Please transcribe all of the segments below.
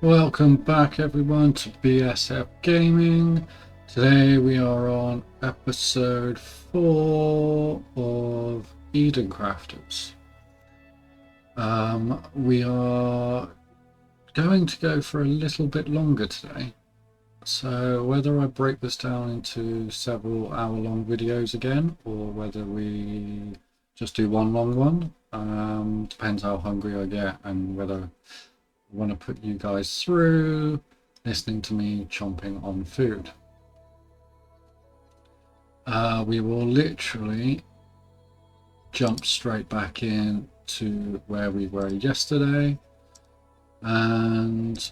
Welcome back everyone to BSF Gaming. Today we are on episode 4 of Eden Crafters. We are going to go for a little bit longer today. So whether I break this down into several hour-long videos again, or whether we just do one long one, depends how hungry I get and whether I want to put you guys through listening to me chomping on food. We will literally jump straight back in to where we were yesterday, and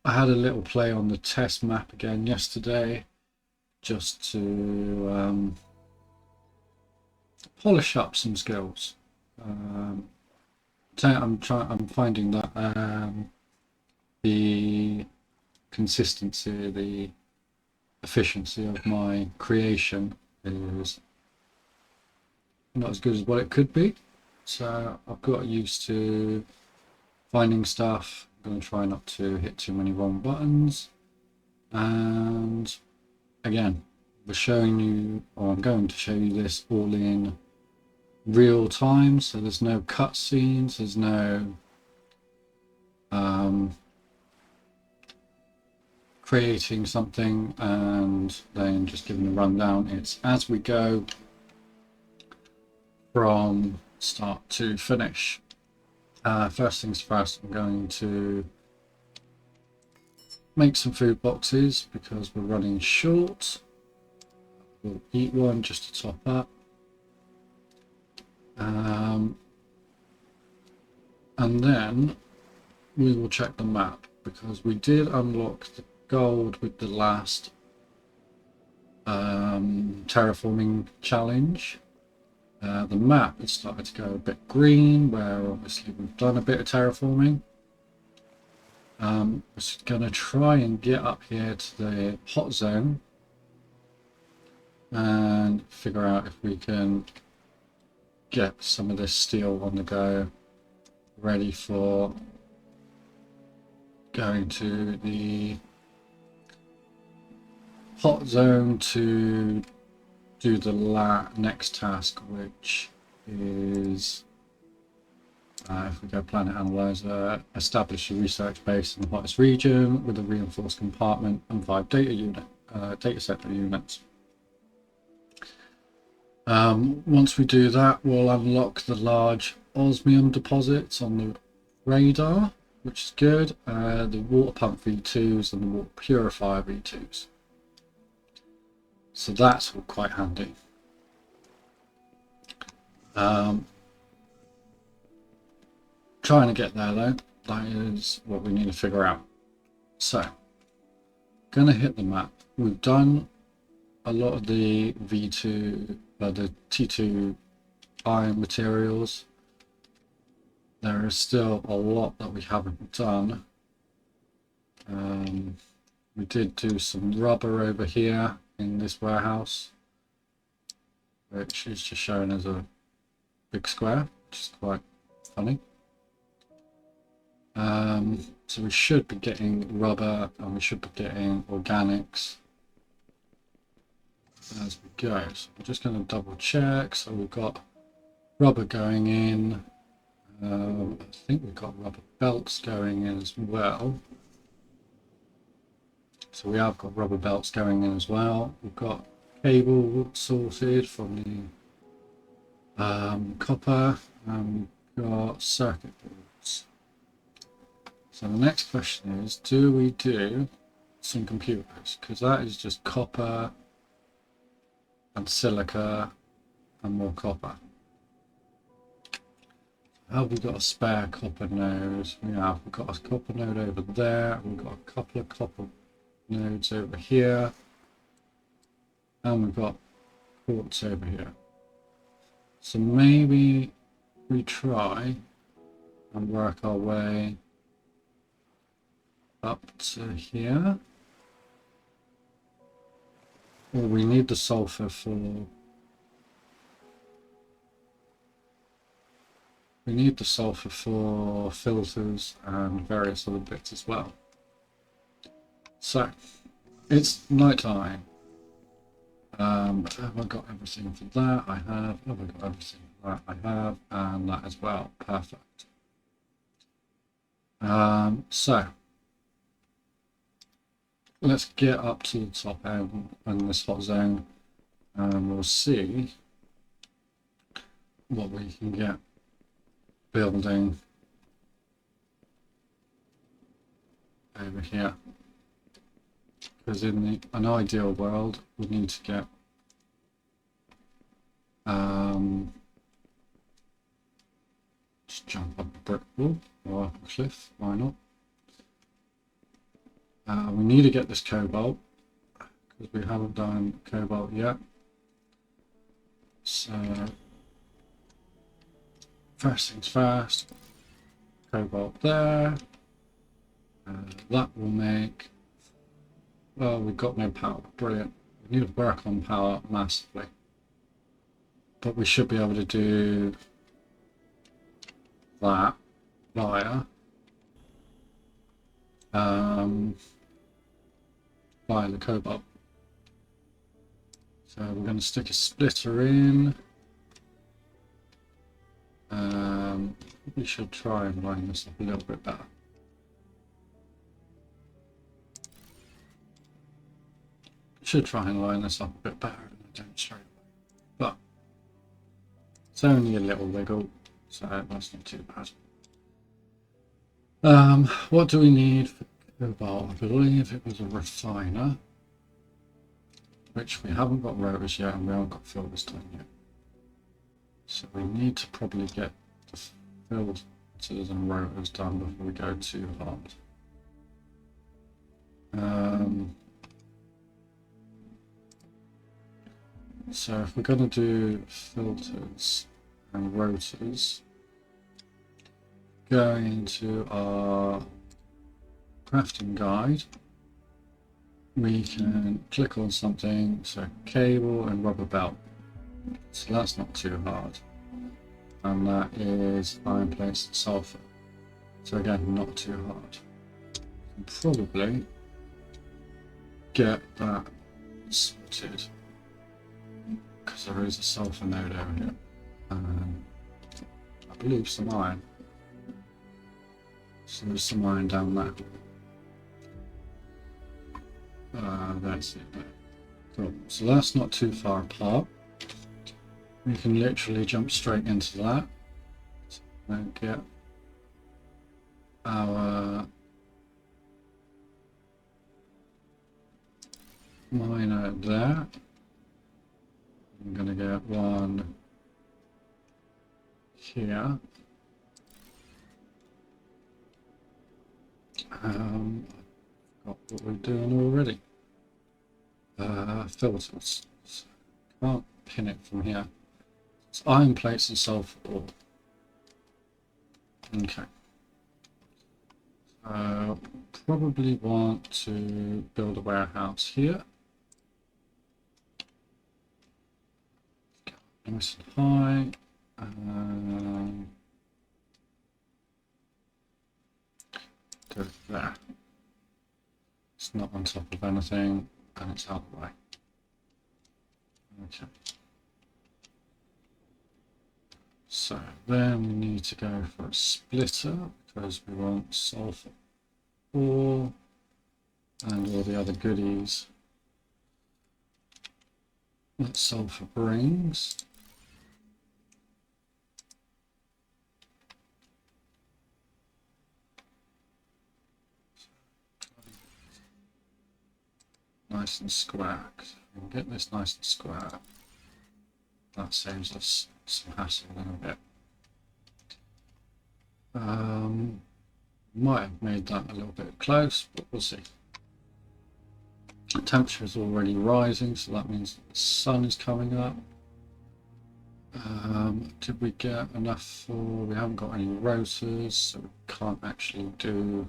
I had a little play on the test map again yesterday just to polish up some skills. I'm finding that the consistency, the efficiency of my creation is not as good as what it could be. So I've got used to finding stuff. I'm going to try not to hit too many wrong buttons. And again, I'm going to show you this all in real time, so there's no cutscenes, there's no creating something and then just giving a rundown. It's as we go from start to finish. First things first, I'm going to make some food boxes because we're running short. We'll eat one just to top up. And then we will check the map because we did unlock the gold with the last terraforming challenge. The map has started to go a bit green where obviously we've done a bit of terraforming. We're going to try and get up here to the hot zone and figure out if we can get some of this steel on the go, ready for going to the hot zone to do the next task, which is if we go planet analyzer, establish a research base in the hottest region with a reinforced compartment and 5 data center units. Once we do that, we'll unlock the large osmium deposits on the radar, which is good. The water pump V2s and the water purifier V2s. So that's all quite handy. Trying to get there though, that is what we need to figure out. So, gonna hit the map. We've done a lot of the V2, the T2 iron materials. There is still a lot that we haven't done. We did do some rubber over here in this warehouse, which is just shown as a big square, which is quite funny. So we should be getting rubber and we should be getting organics as we go. So I'm just going to double check. So we've got rubber going in. I think we've got rubber belts going in as well. So we have got rubber belts going in as well. We've got cable sorted from the copper, and we've got circuit boards. So the next question is, do we do some computers? Because that is just copper and silica and more copper. Have we got a spare copper node? Yeah, we've got a copper node over there. We've got a couple of copper nodes over here. And we've got quartz over here. So maybe we try and work our way up to here. Or we need the sulfur for we need the sulfur for filters and various other bits as well. So it's night time. Have I got everything for that? I have. Have I got everything for that? I have, and that as well. Perfect. So let's get up to the top end in this hot zone, and we'll see what we can get building over here. Because in an ideal world, we need to get just jump up a brick wall or a cliff, why not? We need to get this cobalt because we haven't done cobalt yet. So first things first, cobalt there. That will make, well, we've got no power, brilliant. We need to work on power massively. But we should be able to do that via the cobalt. So we're going to stick a splitter in. We should try and line this up a little bit better. Should try and line this up a bit better and I don't straight away. But it's only a little wiggle, so that's not too bad. What do we need for cobalt? I believe it was a refiner, which we haven't got rotors yet and we haven't got filters done yet. So we need to probably get the filters and rotors done before we go too hard. So if we're going to do filters and rotors, go into our crafting guide, we can click on something, so cable and rubber belt. So that's not too hard. And that is iron plates and sulfur. So again, not too hard. You can probably get that sorted because there is a sulfur node over here. And I believe some iron. So there's some iron down there. That's it there. Cool. So that's not too far apart. We can literally jump straight into that and get our miner there. I'm going to get one here. Got what we're doing already. Filters. So can't pin it from here. It's iron plates and sulfur ore. Okay. So probably want to build a warehouse here. Nice and high. Do it there. It's not on top of anything and it's out of the way. Okay. So then we need to go for a splitter because we want sulfur ore and all the other goodies that sulfur brings. Nice and square. So we can get this nice and square. That saves us some hassle in a bit. Might have made that a little bit close, but we'll see. The temperature is already rising, so that means the sun is coming up. Did we get enough for... we haven't got any rotors, so we can't actually do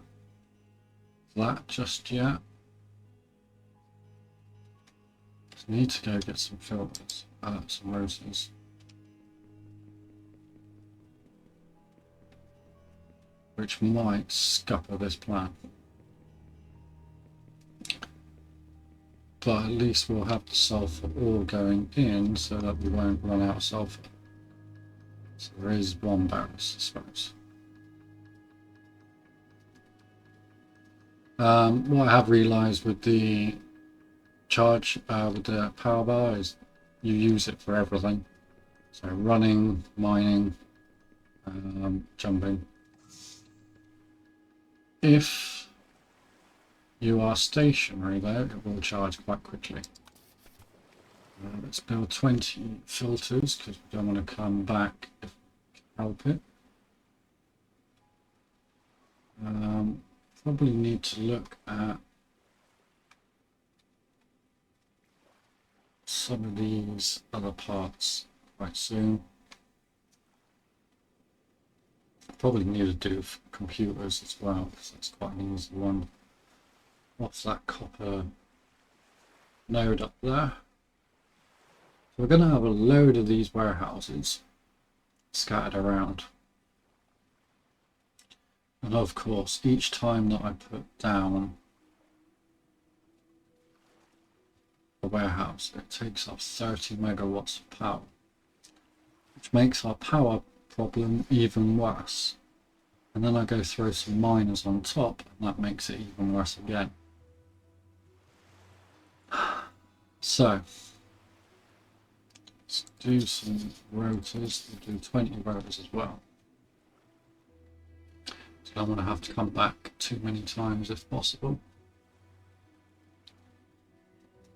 that just yet. Just need to go get some filters, some rotors. which might scupper this plan. But at least we'll have the sulfur ore going in so that we won't run out of sulfur. So there is one bonus, I suppose. What I have realised with the charge, with the power bar, is you use it for everything. So running, mining, jumping. If you are stationary though, it will charge quite quickly. Let's build 20 filters because we don't want to come back if we can help it. Probably need to look at some of these other parts quite soon. Probably need to do computers as well because that's quite an easy one. What's that copper node up there? So we're going to have a load of these warehouses scattered around. And of course, each time that I put down a warehouse, it takes up 30 megawatts of power, which makes our power problem even worse. And then I go throw some miners on top, and that makes it even worse again. So, let's do some rotors. We'll do 20 rotors as well. So I don't want to have to come back too many times if possible.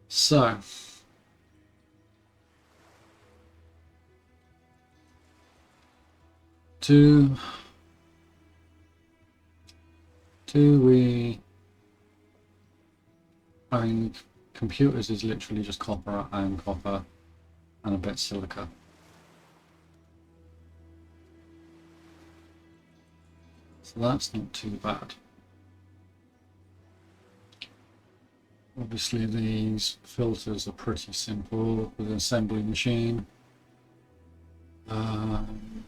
So, do we, I mean, computers is literally just copper and copper and a bit silica. So that's not too bad. Obviously these filters are pretty simple with an assembly machine. And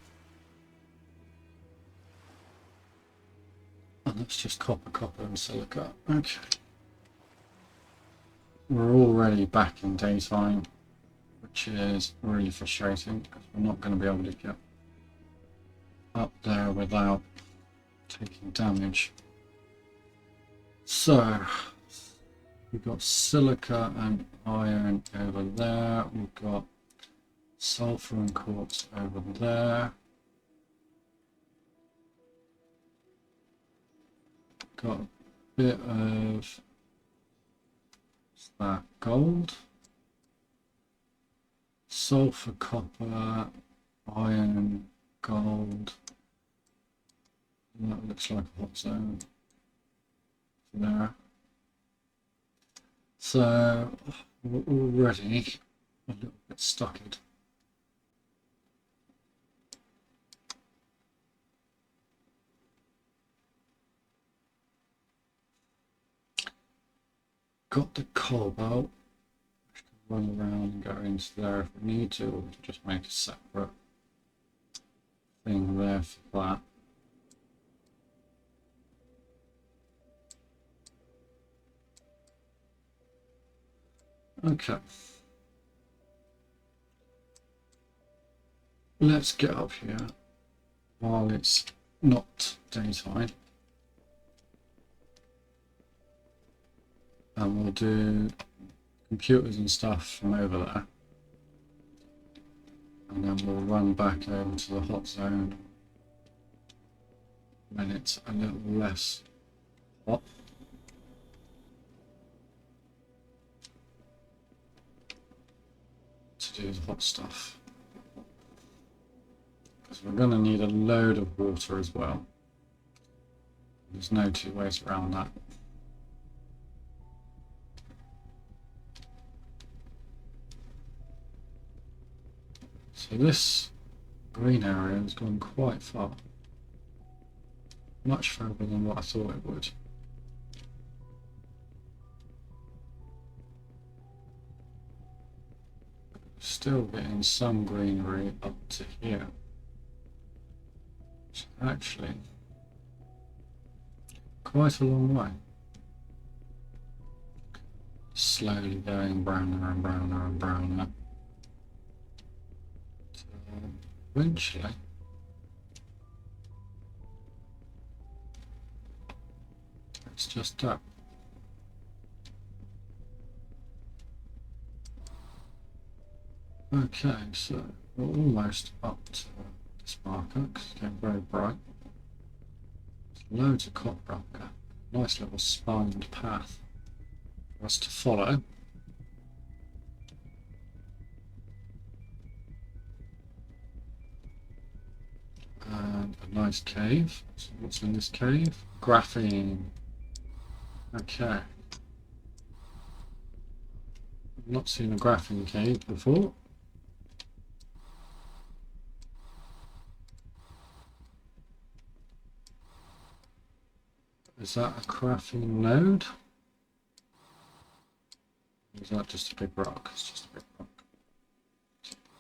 that's just copper, copper and silica. Okay. We're already back in daytime, which is really frustrating because we're not going to be able to get up there without taking damage. So we've got silica and iron over there. We've got sulfur and quartz over there. Got a bit of that gold, sulfur, copper, iron, gold. That looks like a hot zone there. So we're already a little bit stuckered. Got the cobalt, which can run around and go into there if we need to, or we can just make a separate thing there for that. Okay. Let's get up here while it's not daytime. And we'll do computers and stuff from over there. And then we'll run back over to the hot zone when it's a little less hot. To do the hot stuff. Because we're going to need a load of water as well. There's no two ways around that. So this green area has gone quite far. Much further than what I thought it would. Still getting some greenery up to here. So actually, quite a long way. Slowly going browner and browner and browner. So eventually, it's just done. Okay, so we're almost up to this marker because it's getting very bright. There's loads of copper up there. Nice little spined path for us to follow. And a nice cave. So what's in this cave? Graphene. Okay. I've not seen a graphene cave before. Is that a graphene node? Or is that just a big rock? It's just a big rock.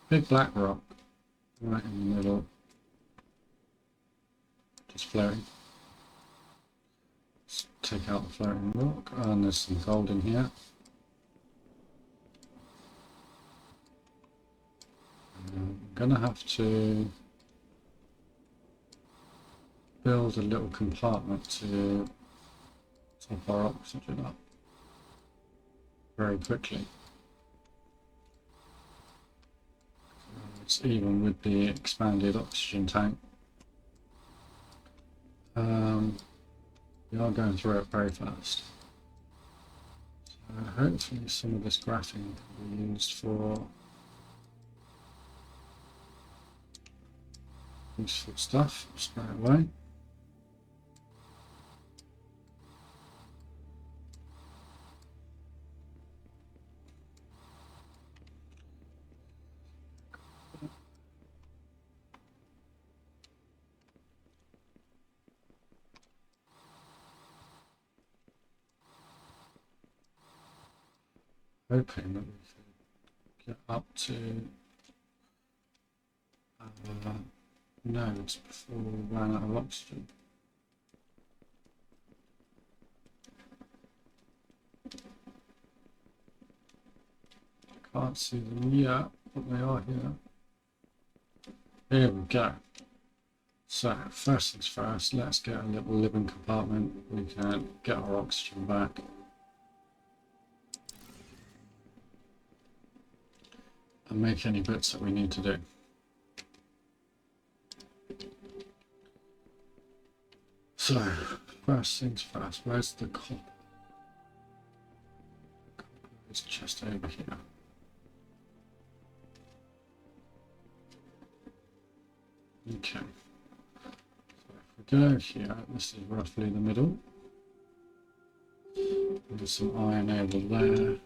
Big black rock. Right in the middle. Just floating. Let's take out the floating rock. And there's some gold in here. I'm gonna have to build a little compartment to top our oxygen up very quickly. It's even with the expanded oxygen tank. We are going through it very fast. So hopefully some of this graphene can be used for useful stuff straight away. Hoping that we can get up to nodes before we run out of oxygen. Can't see them yet, but they are here. Here we go. So first things first, let's get a little living compartment. We can get our oxygen back. And make any bits that we need to do. So, first things first, where's the copper? It's just over here. Okay. So if we go here, this is roughly the middle. There's some iron over there.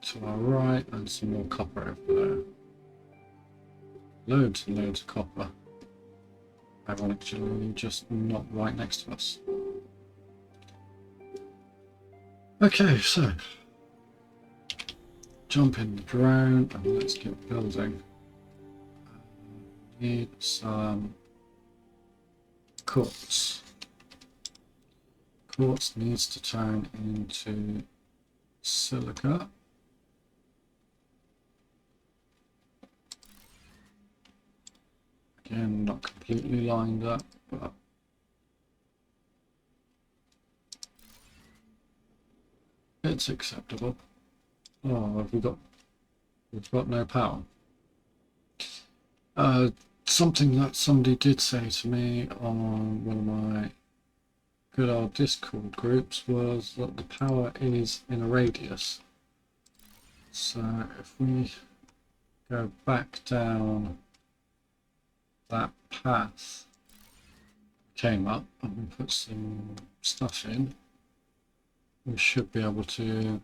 To our right, and some more copper over there. Loads and loads of copper. Ironically, just not right next to us. Okay, so jump in the drone and let's get building. Need some quartz. Quartz needs to turn into silica. Again, not completely lined up, but it's acceptable. Oh, we've got no power. Something that somebody did say to me on one of my good old Discord groups was that the power is in a radius. So if we go back down that path, came up, and we put some stuff in, we should be able to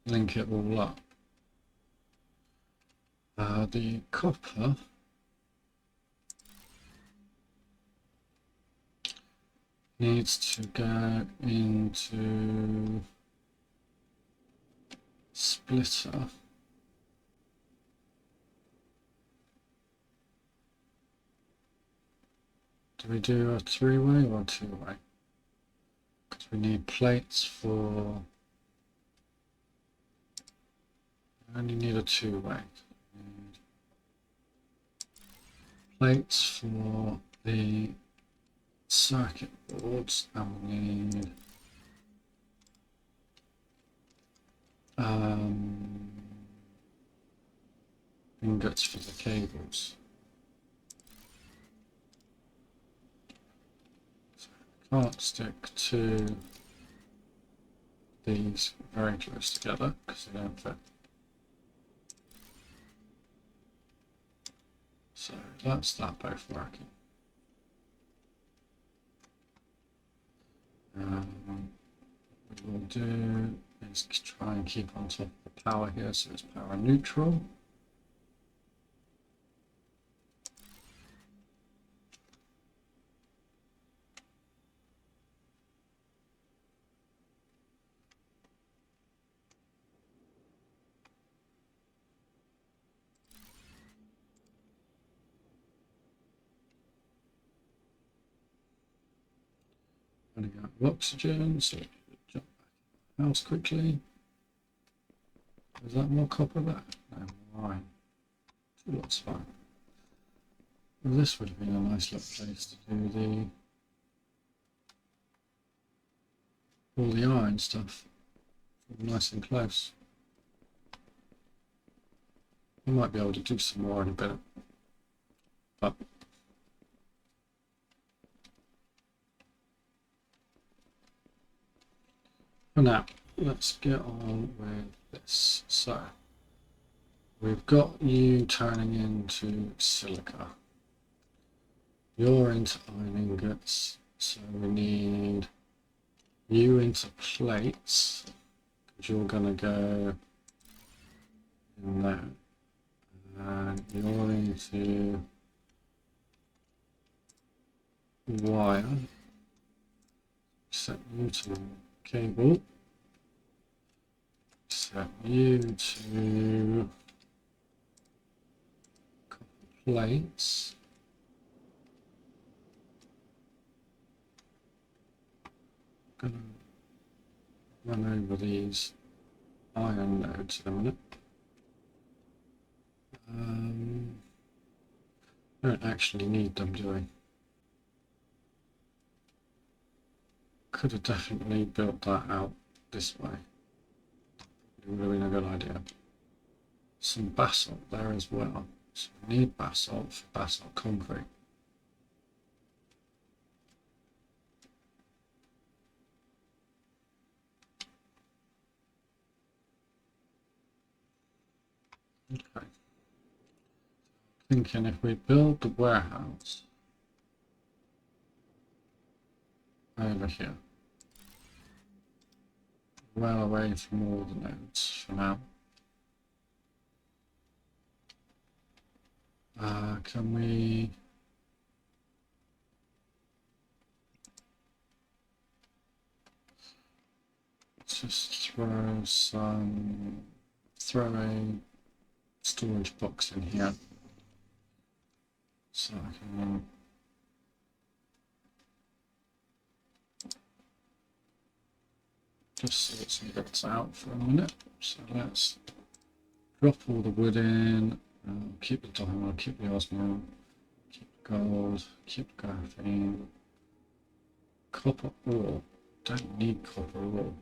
link it all up. The copper needs to go into splitter. Do we do a three-way or a two-way? Because we need plates for... We only need a two-way. Plates for the circuit boards, and we need ingots for the cables. So I can't stick to these very close together because they don't fit. So that's that both working. What we'll do is try and keep on top of the power here, so it's power neutral. Running out of oxygen, so jump back in the house quickly. Is that more copper there? No, more iron. So that's fine. Well, this would have been a nice little place to do all the iron stuff. Nice and close. We might be able to do some more in a bit, but for now, let's get on with this. So we've got you turning into silica. You're into iron ingots, so we need you into plates, because you're going to go in there. And you're into wire. Set you to cable. Set you to copper plates. I'm going to run over these iron nodes in a minute. I don't actually need them, do I? Could have definitely built that out this way. Really a good idea. Some basalt there as well. So we need basalt for basalt concrete. Okay. Thinking if we build the warehouse over here, well away from all the nodes for now. Can we just throw a storage box in here so I can just sort some bits out for a minute. So let's drop all the wood in, keep the diamond, keep the osmium, keep the gold, keep the graphene, copper ore. Don't need copper ore.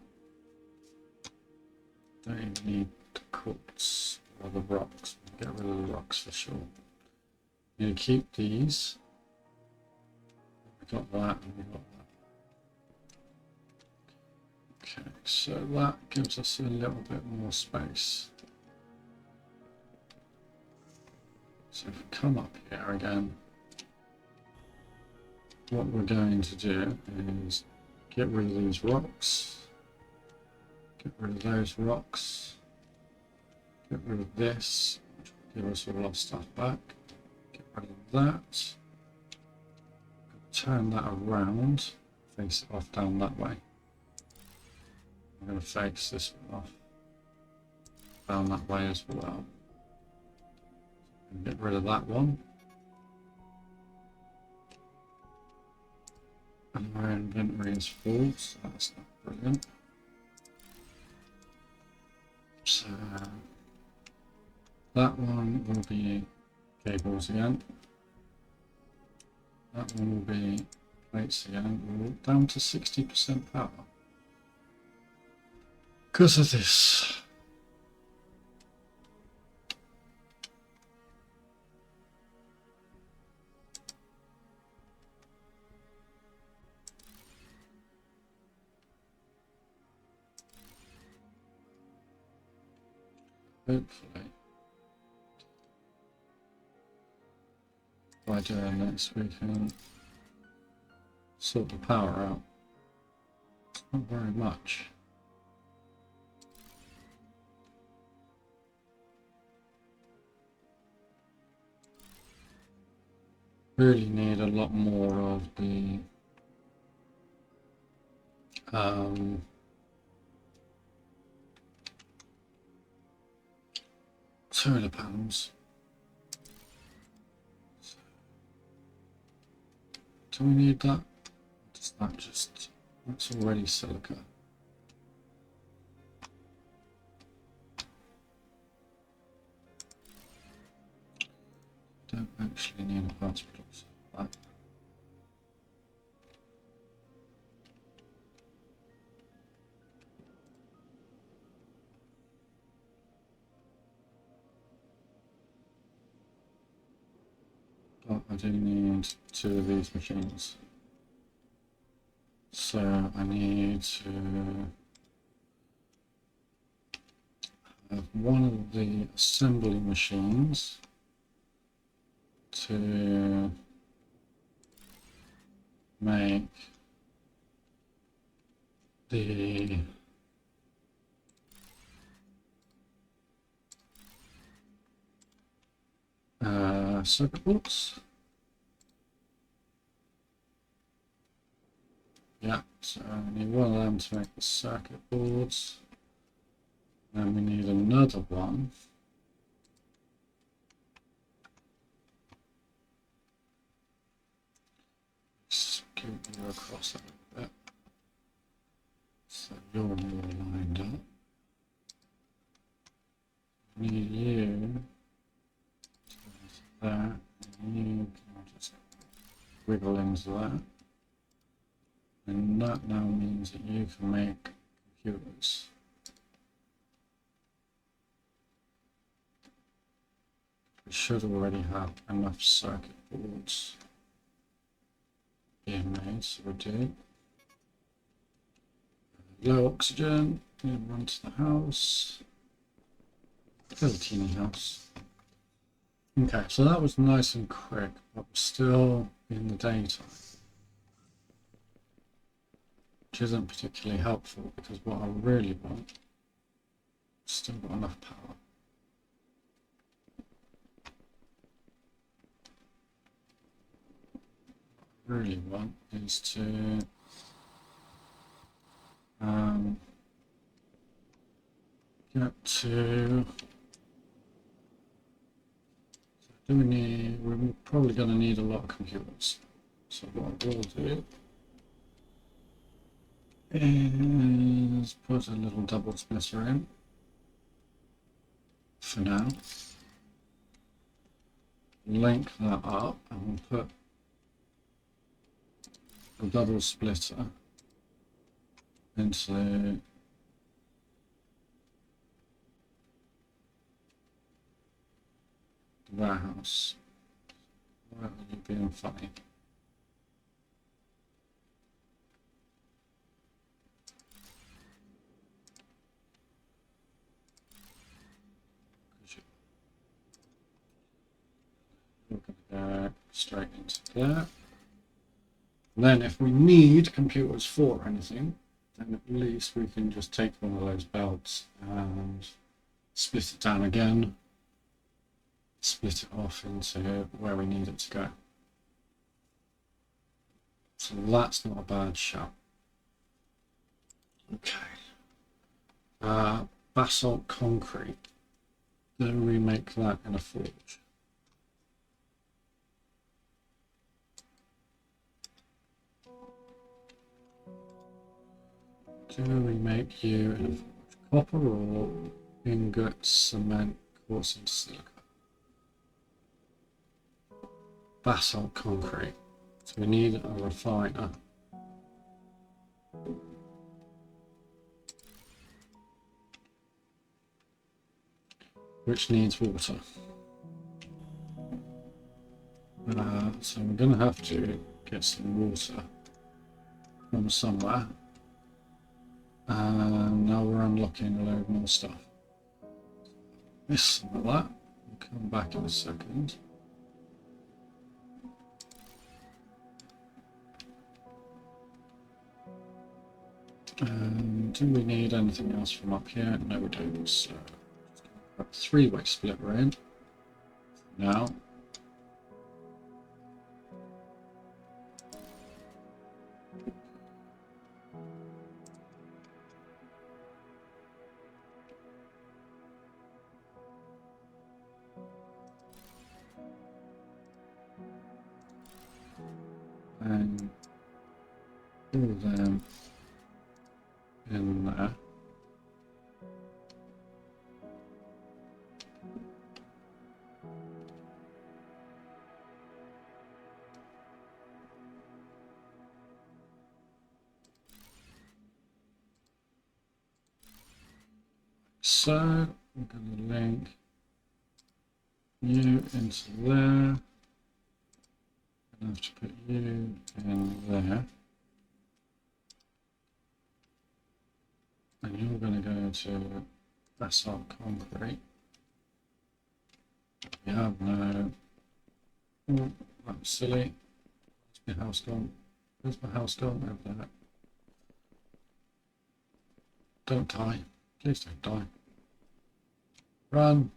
Don't even need the quartz or the rocks. Get rid of the rocks for sure. I'm going to keep these. We got that and we got that. Okay, so that gives us a little bit more space. So if we come up here again, what we're going to do is get rid of these rocks, get rid of those rocks, get rid of this, which will give us all our stuff back, get rid of that, turn that around, face it off down that way. I'm going to face this one off down that way as well. And get rid of that one. And my inventory is full, so that's not brilliant. So that one will be cables again. That one will be plates again. We're down to 60% power. Because of this. Hopefully, by doing this, we can sort the power out. It's not very much. Really need a lot more of the solar panels. Do we need that? Does that just, that's already silica. Don't actually need advanced production for that. But I do need 2 of these machines. So I need to have one of the assembly machines to make the circuit boards. Yeah, so I need one of them to make the circuit boards. Then we need another one. Scoot you across that a bit. So you're more lined up. We need you to there. And you can just wiggle into that. And that now means that you can make computers. We should already have enough circuit boards being made, so we do. Low oxygen, then run to the house. Little teeny house. Okay, so that was nice and quick, but we're still in the daytime. Which isn't particularly helpful because what I really want is still got enough power. What I really want is to get to, do we need, we're probably going to need a lot of computers. So what we'll do is put a little double splitter in for now. Link that up and we'll put a double splitter into the warehouse. Why are you being funny? We're going to go straight into there. And then if we need computers for anything, then at least we can just take one of those belts and split it down again, split it off into where we need it to go. So that's not a bad shout. Okay. Basalt concrete. Do we make that in a forge? Do we make you in copper or ingot, cement, quartz and silica? Basalt concrete. So we need a refiner. Which needs water. So we're going to have to get some water from somewhere. And now we're unlocking a load more stuff. Miss some of that. We'll come back in a second. Do we need anything else from up here? No, we don't. So, a three-way split we're in now. And all of them in there. So we're going to link you into there. I have to put you in there. And you're going to go to basalt concrete. We have no. Oh, that's silly. Where's my house gone? Where's my house gone? Over there. Don't die. Please don't die. Run.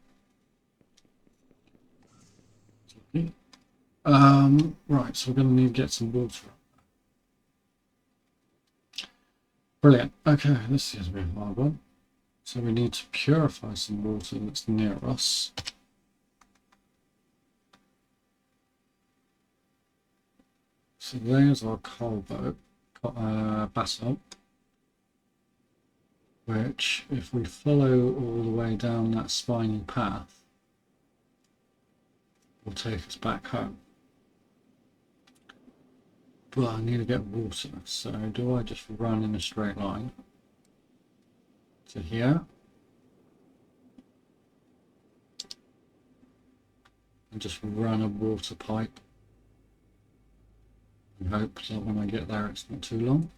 Right, so we're going to need to get some water. Brilliant. Okay, this is a bit of a hard one. So we need to purify some water that's near us. So there's our coal boat, basalt, which if we follow all the way down that spiny path, will take us back home. But I need to get water, so do I just run in a straight line to here? And just run a water pipe and hope that when I get there it's not too long.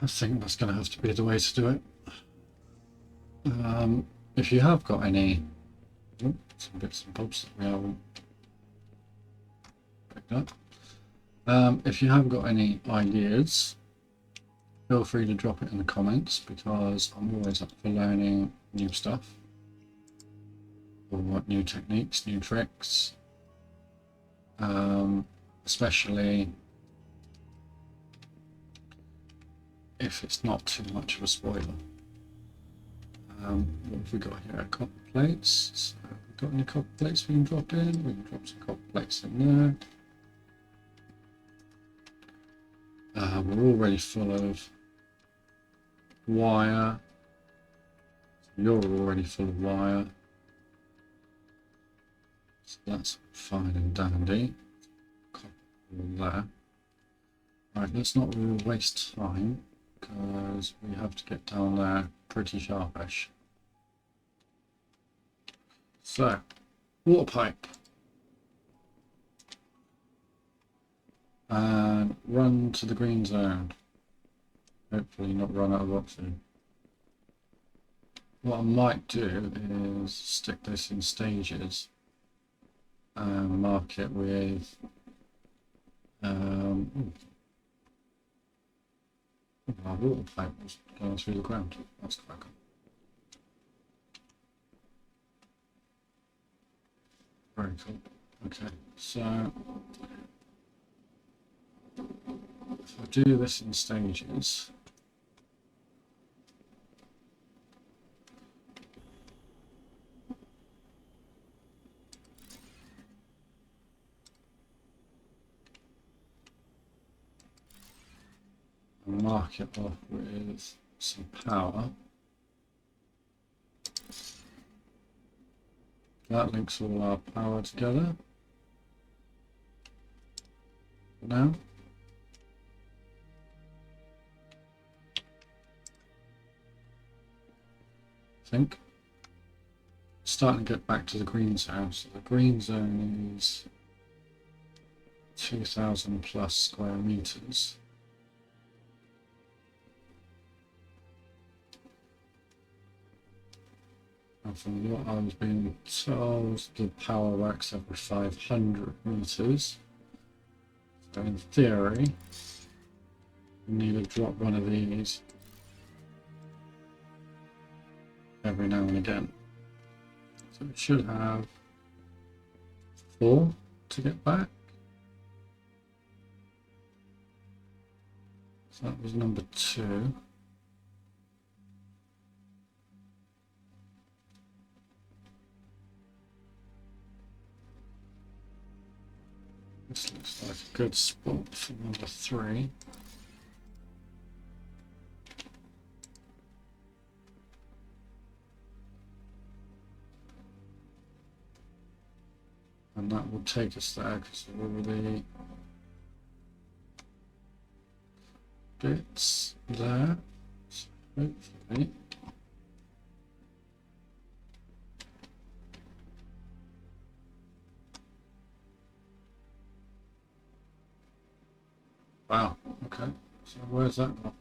I think that's going to have to be the way to do it. If you have got any some bits and bobs that we haven't picked up, if you have got any ideas, feel free to drop it in the comments, because I'm always up for learning new stuff, or new techniques, new tricks, especially if it's not too much of a spoiler. What have we got here? Copper plates. So we've got any copper plates we can drop in? We can drop some copper plates in there. We're already full of wire. So you're already full of wire. So that's fine and dandy. Copper there. Right, let's not really waste time, because we have to get down there pretty sharpish. So, water pipe. And run to the green zone. Hopefully not run out of oxygen. What I might do is stick this in stages and mark it with our water pipe was going through the ground. That's quite cool. Very cool. Okay, so if I do this in stages, mark it off with some power. That links all our power together. Now. I think. Starting to get back to the green zone. So the green zone is 2,000 plus square meters. And from what I was being told, the power works every 500 meters. So in theory, you need to drop one of these every now and again. So it should have 4 to get back. So that was number 2. This looks like a good spot for number 3. And that will take us there because of all the bits there. So hopefully wow, okay. So where's that gone?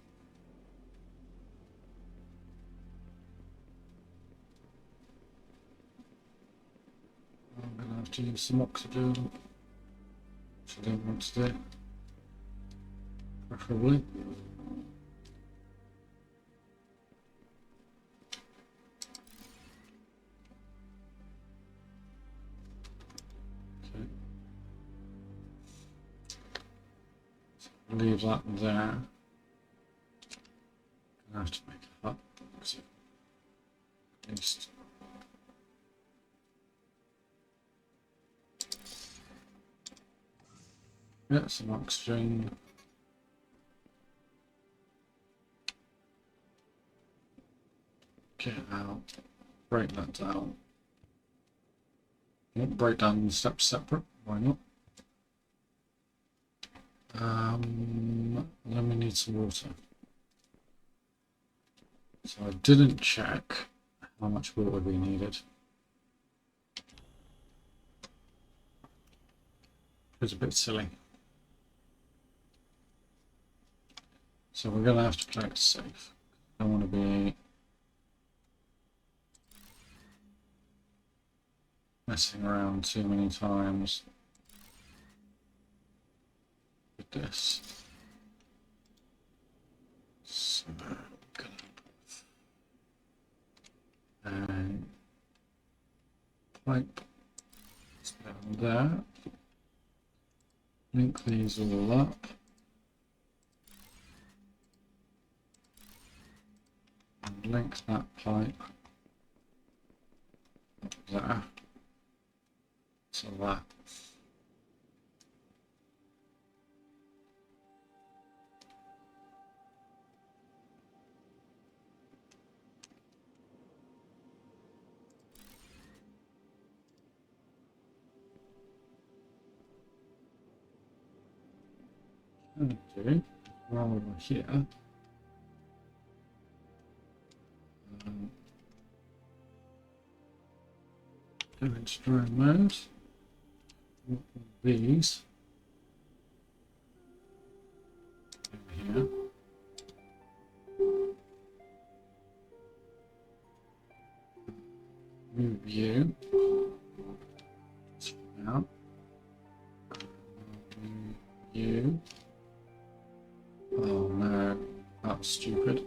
I'm gonna have to use some oxygen, which I don't want to do, preferably. Okay. So leave that there. I have to make it up because at least yeah, some oxygen. Get out, break that down. Yep, break down the steps separate, why not? Then we need some water. So I didn't check how much water we needed. It's a bit silly. So we're going to have to play it safe. I don't want to be messing around too many times with this. So and pipe down there. Link these all up. And link that pipe up there to that. Okay, while we're here, go into drawing mode. These over here. Move you out. Move you. Oh no, that was stupid.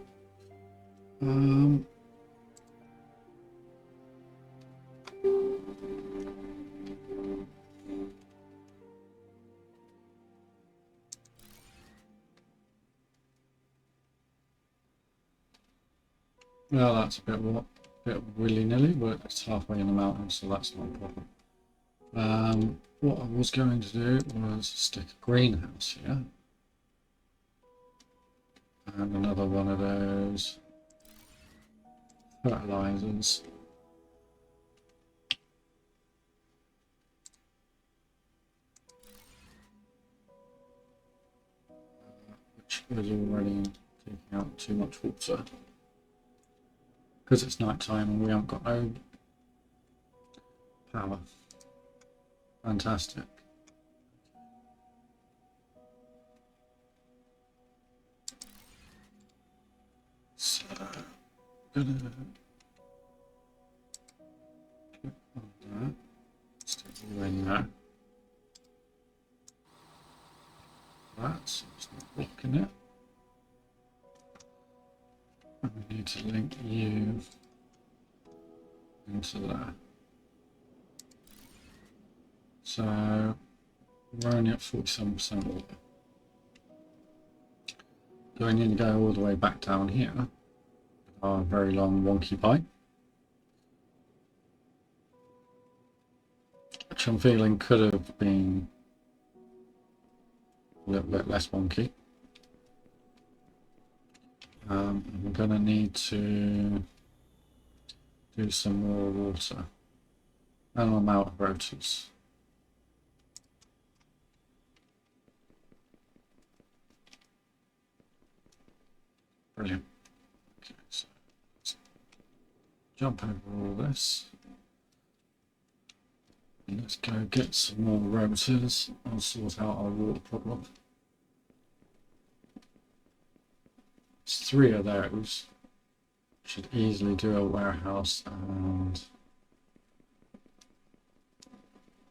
Well, that's a bit willy-nilly, but it's halfway in the mountain, so that's not a problem. What I was going to do was stick a greenhouse here. And another one of those fertilizers. Which is already taking out too much water. Because it's night time and we haven't got no power. Fantastic. So, I'm gonna click on that. Stick it in there. That's it's not blocking it. And we need to link you into there. So we're only at 47% water. Do I need to go all the way back down here with our very long wonky pipe? Which I'm feeling could have been a little bit less wonky. I'm going to need to do some more water. And I'm out of rotors. Brilliant. Okay, so let's jump over all this. And let's go get some more rotors. I'll sort out our water problem. It's 3 of those. Should easily do a warehouse and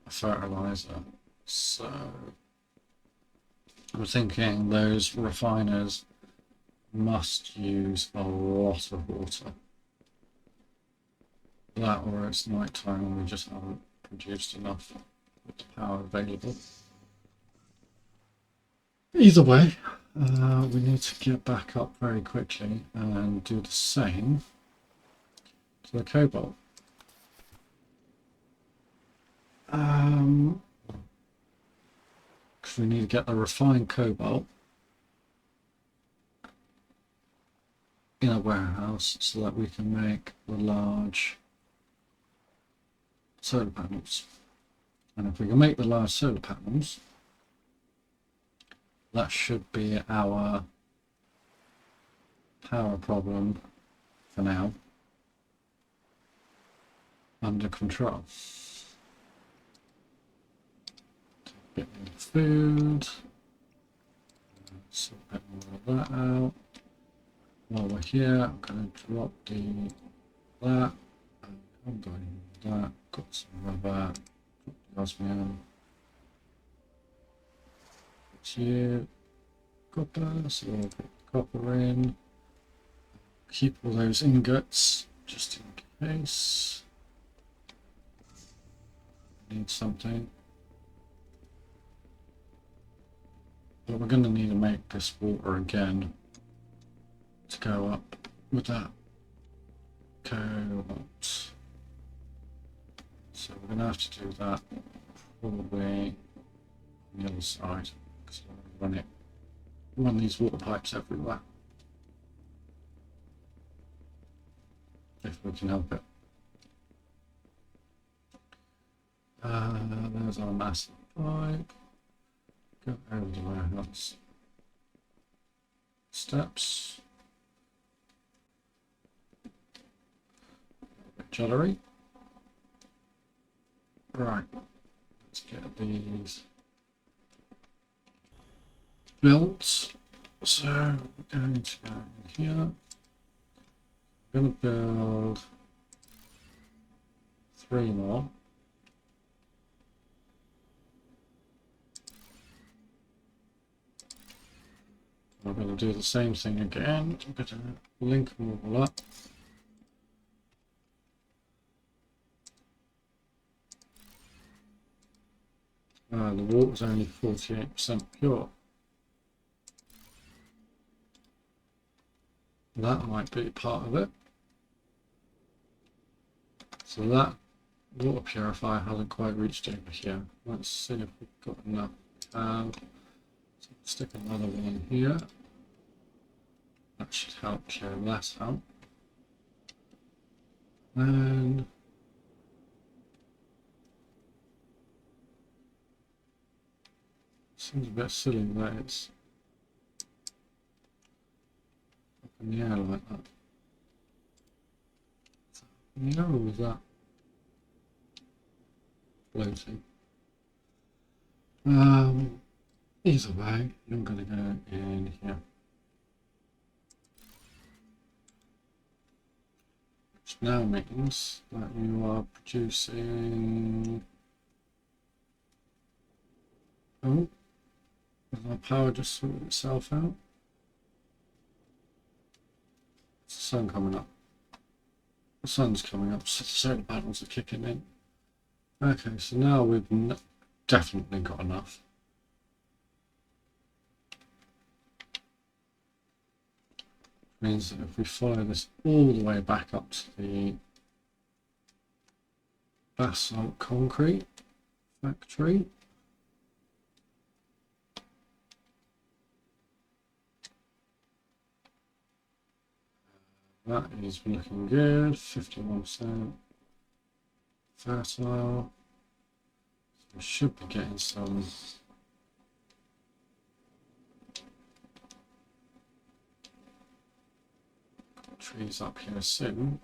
a fertilizer. So I'm thinking those refiners must use a lot of water. That or it's night time and we just haven't produced enough with the power available. Either way, we need to get back up very quickly and do the same to the cobalt. Because we need to get the refined cobalt in a warehouse so that we can make the large solar panels. And if we can make the large solar panels, that should be our power problem for now under control. Take a bit more food, sort a bit more of that out. While we're here, I'm going to drop that. I'm going that. Got some rubber. Drop the osmium. It's you. Copper. So we'll put copper in. Keep all those ingots just in case. Need something. But we're going to need to make this water again to go up with that cobalt. So we're going to have to do that probably on the other side because we're going to run these water pipes everywhere if we can help it. There's our massive pipe. Go over the warehouse steps. Jollery. Right, let's get these built. So we're going to go in here. I'm going to build 3 more. We're going to do the same thing again. I'm going to link them all up. The water's only 48% pure. That might be part of it. So that water purifier hasn't quite reached over here. Let's see if we've got enough. So stick another one here. That should help clear that out. And seems a bit silly that it's up in the air like that. In the air, or was that floating? Either way, I'm going to go in here. Which now means that you are producing... Oh, has our power just sorted itself out? It's the sun coming up. The sun's coming up, so the solar panels are kicking in. Okay, so now we've definitely got enough. Means that if we follow this all the way back up to the basalt concrete factory, that is looking good. 51% fertile. So we should be getting some trees up here soon.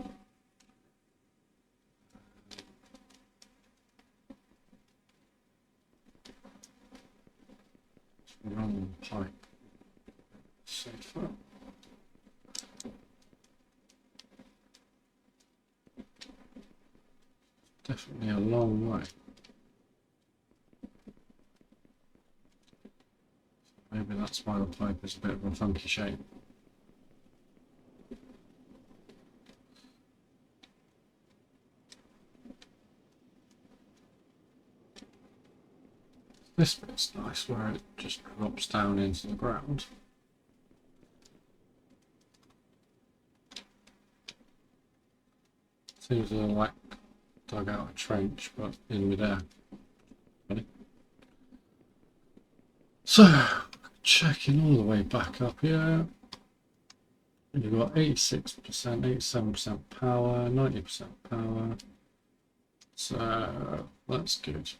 Run the pipe safer. Definitely a long way. Maybe that's why the pipe is a bit of a funky shape. This bit's nice where it just drops down into the ground. Seems to like dug out a trench but in midair. So, checking all the way back up here. You've got 86%, 87% power, 90% power. So, that's good.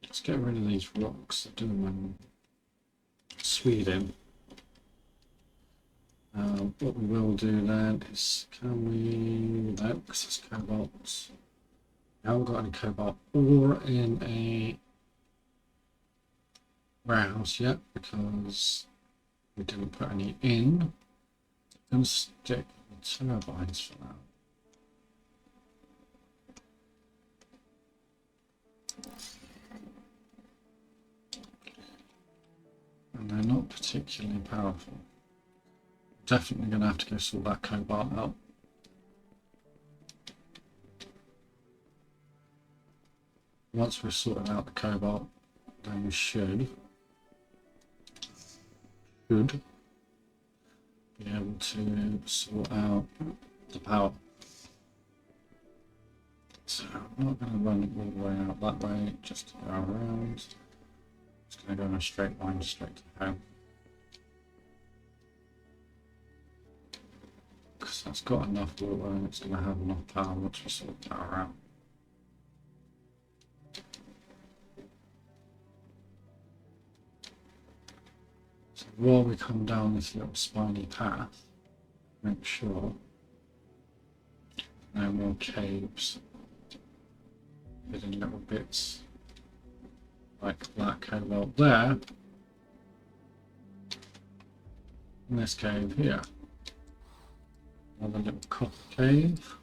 Let's get rid of these rocks. I do them in Sweden. What we will do then is, can we, no, because it's cobalt. I haven't got any cobalt ore in a warehouse yet because we didn't put any in. I'm going to stick with turbines for now. And they're not particularly powerful. Definitely going to have to go sort that cobalt out. Once we've sorted out the cobalt, then we should be able to sort out the power. So I'm not going to run it all the way out that way, just to go around. Just going to go in a straight line straight to home. Because that's got enough water and it's going to have enough power once we sort that out. So while we come down this little spiny path, make sure no more caves hidden little bits like that cobalt there in this cave here. Another little copper cave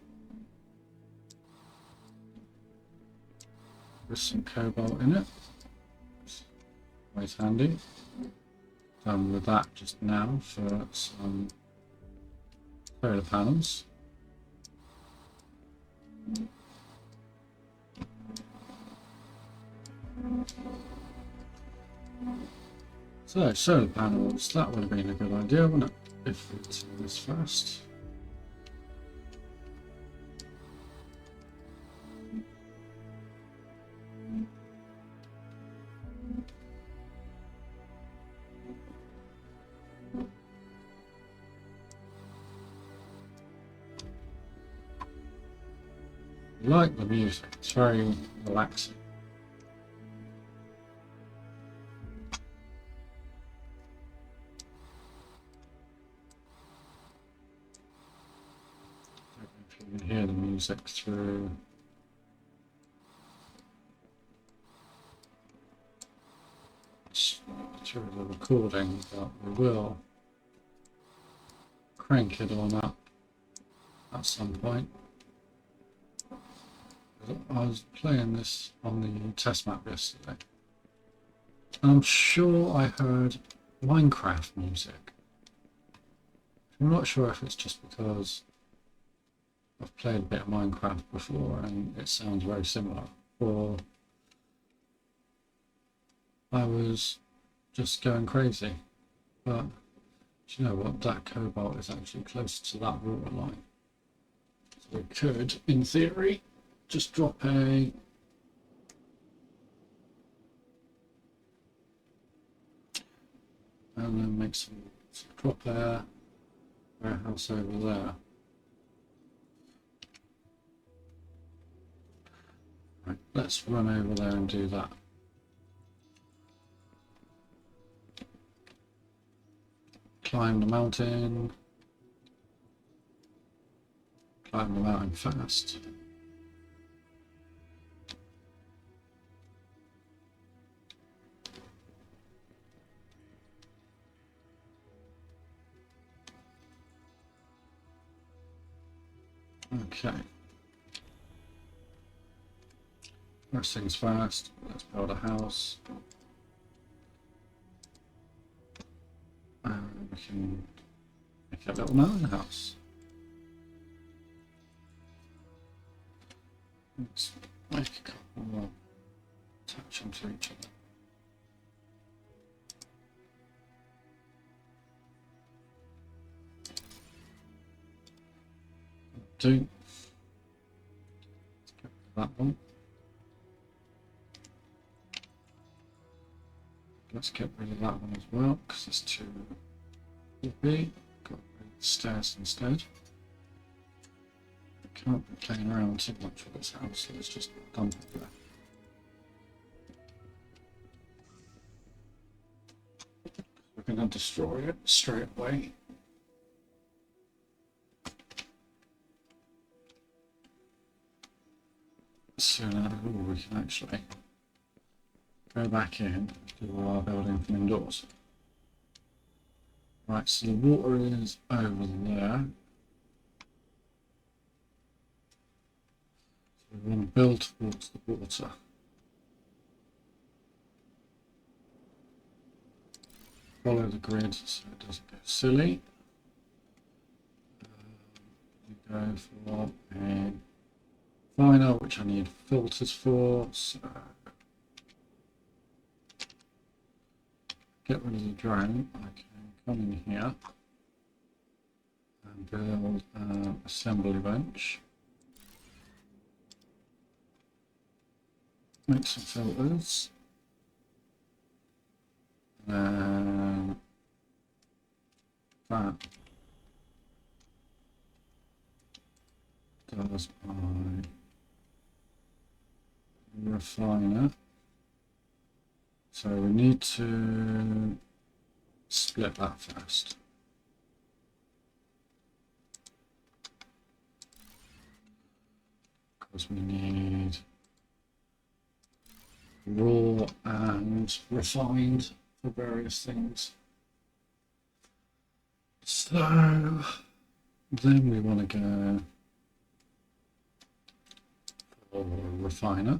with some cobalt in it. It's always handy. Done with that just now for some solar panels. So solar panels, that would have been a good idea, wouldn't it? If we do this first. like the music. It's very relaxing. I don't know if you can hear the music through the recording, but we will crank it on up at some point. I was playing this on the test map yesterday. I'm sure I heard Minecraft music. I'm not sure if it's just because I've played a bit of Minecraft before and it sounds very similar, or I was just going crazy. But do you know what? That cobalt is actually close to that water line. So we could, in theory, just drop a and then make some drop a warehouse over there. Right, let's run over there and do that. Climb the mountain. Climb the mountain fast. Okay. First things first, let's build a house. And we can make a little mountain house. Let's make a couple more, attach them to each other. Do. Let's get rid of that one. Let's get rid of that one as well, because it's too big. Got rid of the stairs instead. I can't be playing around too much with this house, so let's just dump it there. We're going to destroy it straight away. So now we can actually go back in, do our building from indoors. Right, so the water is over there. So we want to build towards the water. Follow the grid so it doesn't go silly. We go for a liner, which I need filters for. So get rid of the drone. I can come in here and build an assembly bench. Make some filters. And that does my refiner. So we need to split that first. Because we need raw and refined for various things. So then we want to go for refiner.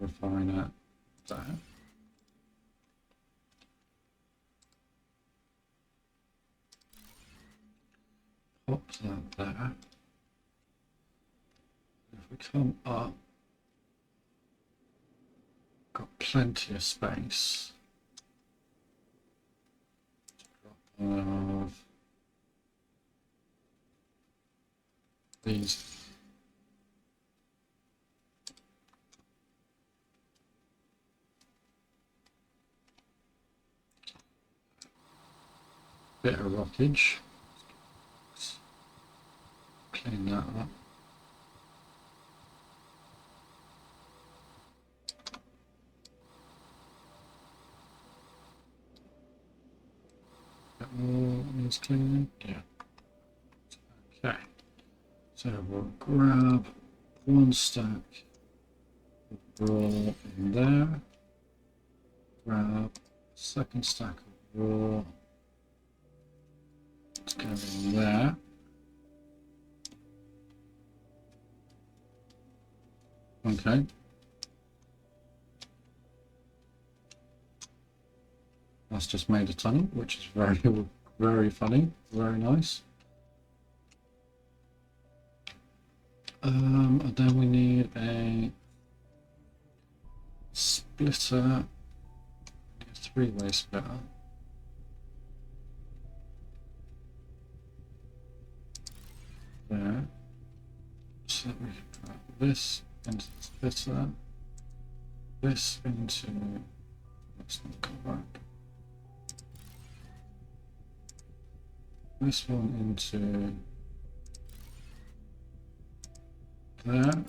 Refiner there. Pop that there. If we come up, got plenty of space. Drop of these. Bit of rockage. Clean that up. That all needs cleaning. Yeah. Okay. So we'll grab one stack of raw in there. Grab second stack of raw. Let's go in there. Okay. That's just made a tunnel, which is very, very funny, very nice. And then we need a splitter, a three-way splitter. There. So we can drag this into the splitter, this into, let's not go back. This one into there.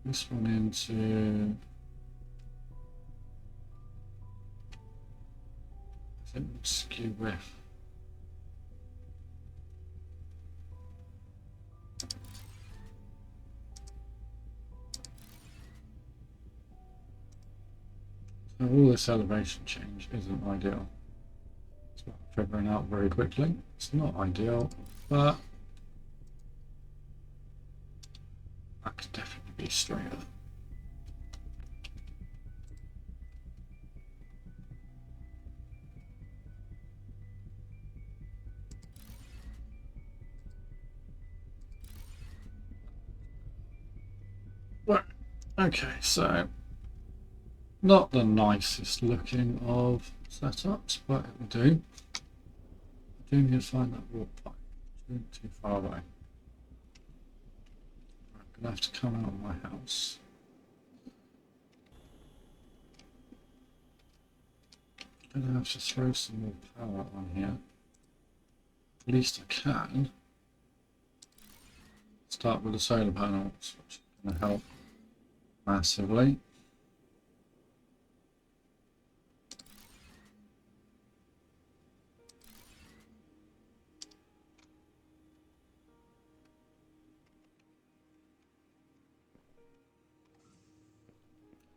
This one into skew width. So all this elevation change isn't ideal. It's what I'm figuring out very quickly. It's not ideal, but that could definitely be straighter. Right. Okay, so not the nicest looking of setups, but it will do. I do need to find that warp pipe. It's too far away. I'm gonna have to come out of my house. I'm gonna have to throw some more power on here. At least I can. Start with the solar panels, which is going to help massively.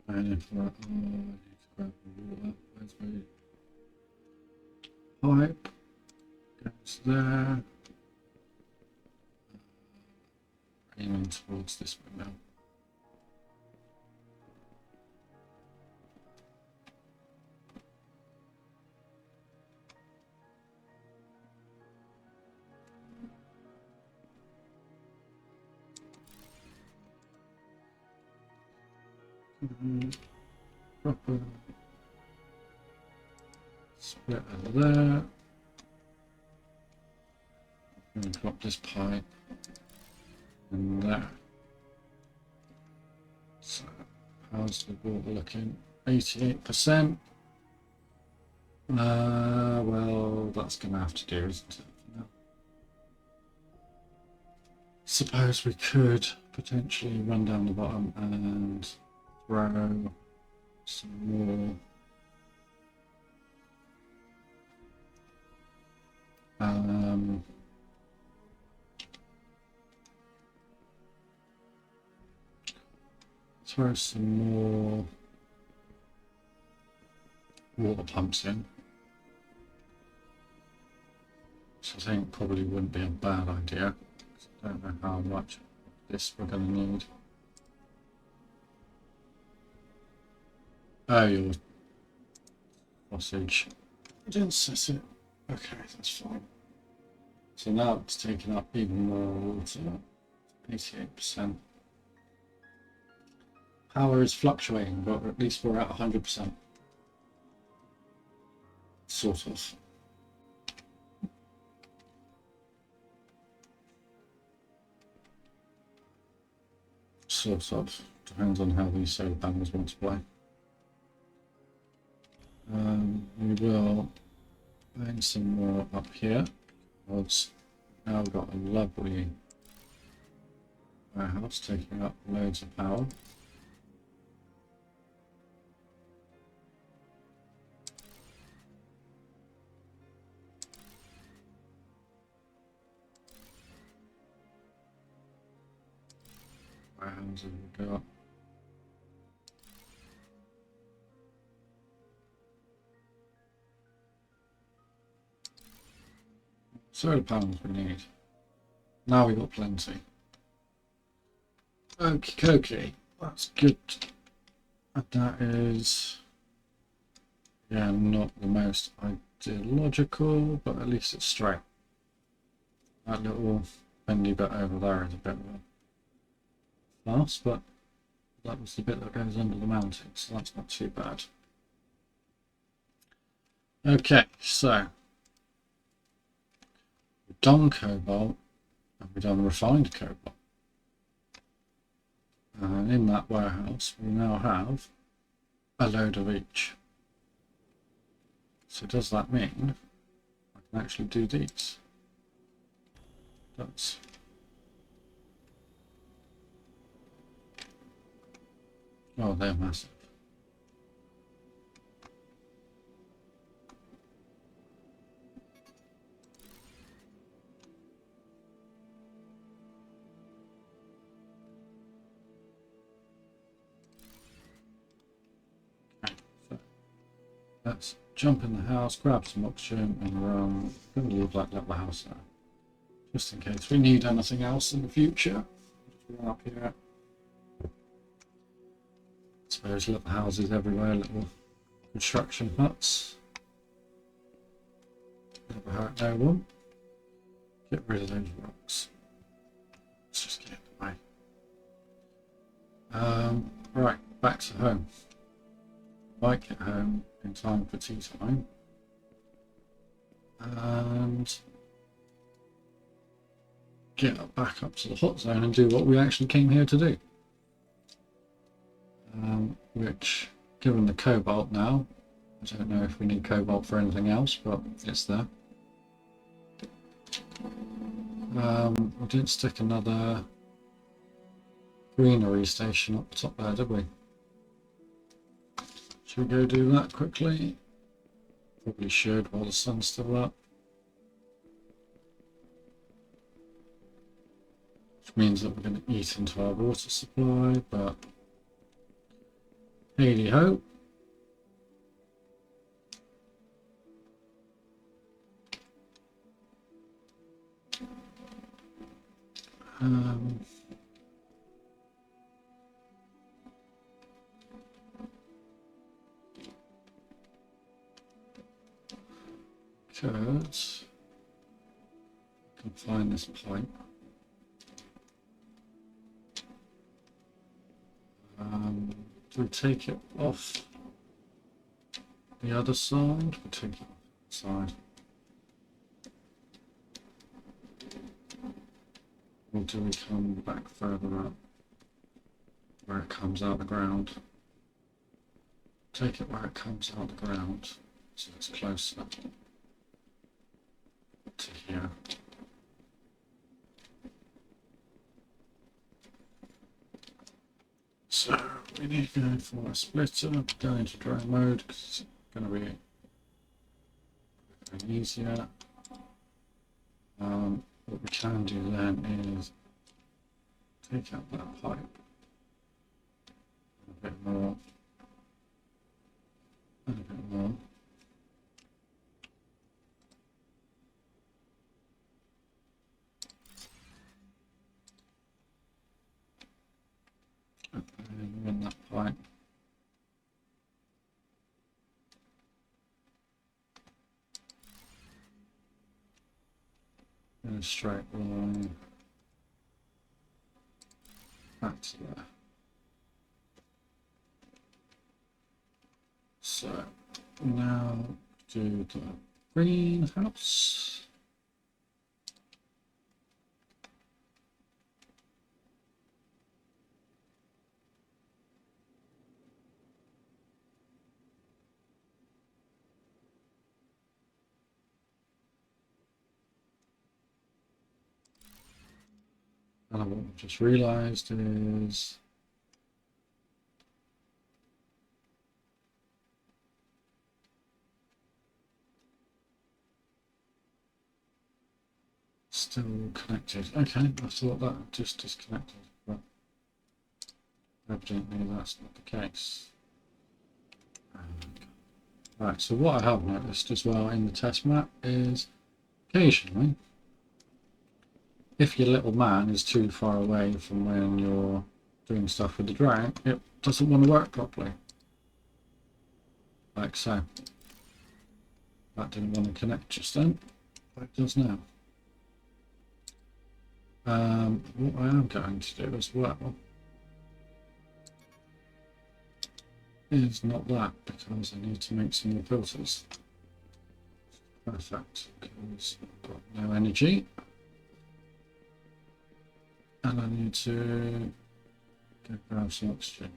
And if I need to grab the water, where's my pipe? Goes there. Aiming towards this window. Proper split over there. I'm going to drop this pipe in there. So, how's the water looking? 88%. Well, that's going to have to do, isn't it? No. Suppose we could potentially run down the bottom and throw some more throw some more water pumps in, which I think probably wouldn't be a bad idea. I don't know how much of this we're going to need. Oh, your sausage. I didn't set it. Okay, that's fine. So now it's taking up even more water. 88%. Power is fluctuating, but at least we're at 100%. Sort of. Sort of. Depends on how these solar panels want to play. We will bang some more up here, because Now we've got a lovely warehouse taking up loads of power. Warehouses will go up. Solar panels we need. Now we've got plenty. Okie dokie, that's good. And that is, yeah, not the most ideological, but at least it's straight. That little bendy bit over there is a bit fast, but that was the bit that goes under the mountain, so that's not too bad. Okay, so we've done cobalt and we've done refined cobalt. And in that warehouse we now have a load of each. So does that mean I can actually do these? That's oh, they're massive. Okay, so let's jump in the house, grab some oxygen and run. I'm going to leave that little house there. Just in case we need anything else in the future. Just run up here. So there's little houses everywhere, little construction huts. Never hurt no one. Get rid of those rocks. Let's just get away. Right, back to home. Might get home in time for tea time. And get back up to the hot zone and do what we actually came here to do. Which, given the cobalt now, I don't know if we need cobalt for anything else, but it's there. We didn't stick another greenery station up the top there, did we? Should we go do that quickly? Probably should while the sun's still up. Which means that we're going to eat into our water supply, but hey ho. Because I can find this pipe. Do we take it off the other side? We take it off the side. Or do we come back further up where it comes out the ground? Take it where it comes out the ground, so it's closer to here. So we need to go for a splitter, go into dry mode because it's going to be easier. What we can do then is take out that pipe a bit more and a bit more. And run that pipe. In a straight line back to there. So now do the greenhouse. And what I've just realised is still connected. Okay, I thought that just disconnected, but evidently that's not the case. Right, so what I have noticed as well in the test map is occasionally, if your little man is too far away from when you're doing stuff with the drag, it doesn't want to work properly. Like so. That didn't want to connect just then, but it does now. What I am going to do as well is not that, because I need to make some more filters. Perfect, because I've got no energy. And I need to go grab some oxygen.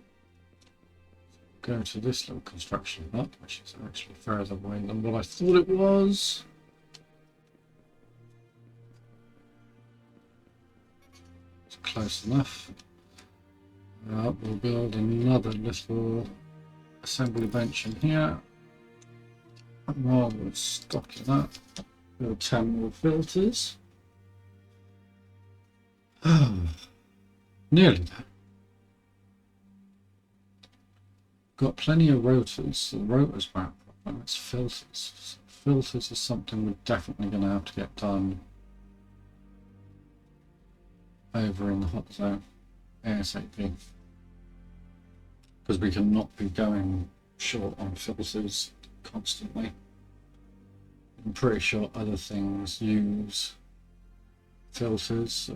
Go to this little construction hut, which is actually further away than what I thought it was. It's close enough. We'll build another little assembly bench in here. And while we're stocking that, build 10 more filters. Nearly there. Got plenty of rotors. The rotors won't problem. It's filters. Filters is something we're definitely going to have to get done over in the hot zone ASAP, because we cannot be going short on filters constantly. I'm pretty sure other things use filters.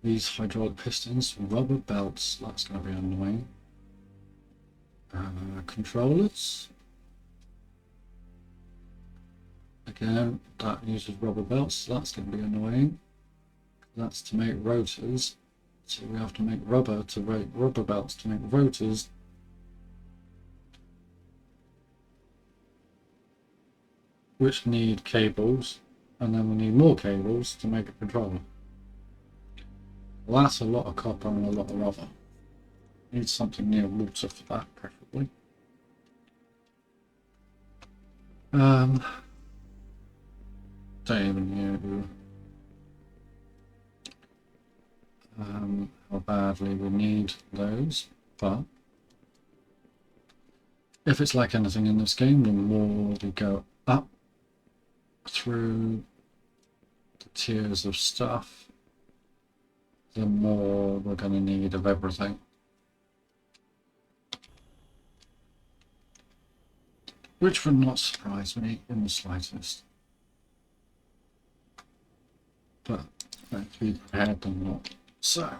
These hydraulic pistons, rubber belts, that's going to be annoying. Controllers, again, that uses rubber belts, so that's going to be annoying. That's to make rotors, so we have to make rubber belts to make rotors. Which need cables, and then we need more cables to make a controller. Well, that's a lot of copper and a lot of rubber. Need something near water for that, preferably. Don't even know how badly we need those, but if it's like anything in this game, the more we go up through the tiers of stuff, the more we're going to need of everything. Which would not surprise me in the slightest. But let's be prepared than not. So,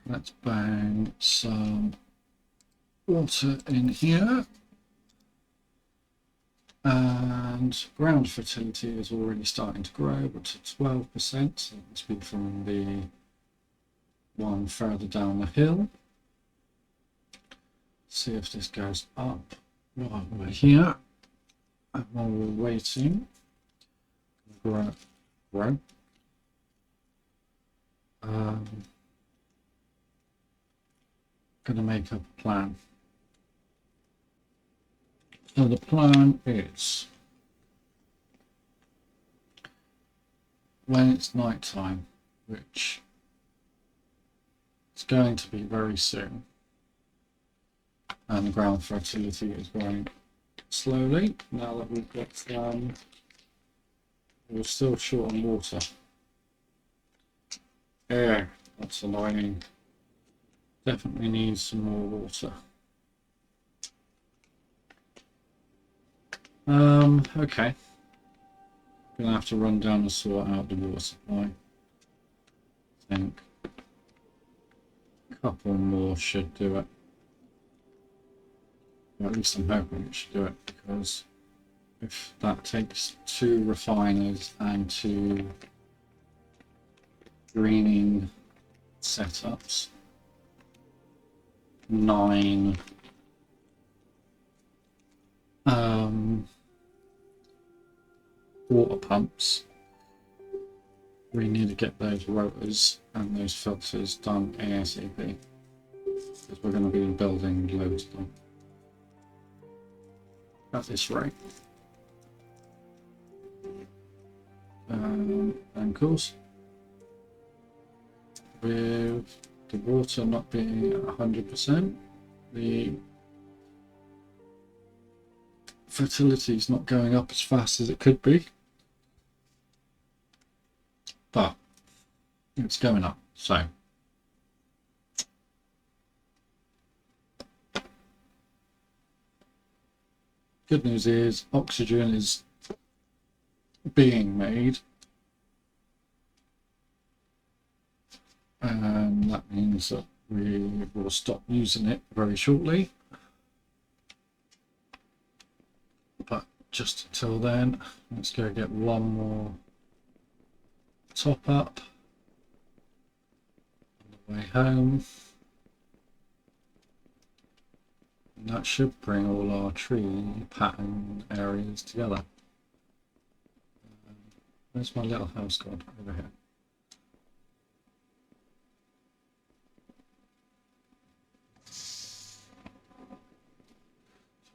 let's bang some water in here. And ground fertility is already starting to grow, but to 12%. So it must be from the one further down the hill. See if this goes up while we're here. And while we're waiting, grow. Gonna make a plan. So the plan is, when it's night time, which is going to be very soon, and the ground fertility is growing slowly now that we've got we're still short on water. Yeah, that's annoying. Definitely needs some more water. Okay. Gonna have to run down and sort out the water supply. I think a couple more should do it. Or at least I'm hoping it should do it, because if that takes 2 refiners and 2 greening setups, 9 water pumps, we need to get those rotors and those filters done ASAP, because we're going to be building loads of them at this rate. And of course, with the water not being 100%, the fertility is not going up as fast as it could be, but it's going up. So good news is oxygen is being made, and that means that we will stop using it very shortly. But just until then, let's go get one more top up on the way home. And that should bring all our tree pattern areas together. Where's my little house gone? Over here.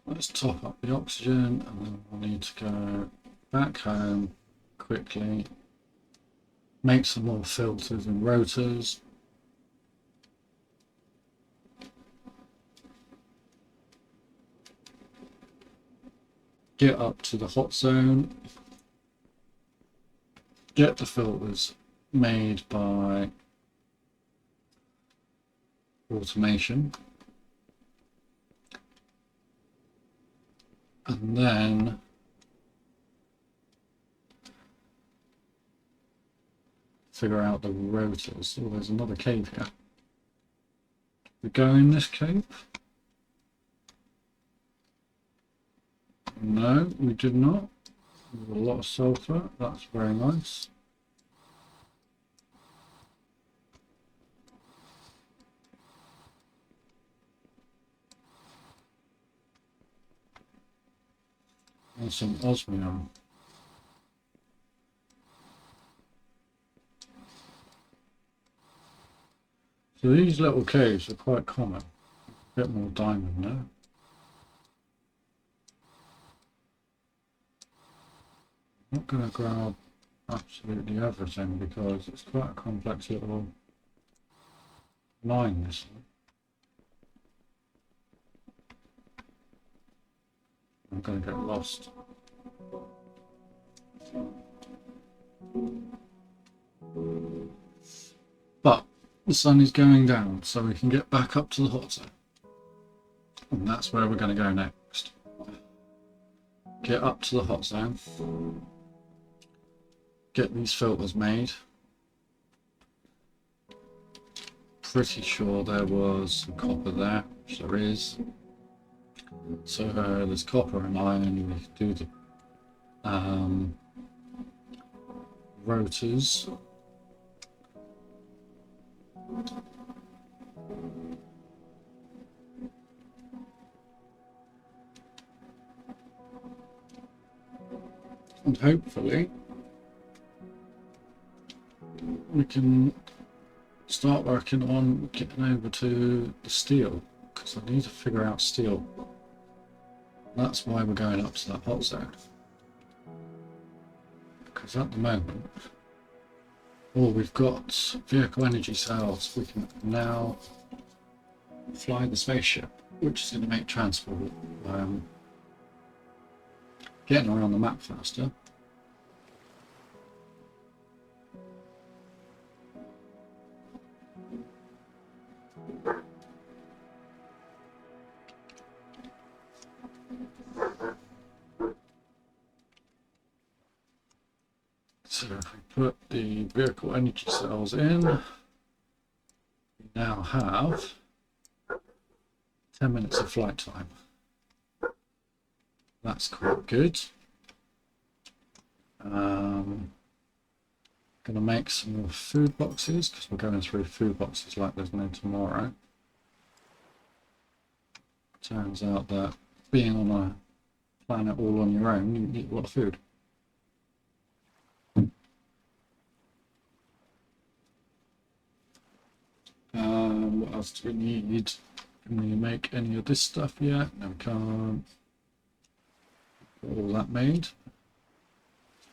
Let's top up the oxygen, and then we'll need to go back home quickly, make some more filters and rotors. Get up to the hot zone, get the filters made by automation, and then figure out the rotors. Oh, there's another cave here. We go in this cave? No, we did not. There's a lot of sulfur. That's very nice. And some osmium. So these little caves are quite common. A bit more diamond now. I'm not going to grab absolutely everything because it's quite a complex little mine, this one. I'm going to get lost. But the sun is going down, so we can get back up to the hot zone. And that's where we're going to go next. Get up to the hot zone. Get these filters made. Pretty sure there was some copper there, which there is. So there's copper and iron. We can do the rotors. And hopefully we can start working on getting over to the steel, because I need to figure out steel. That's why we're going up to that hot zone, because at the moment, we've got vehicle energy cells. We can now fly the spaceship, which is going to make transport getting around the map faster. So if we put the vehicle energy cells in, we now have 10 minutes of flight time. That's quite good. Gonna make some more food boxes, because we're going through food boxes like there's no tomorrow. Turns out that being on a planet all on your own, you eat a lot of food. What else do we need? Can we make any of this stuff yet? No, we can't. Got all that made.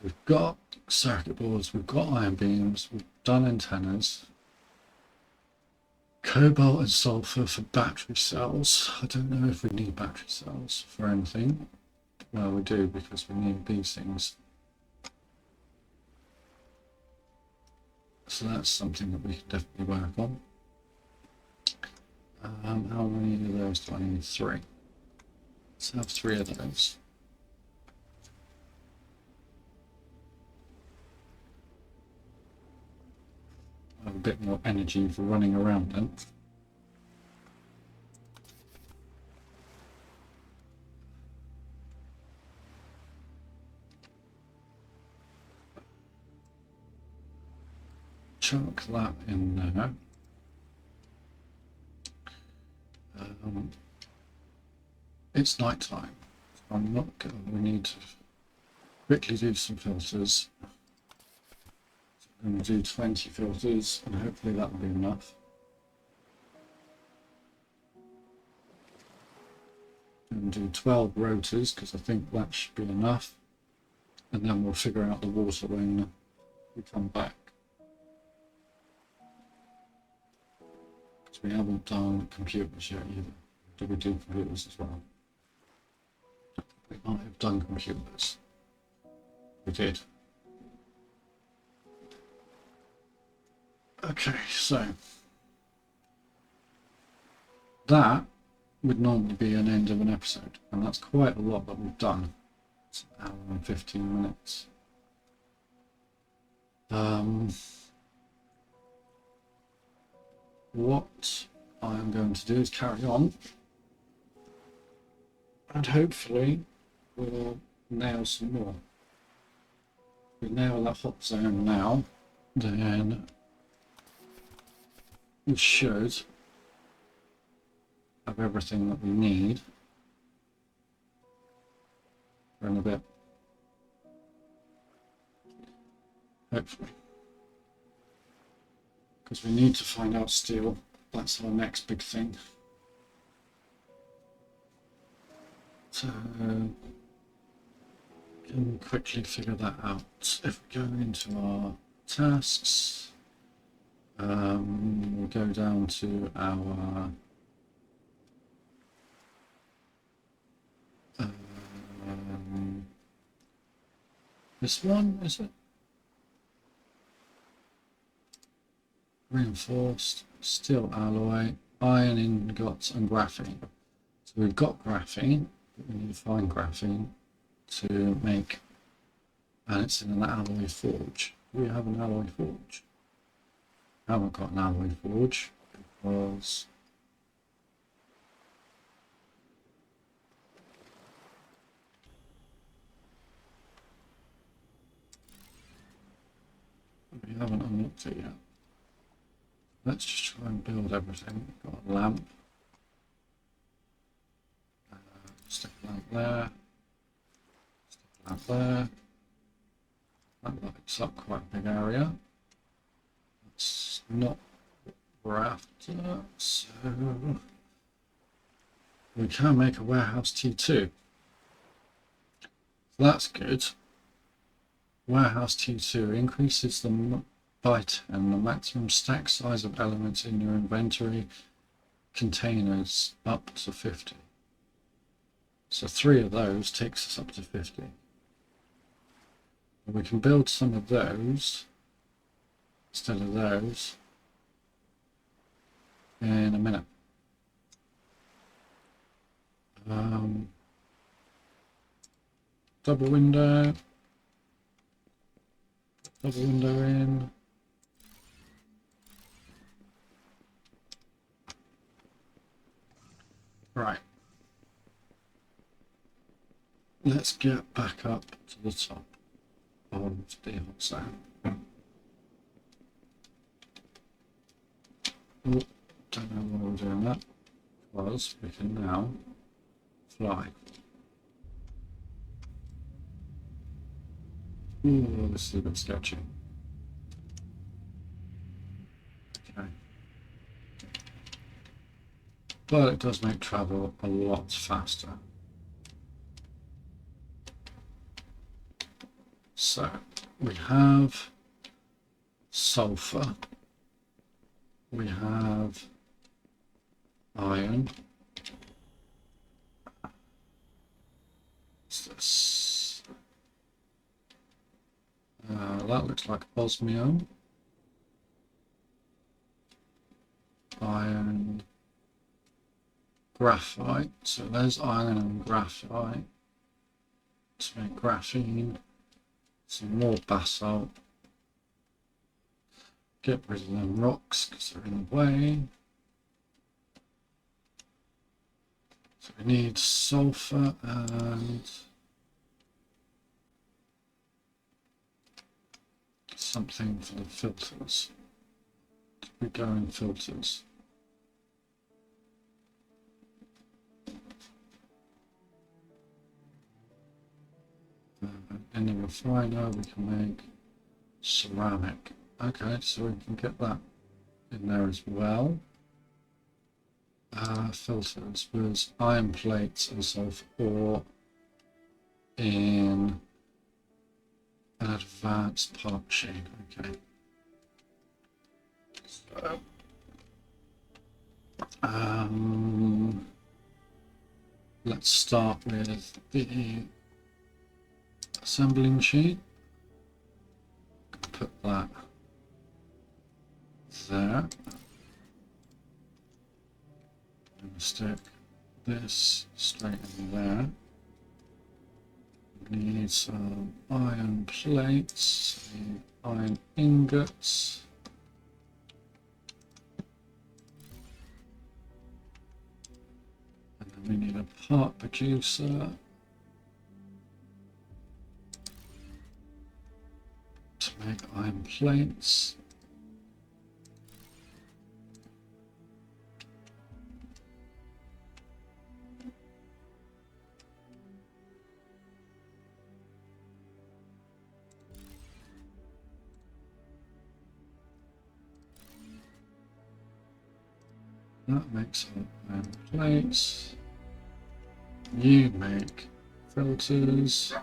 We've got circuit boards, we've got iron beams, we've done antennas. Cobalt and sulfur for battery cells. I don't know if we need battery cells for anything. Well, we do because we need these things. So that's something that we can definitely work on. How many of those do I need? 3. Let's have 3 of those. I have a bit more energy for running around then. Chuck that in there. It's night time. So I'm not going. We need to quickly do some filters. So I'm going to do 20 filters, and hopefully that will be enough. And do 12 rotors because I think that should be enough, and then we'll figure out the water when we come back. Because we haven't done computers yet either. Did we do computers as well? We might have done computers. We did. Okay, so that would normally be an end of an episode, and that's quite a lot that we've done. It's an hour and 15 minutes. What I'm going to do is carry on, and hopefully we'll nail some more. If we nail that hot zone now, then we should have everything that we need for in a bit. Hopefully. Because we need to find out steel. That's our next big thing. So can quickly figure that out. If we go into our tasks, we'll go down to our this one, is it? Reinforced, steel alloy, iron ingots and graphene. So we've got graphene, but we need to find graphene to make, and it's in an alloy forge. Do we have an alloy forge? I haven't got an alloy forge because we haven't unlocked it yet. Let's just try and build everything. We've got a lamp. Stick a lamp there. Stick a lamp there. That lights up quite a big area. That's not what we're after. So we can make a warehouse T2. So that's good. Warehouse T2 increases the by 10 the maximum stack size of elements in your inventory containers up to 50. So 3 of those takes us up to 50. And we can build some of those instead of those in a minute. Double window in. Right. Let's get back up to the top of the hot zone. Oh, don't know why we're doing that, because we can now fly. Ooh, this is a bit sketchy. Okay. but it does make travel a lot faster. So we have sulfur, we have iron. What's this? That looks like osmium. Iron, graphite. So there's iron and graphite. To make graphene. Some more basalt. Get rid of them rocks because they're in the way. So we need sulfur and something for the filters. We go in filters. In the refiner we can make ceramic. Okay, so we can get that in there as well. Filters was iron plates and sulfur ore in an advanced part chain. Okay. So, let's start with the assembling sheet. Put that there. And stick this straight in there. We need some iron plates, iron ingots. And then we need a part producer to make iron plates. That makes iron plates. You make filters.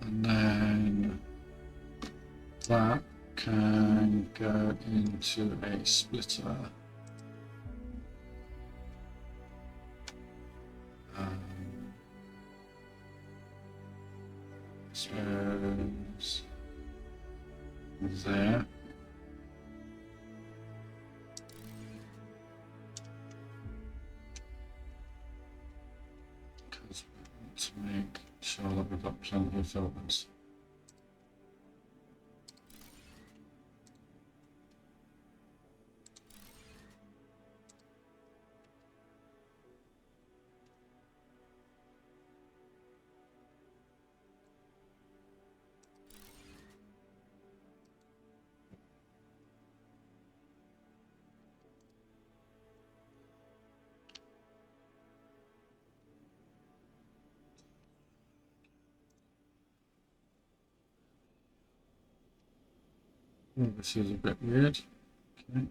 And then that can go into a splitter. Suppose there. Because we want to make sure that we've got plenty of filters. Oh, this is a bit weird. Okay.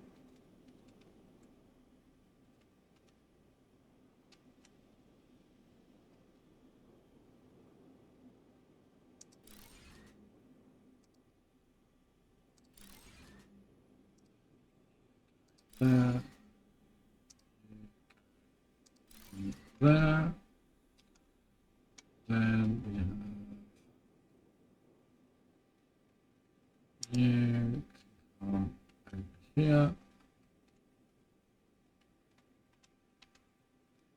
There. There. Then we have you come over here.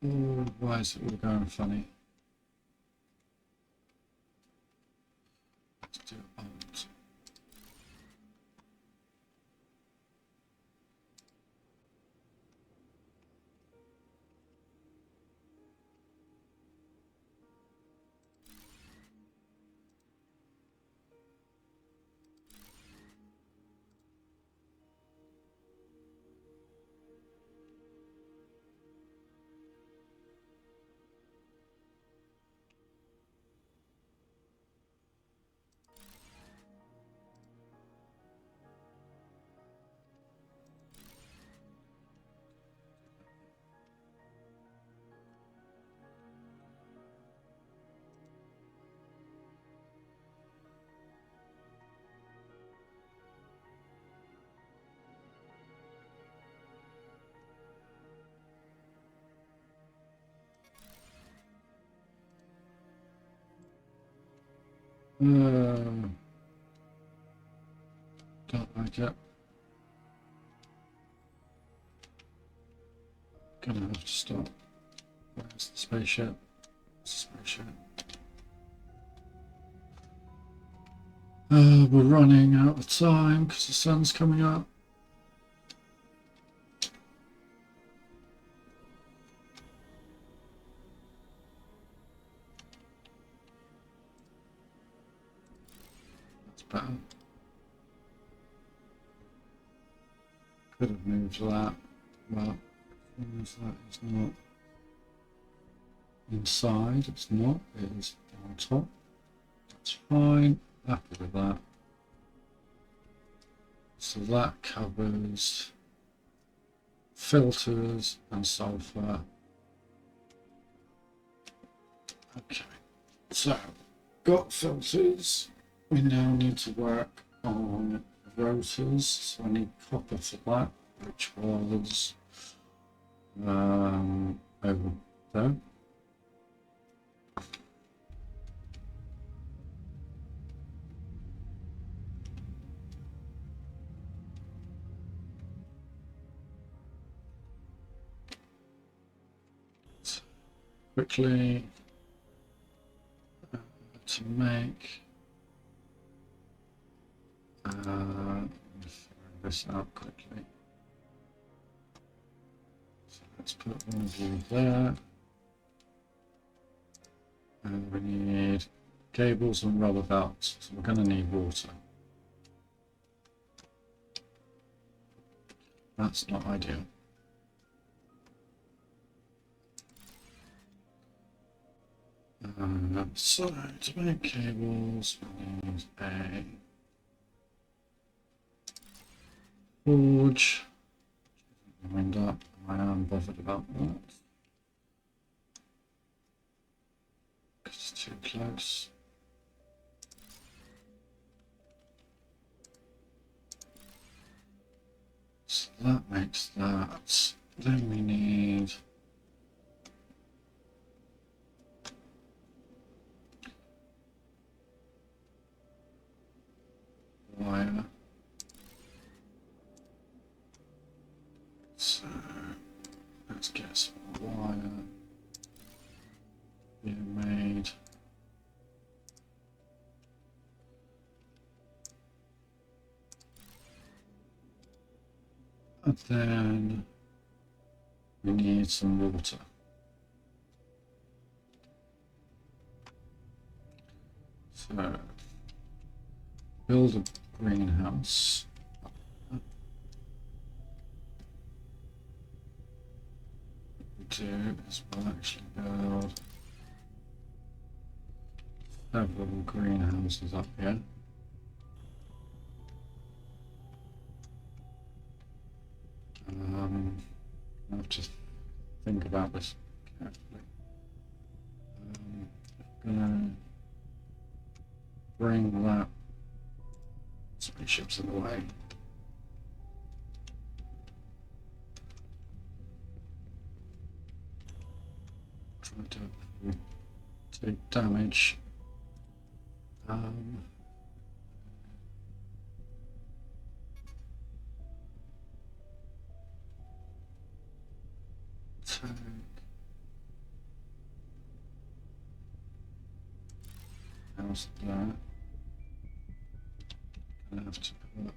Oh, why is it all going funny? Let's do Alt. Don't like it. Gonna have to stop. Where's the spaceship? Spaceship. We're running out of time because the sun's coming up. That's better. Could have moved that, but that is not inside. It's not. It is on top. That's fine. Happy with that. So that covers filters and sulfur. Okay, so got filters. We now need to work on rotors. So I need copper for that, which was over there. Quickly to make this out quickly. So let's put one of you there, and we need cables and rubber belts. So we're going to need water. That's not ideal. So to make cables, we need a forge. Wind up. I am bothered about that because it's too close. So that makes that. Then we need wire. So let's get some wire being made. And then we need some water. So build a greenhouse. What we do is we'll actually build several greenhouses up here. I have to think about this carefully. I'm gonna bring that spaceship's in the way. Try to take damage. How's that? Gonna have to put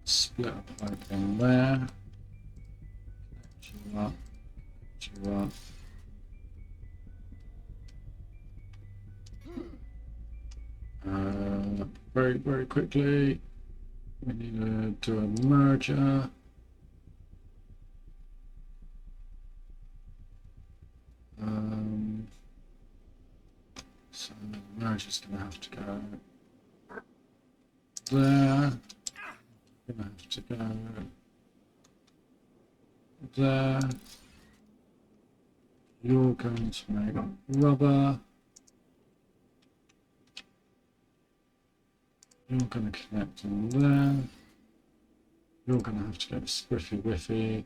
split a pipe in there. Connect you up. Connect you up. Very quickly, we need to do a merger. So the merger's going to have to go there. Going to have to go there. You're going to make rubber. You're going to connect in there. You're going to have to get Squiffy Whiffy.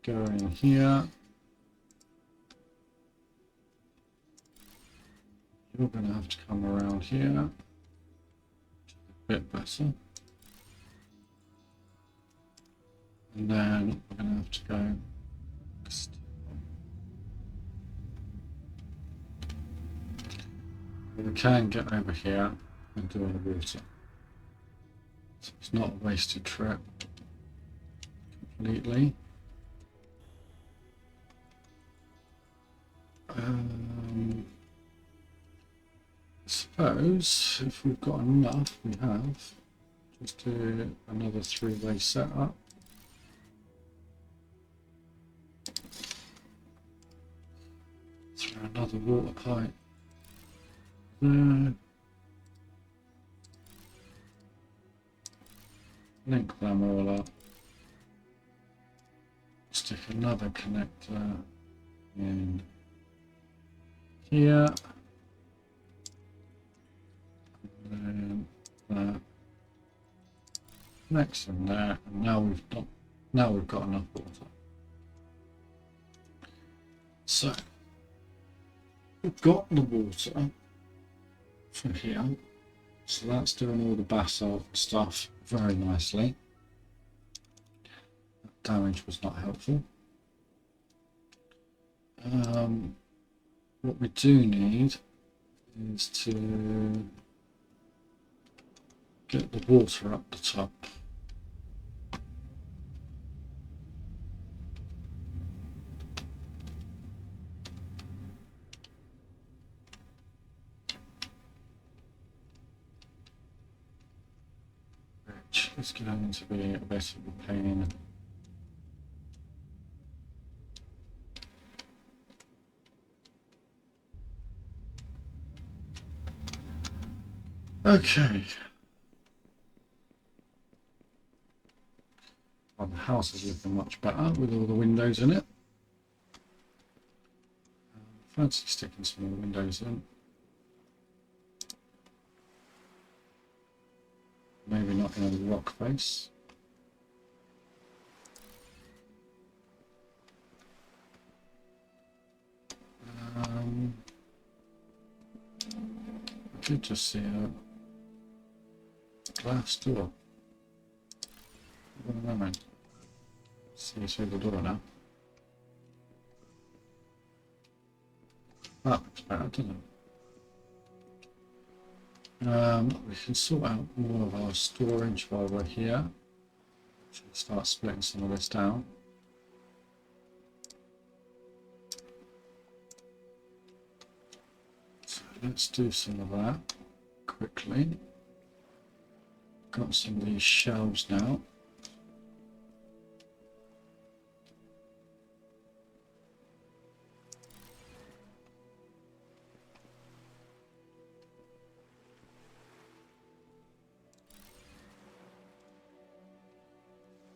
Go in here. You're going to have to come around here. A bit better. And then we're going to have to go. We can get over here and do the water. So it's not a wasted trip completely. I suppose if we've got enough, we have. Just do another three-way setup. Throw another water pipe there. Link them all up. Stick another connector in here. And then that next in there, and now we've got enough water. So we've got the water from here, so that's doing all the basalt stuff very nicely. That damage was not helpful. What we do need is to get the water up the top. Which is going to be a bit of a pain. Okay. Well, the house is looking much better with all the windows in it. Fancy sticking some more windows in. Maybe not in a rock face. I could just see a glass door. What am I meant? See through the door now. That looks better, doesn't it? We can sort out more of our storage while we're here. Should start splitting some of this down. So let's do some of that quickly. Got some of these shelves now.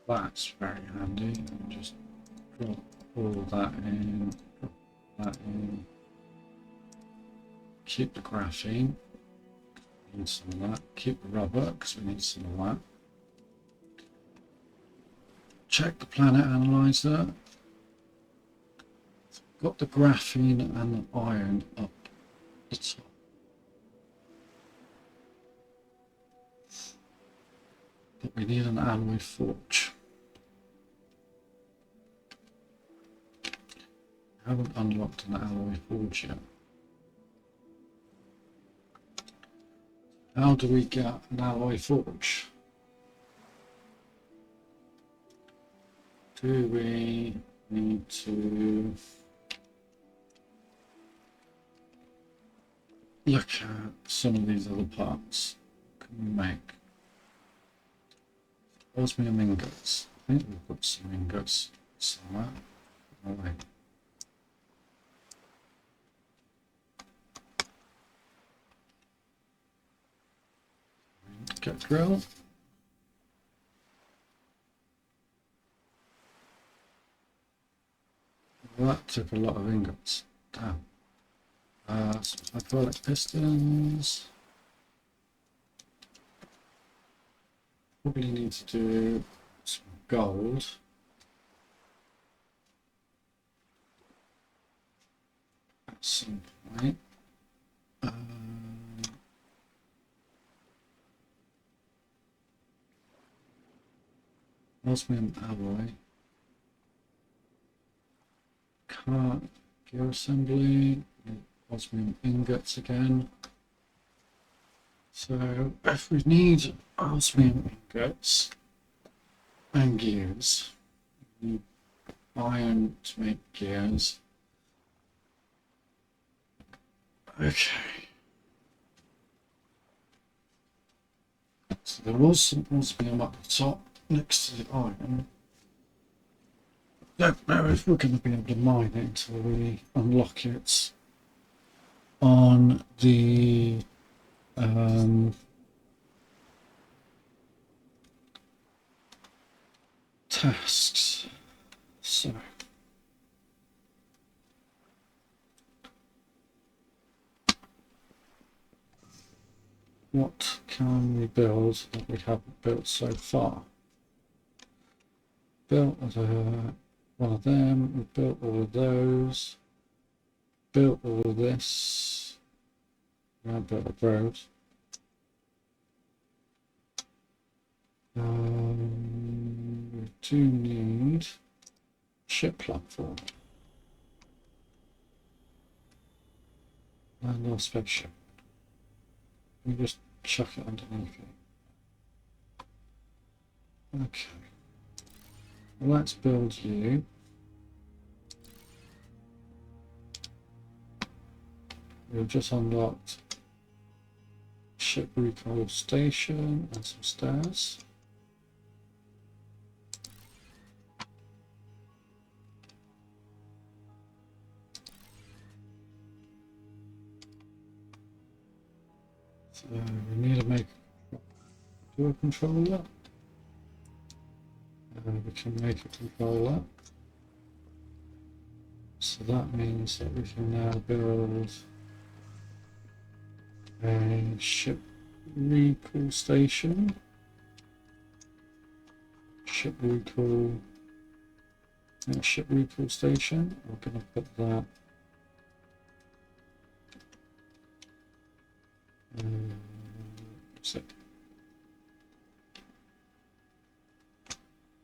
That's very handy. Just drop all that in, drop that in. Keep the graphene. Need some of that. Keep the rubber because we need some of that. Check the planet analyzer. Got the graphene and the iron up the top. But we need an alloy forge. I haven't unlocked an alloy forge yet. How do we get an alloy forge? Do we need to look at some of these other parts? Can we make osmium ingots? I think we've got some ingots somewhere. Oh, wait. Get drill. Well, that took a lot of ingots. Damn. Some hydraulic pistons. Probably need to do some gold. At some point. Osmium alloy. Can't gear assembly. Osmium ingots again. So if we need osmium ingots and gears, we need iron to make gears. Okay. So there was some osmium up the top next to the iron. Don't know if we're going to be able to mine it until we unlock it on the tasks. So what can we build that we haven't built so far? Built one of them, we built all of those, built all of this, now built a road. We do need ship platform and our spaceship. We just chuck it underneath it. Okay. Well, let's build you. We've just unlocked ship recall station and some stairs. So we need to make a controller. We can make a controller. So that means that we can now build a ship recall station. Ship recall station. We're going to put that so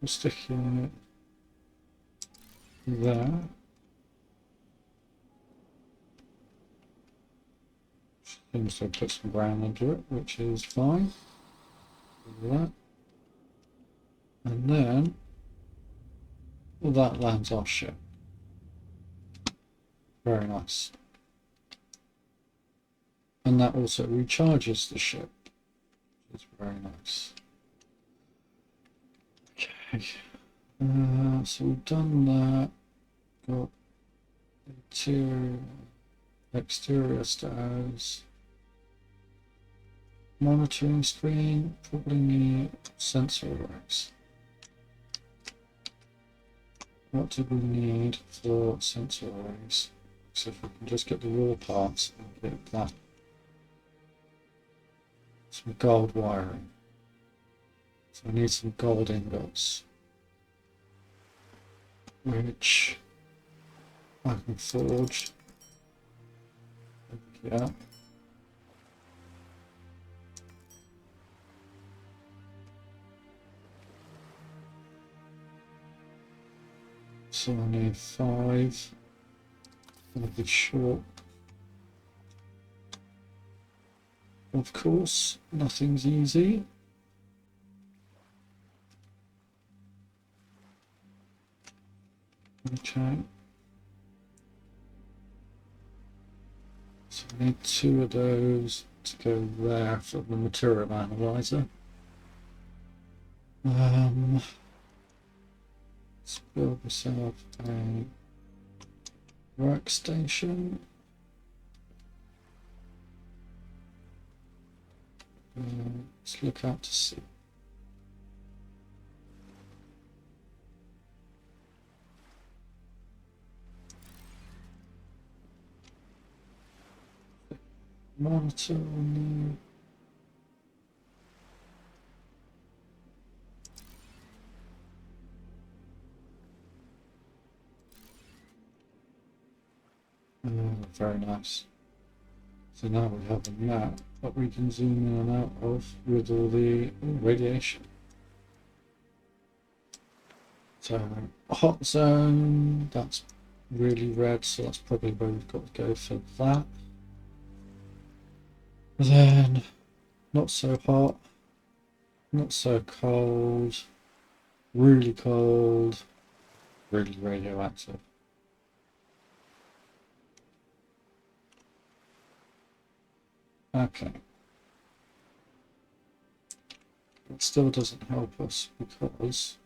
we'll stick it there. Seems to put some ground under it, which is fine. That. And then well, that lands our ship. Very nice. And that also recharges the ship, which is very nice. Okay. So we've done that. Got interior, exterior stairs. Monitoring screen, probably need sensor arrays. What do we need for sensor arrays? So if we can just get the raw parts and get that. Some gold wiring. So we need some gold ingots, which I can forge. Yeah. So I need 5. Gonna be short. Of course, nothing's easy. Okay. So I need 2 of those to go there for the material analyzer. Let's build myself a workstation. Let's look out to sea. Monitor on there. Very nice. So now we have a map that we can zoom in and out of with all the radiation. So hot zone, that's really red, so that's probably where we've got to go for that. Then not so hot, not so cold, really cold, really radioactive. Okay. It still doesn't help us because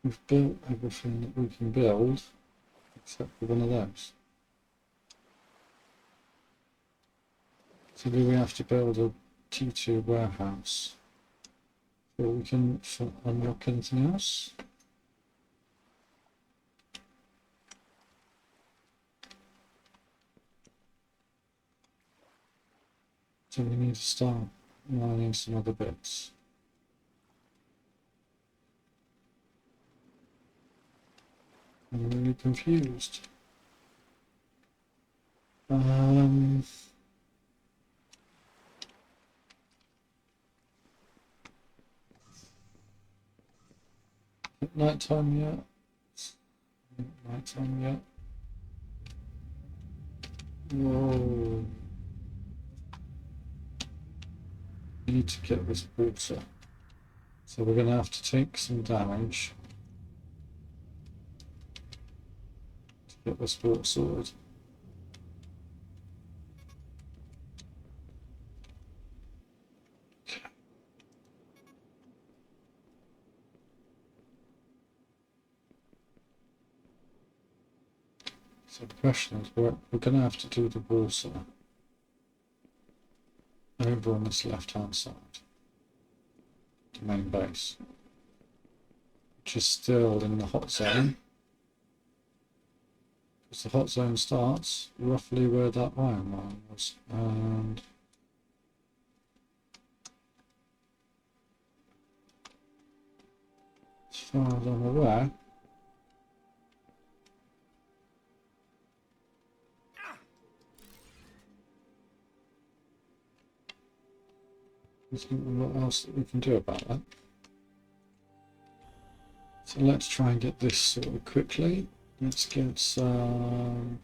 we've built everything that we can build except for one of those. So do we have to build a T2 warehouse before we can unlock anything else? So we need to start mining some other bits. I'm really confused. Night time yet? Night time yet? Whoa. We need to get this water. So we're going to have to take some damage to get this water sorted. Okay. So the question is, we're going to have to do the water over on this left-hand side, the main base, which is still in the hot zone, because the hot zone starts roughly where that iron line was, and as far as I'm aware, there's not a lot else that we can do about that. So let's try and get this sorted quickly. Let's get some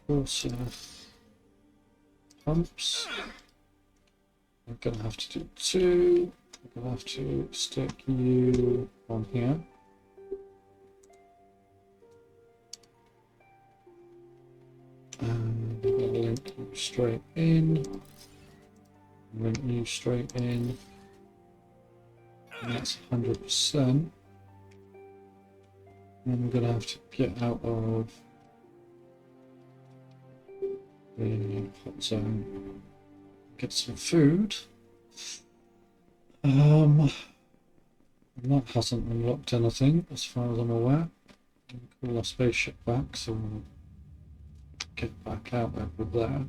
water pumps. We're going to have to do 2. We're going to have to stick you on here. And we're going to link you straight in. Link you straight in. And that's 100%. And we're going to have to get out of the hot zone, get some food. And that hasn't unlocked anything as far as I'm aware. We'll call our spaceship back, so we'll get back out over there.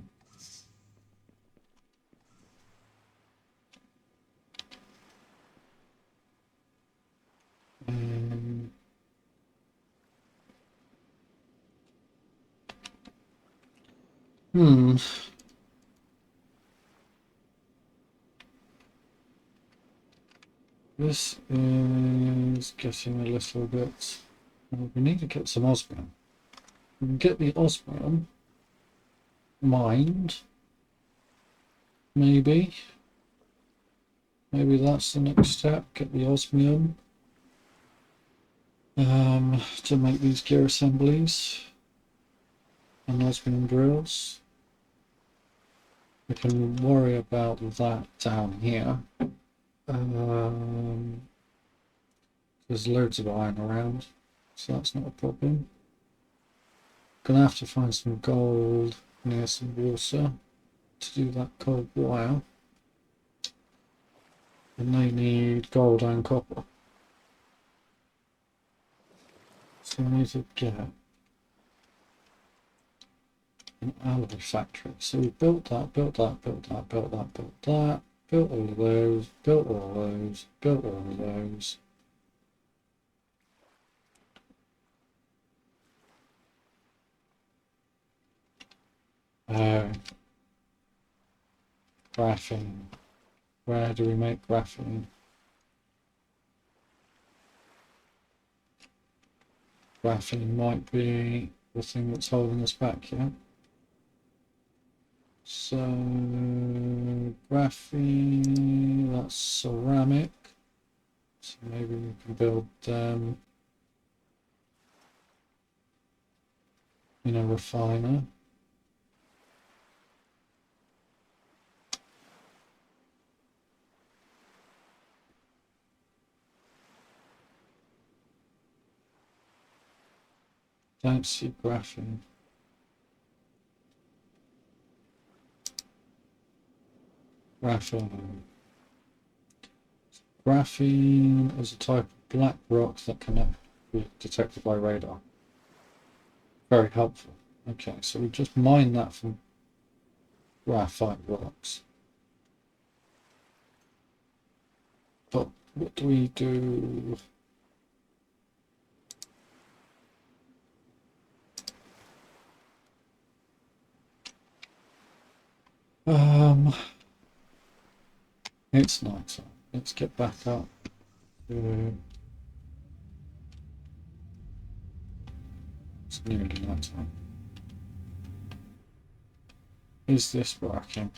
This is getting a little bit. We need to get some osmium. We can get the osmium mined. Maybe that's the next step. Get the osmium to make these gear assemblies and osmium drills. We can worry about that down here. There's loads of iron around, so that's not a problem. Gonna have to find some gold near some water to do that gold wire. And they need gold and copper. So we need to get an alloy factory. So we built that, built all of those, built all of those, built all of those. Graphene. Where do we make graphene? Graphene might be the thing that's holding us back, yeah? So, graphene, that's ceramic. So maybe we can build, refiner. Don't see graphene. Graphene is a type of black rock that cannot be detected by radar. Very helpful. Okay, so we just mine that from graphite rocks. But what do we do? It's night time. Let's get back up to... It's nearly night time. Is this working?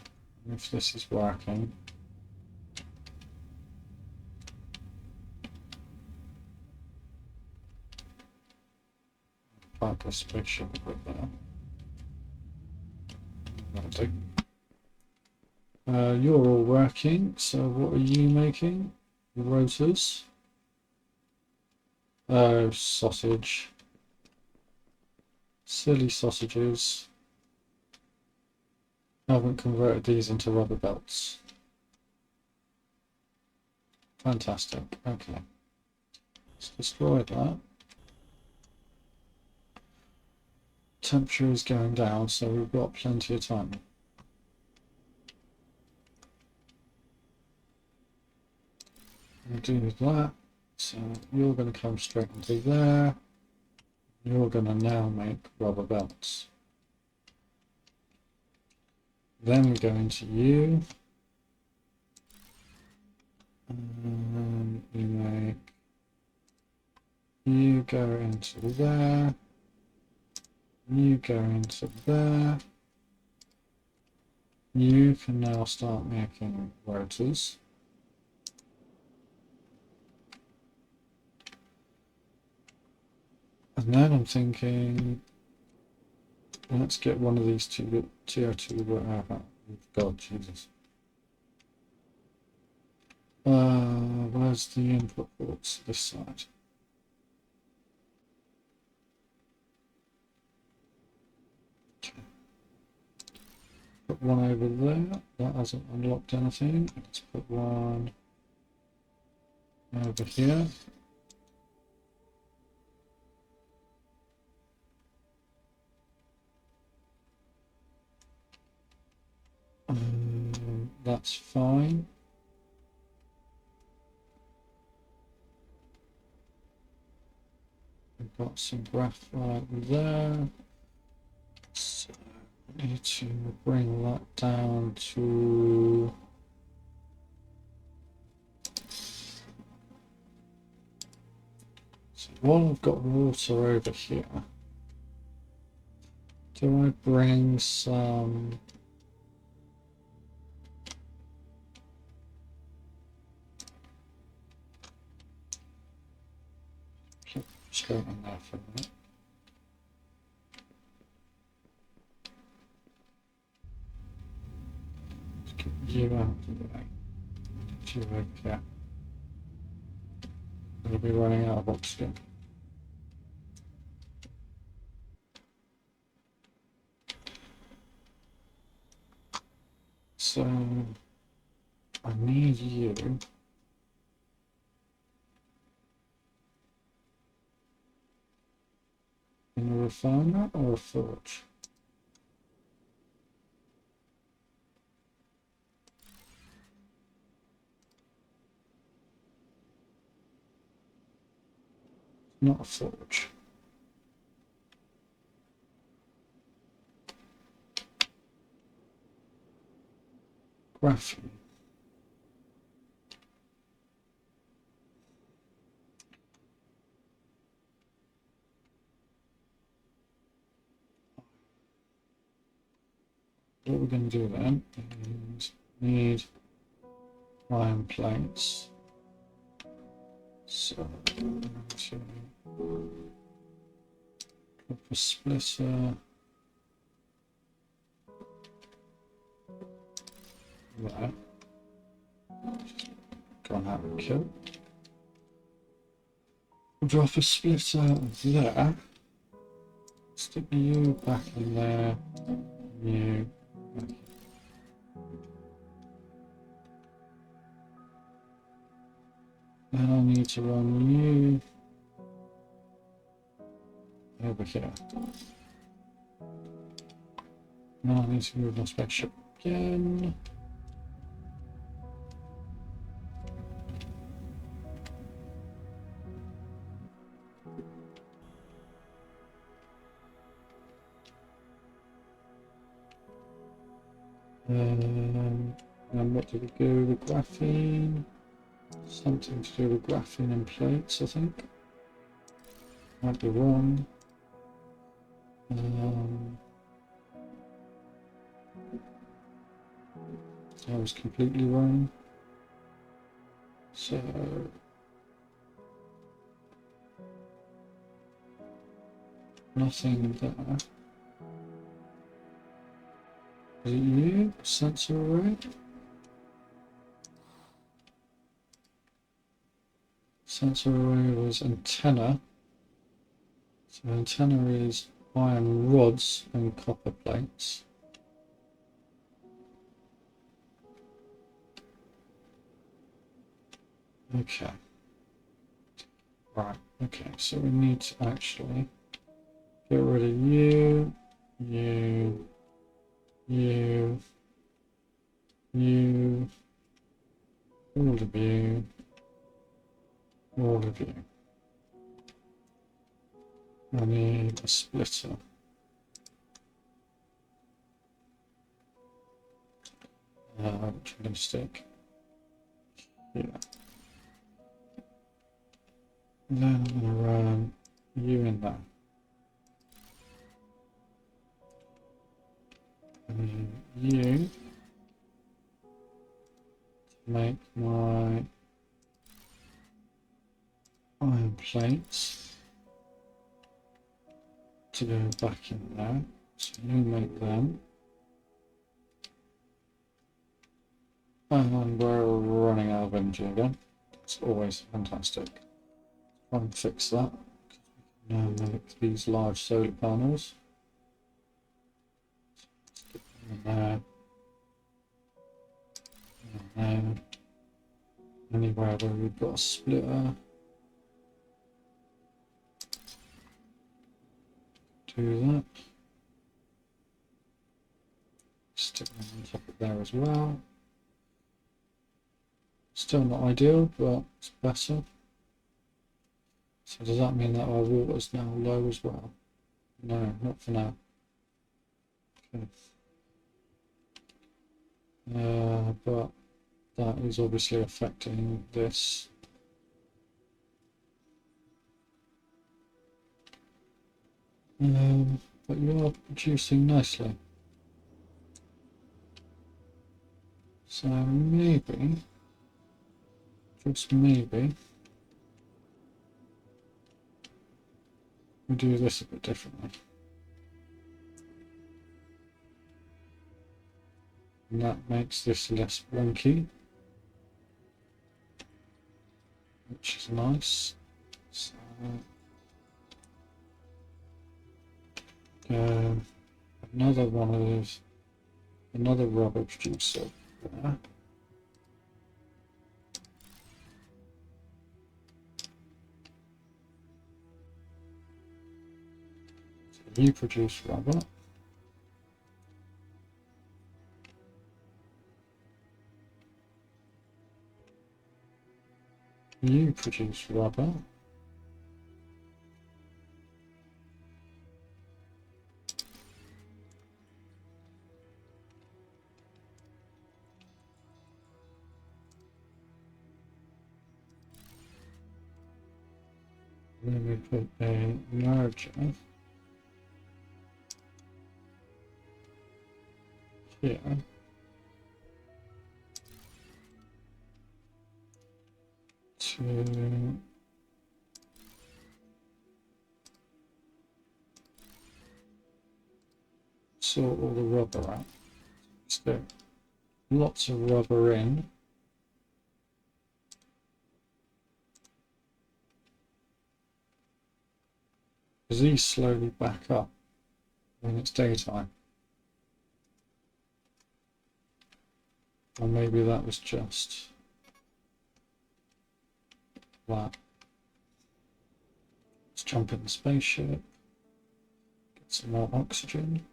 If this is working... Park the spaceship right there. That'll do. You're all working, so what are you making? The rotors. Oh, sausage. Silly sausages. Haven't converted these into rubber belts. Fantastic. Okay. Let's destroy that. Temperature is going down, so we've got plenty of time. We'll do that. So you're going to come straight into there. You're going to now make rubber belts. Then we go into you. And you make... You go into there. You go into there. You can now start making rotors. And then I'm thinking, let's get one of these two TO2 whatever. God, Jesus. Where's the input ports? This side. Okay. Put one over there. That hasn't unlocked anything. Let's put one over here. That's fine. We've got some graphite there. So I need to bring that down to... So while I've got water over here, do I bring some... Just go in there for a minute. Let's get you out of the way. Get you over here. We'll be running out of oxygen. So I need you in a refiner or a forge? Not a forge. graphene. What we're going to do then is need iron plates. So I'm going to drop a splitter there. Gone out of kill. Drop a splitter there. Stick you back in there. You. Back in. Then I need to run you over here. Now I need to move my spaceship again. And what did we do with graphene? Something to do with graphene and plates, I think. Might be wrong. I was completely wrong. So nothing there. Is it you? Sensor array? Sensor array was antenna. So antenna is iron rods and copper plates. Okay. Right, okay, so we need to actually get rid of you, all of you, all of you. I need a splitter. Which I'm going to stick here. And then I'm going to run you in there. And then you to make my iron plates to go back in there. So you make them. And we're running out of energy again. It's always fantastic. Try and fix that. Now make these large solar panels. Stick them in there. And there. Anywhere where we've got a splitter. Do that. Stick them on top of there as well. Still not ideal, but it's better. So does that mean that our water is now low as well? No, not for now. Okay. But that is obviously affecting this. But you are producing nicely. So maybe, just maybe, we do this a bit differently. And that makes this less wonky, which is nice. So, another one of another rubber producer there. So you produce rubber. You produce rubber. then we put a merger here. To sort all the rubber out. So lots of rubber in. Because these slowly back up when it's daytime. Or maybe that was just that. Let's jump in the spaceship. Get some more oxygen.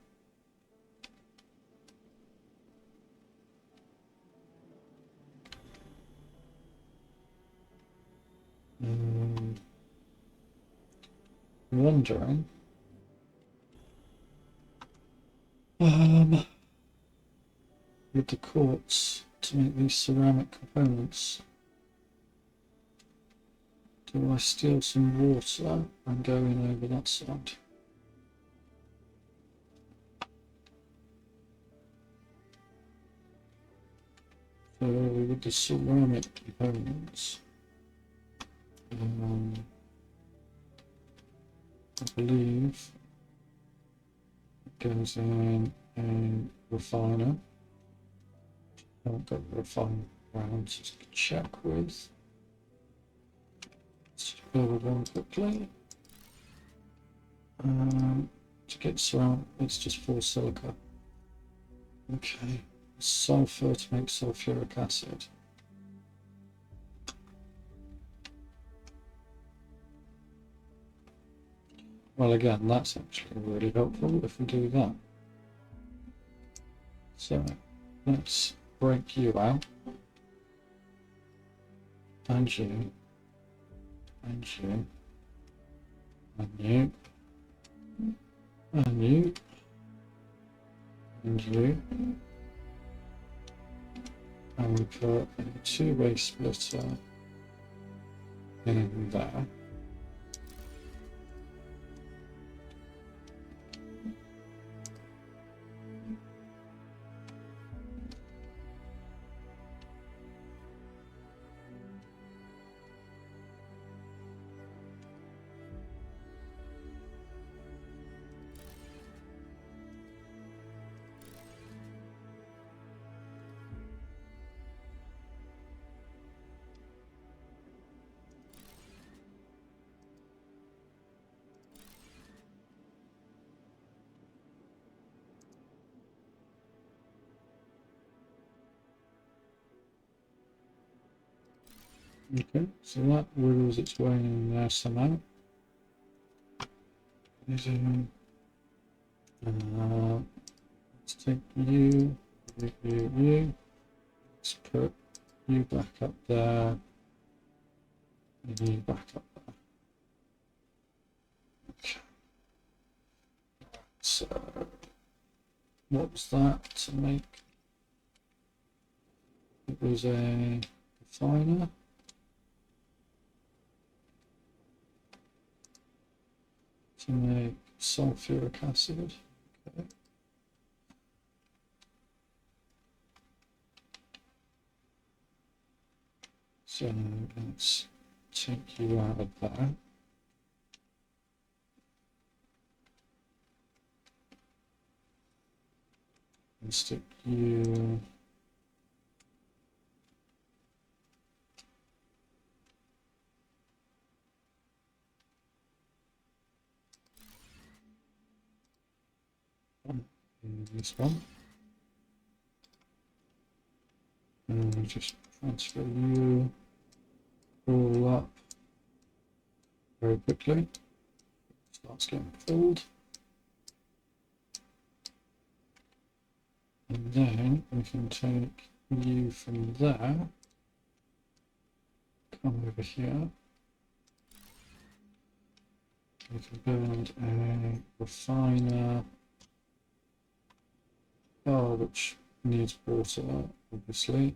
Wondering with the quartz to make these ceramic components, do I steal some water and go in over that side? So with the ceramic components, I believe it goes in a refiner. I haven't got the refiner around to check with. Let's just build one quickly. To get ceramic, it's just 4 silica. Okay, sulfur to make sulfuric acid. Well, again, that's actually really helpful if we do that. So let's break you out, and you, and you, and you, and you, and you, and we put a 2-way splitter in there. Okay, so that wiggles its way in there somehow. Let's take you. Let's put you back up there, and you back up there. Okay. So, what was that to make? It was a refiner. To make sulfuric acid. Okay. So let's take you out of that. And stick you in this one. And we just transfer you all up very quickly. Starts getting filled. And then we can take you from there, come over here. We can build a refiner, which needs water, obviously.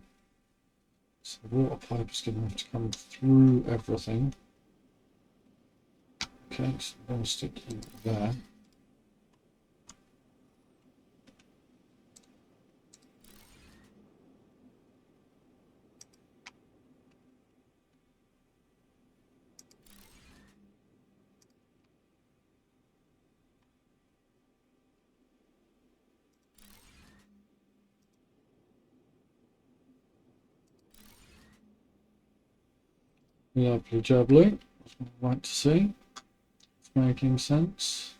So the water pipe is going to have to come through everything. Okay, so I'm going to stick you there. Lovely jubbly. That's what I'd like to see. It's making sense.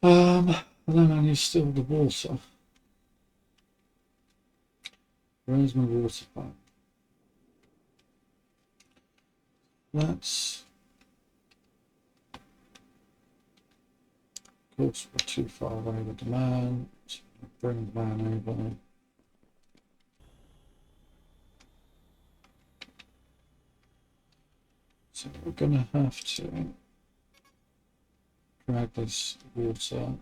And then I need still the water. Where's my water pipe? That's, of course, we're too far away with the man. So bring the man over. So we're going to have to drag this water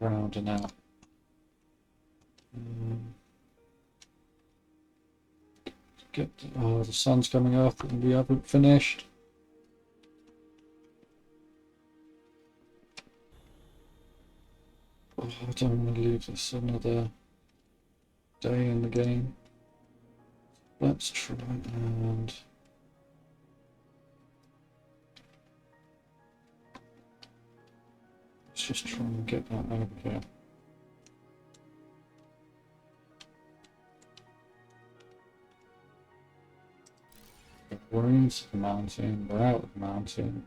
round and out. The sun's coming up and we haven't finished. Oh, I don't want to leave this another day in the game. Let's try and let's just try and get that over here. We're into the mountain, we're out of the mountain.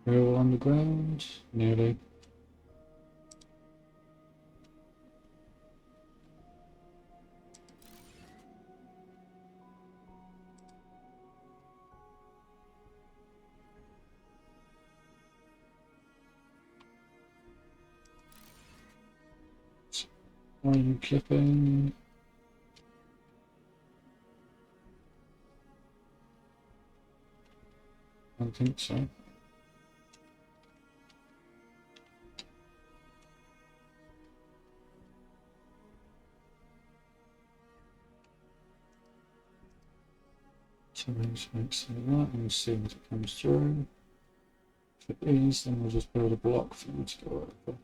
We're all on the ground, nearly. Are you clipping? I don't think so. So let's make some of that and see if it comes through. If it is, then we'll just build a block for you to go over.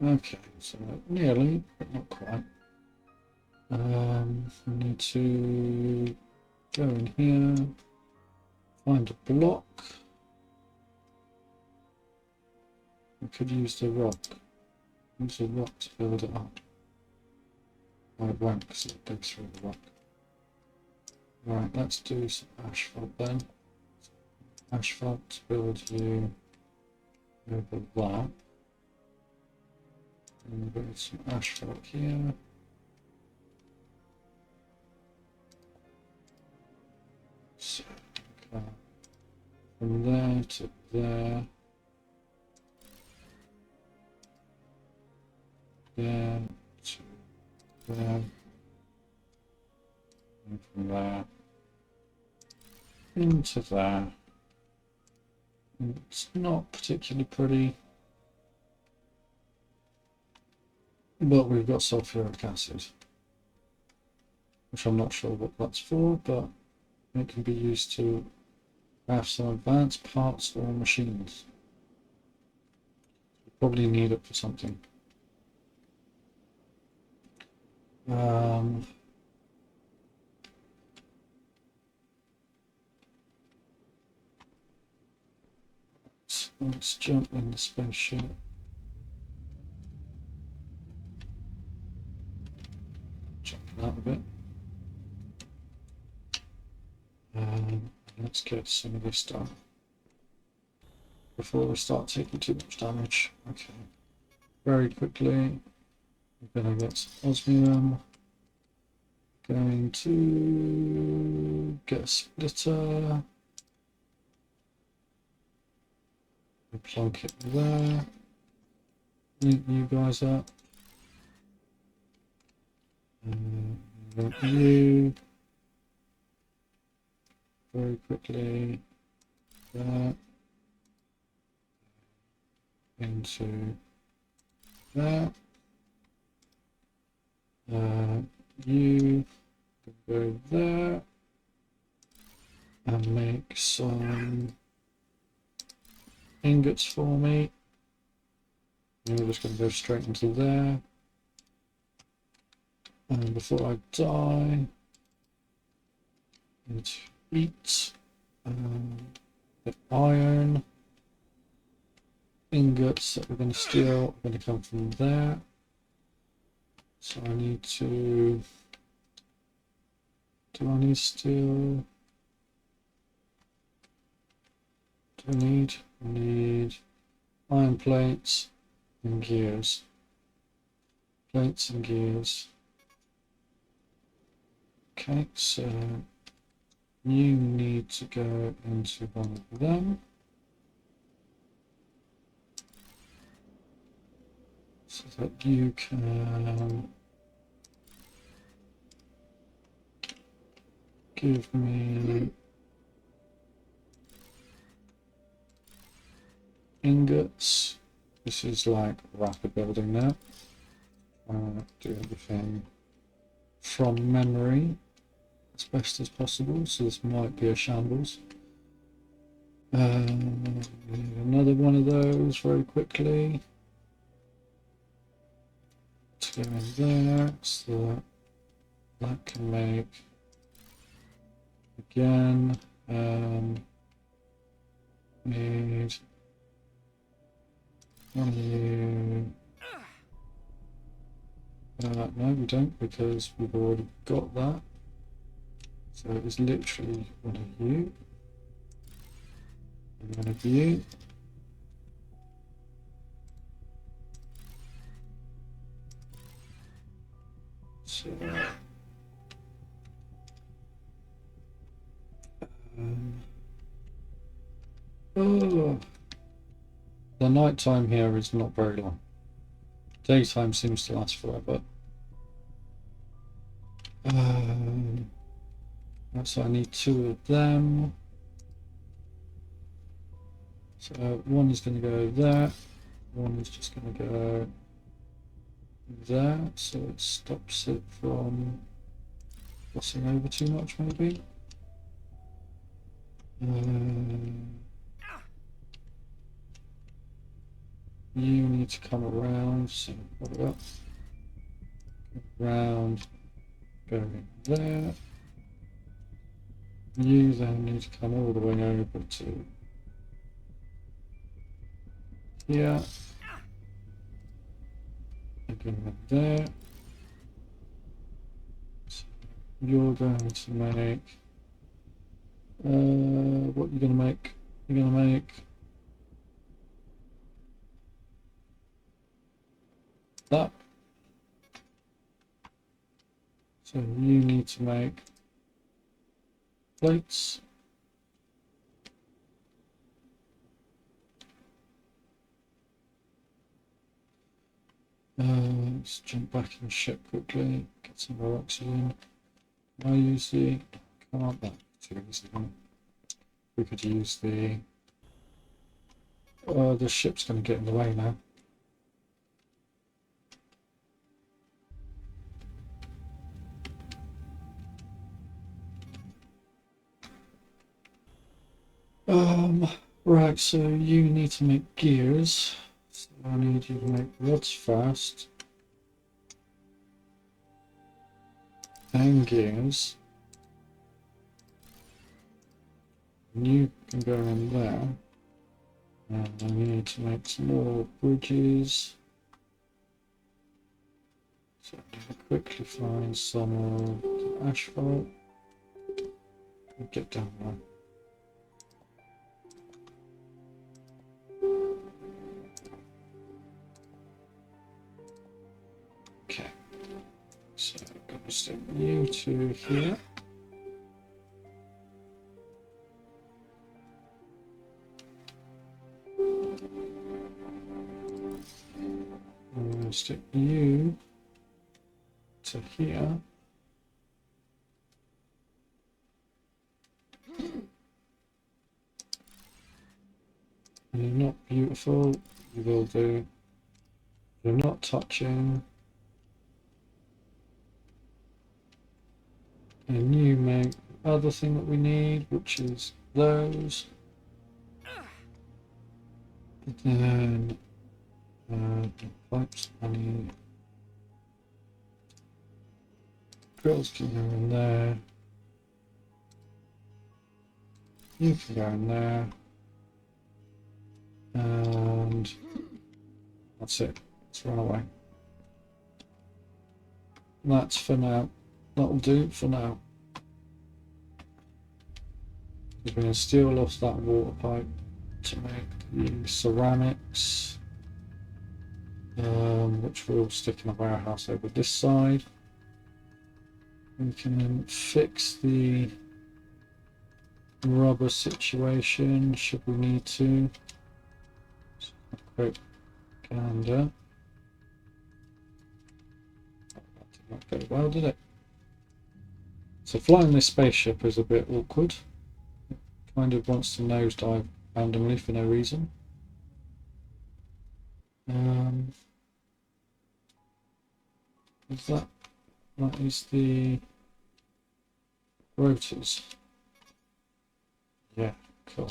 Okay, so nearly, but not quite. We need to go in here, find a block. We could use the rock. Use the rock to build it up. Oh, it won't because it goes through the rock. Right, let's do some asphalt then. Asphalt to build you over that. And build some asphalt here. So, from there to there. There to there. And from there into there. It's not particularly pretty, but we've got sulfuric acid, which I'm not sure what that's for, but it can be used to craft some advanced parts or machines. We probably need it for something. Let's jump in the spaceship. Jumping out a bit. Let's get some of this done before we start taking too much damage. Okay. Very quickly, we're going to get some osmium. Going to get a splitter. We'll plonk it there. Link you guys up. You very quickly that into that. You go there and make some ingots for me. And we're just going to go straight into there. And before I die, I need to eat the iron ingots that we're going to steal are going to come from there. So I need to. Do I need steel? I need iron plates and gears. Plates and gears. Okay, so you need to go into one of them. So that you can give me ingots. This is like rapid building now. Do everything from memory as best as possible, so this might be a shambles. Another one of those very quickly to go in there, so that can make again. Need one of you. No, we don't, because we've already got that. So it's literally one of you. And one of you. So, oh, the night time here is not very long. Daytime seems to last forever. So I need two of them. So one is going to go there. One is just going to go there. So it stops it from crossing over too much, maybe. You need to come around. So what about around, going there. You then need to come all the way over to here. Again there. So you're going to make. What are you going to make? You're going to make that. So you need to make plates. Let's jump back in the ship quickly, get some more oxygen. I use the, can't that too easily. We could use the ship's going to get in the way now. Right, so you need to make gears. So I need you to make rods fast. And gears. And you can go in there. And I need to make some more bridges. So I need to quickly find some of the asphalt. And get down there. Okay. So I'm going to stick you to here. I'm going to stick you to here. You're not beautiful, you will do. You're not touching. And you make the other thing that we need, which is those. And then pipes, I need drills can go in there. You can go in there. And that's it. Let's run away. That's for now. That'll do for now. We're going to steal off that water pipe to make the ceramics, which we'll stick in a warehouse over this side. We can then fix the rubber situation should we need to. Just a quick gander. That did not go well, did it? So flying this spaceship is a bit awkward. It kind of wants to nosedive randomly for no reason. Is that is the rotors? Yeah, cool.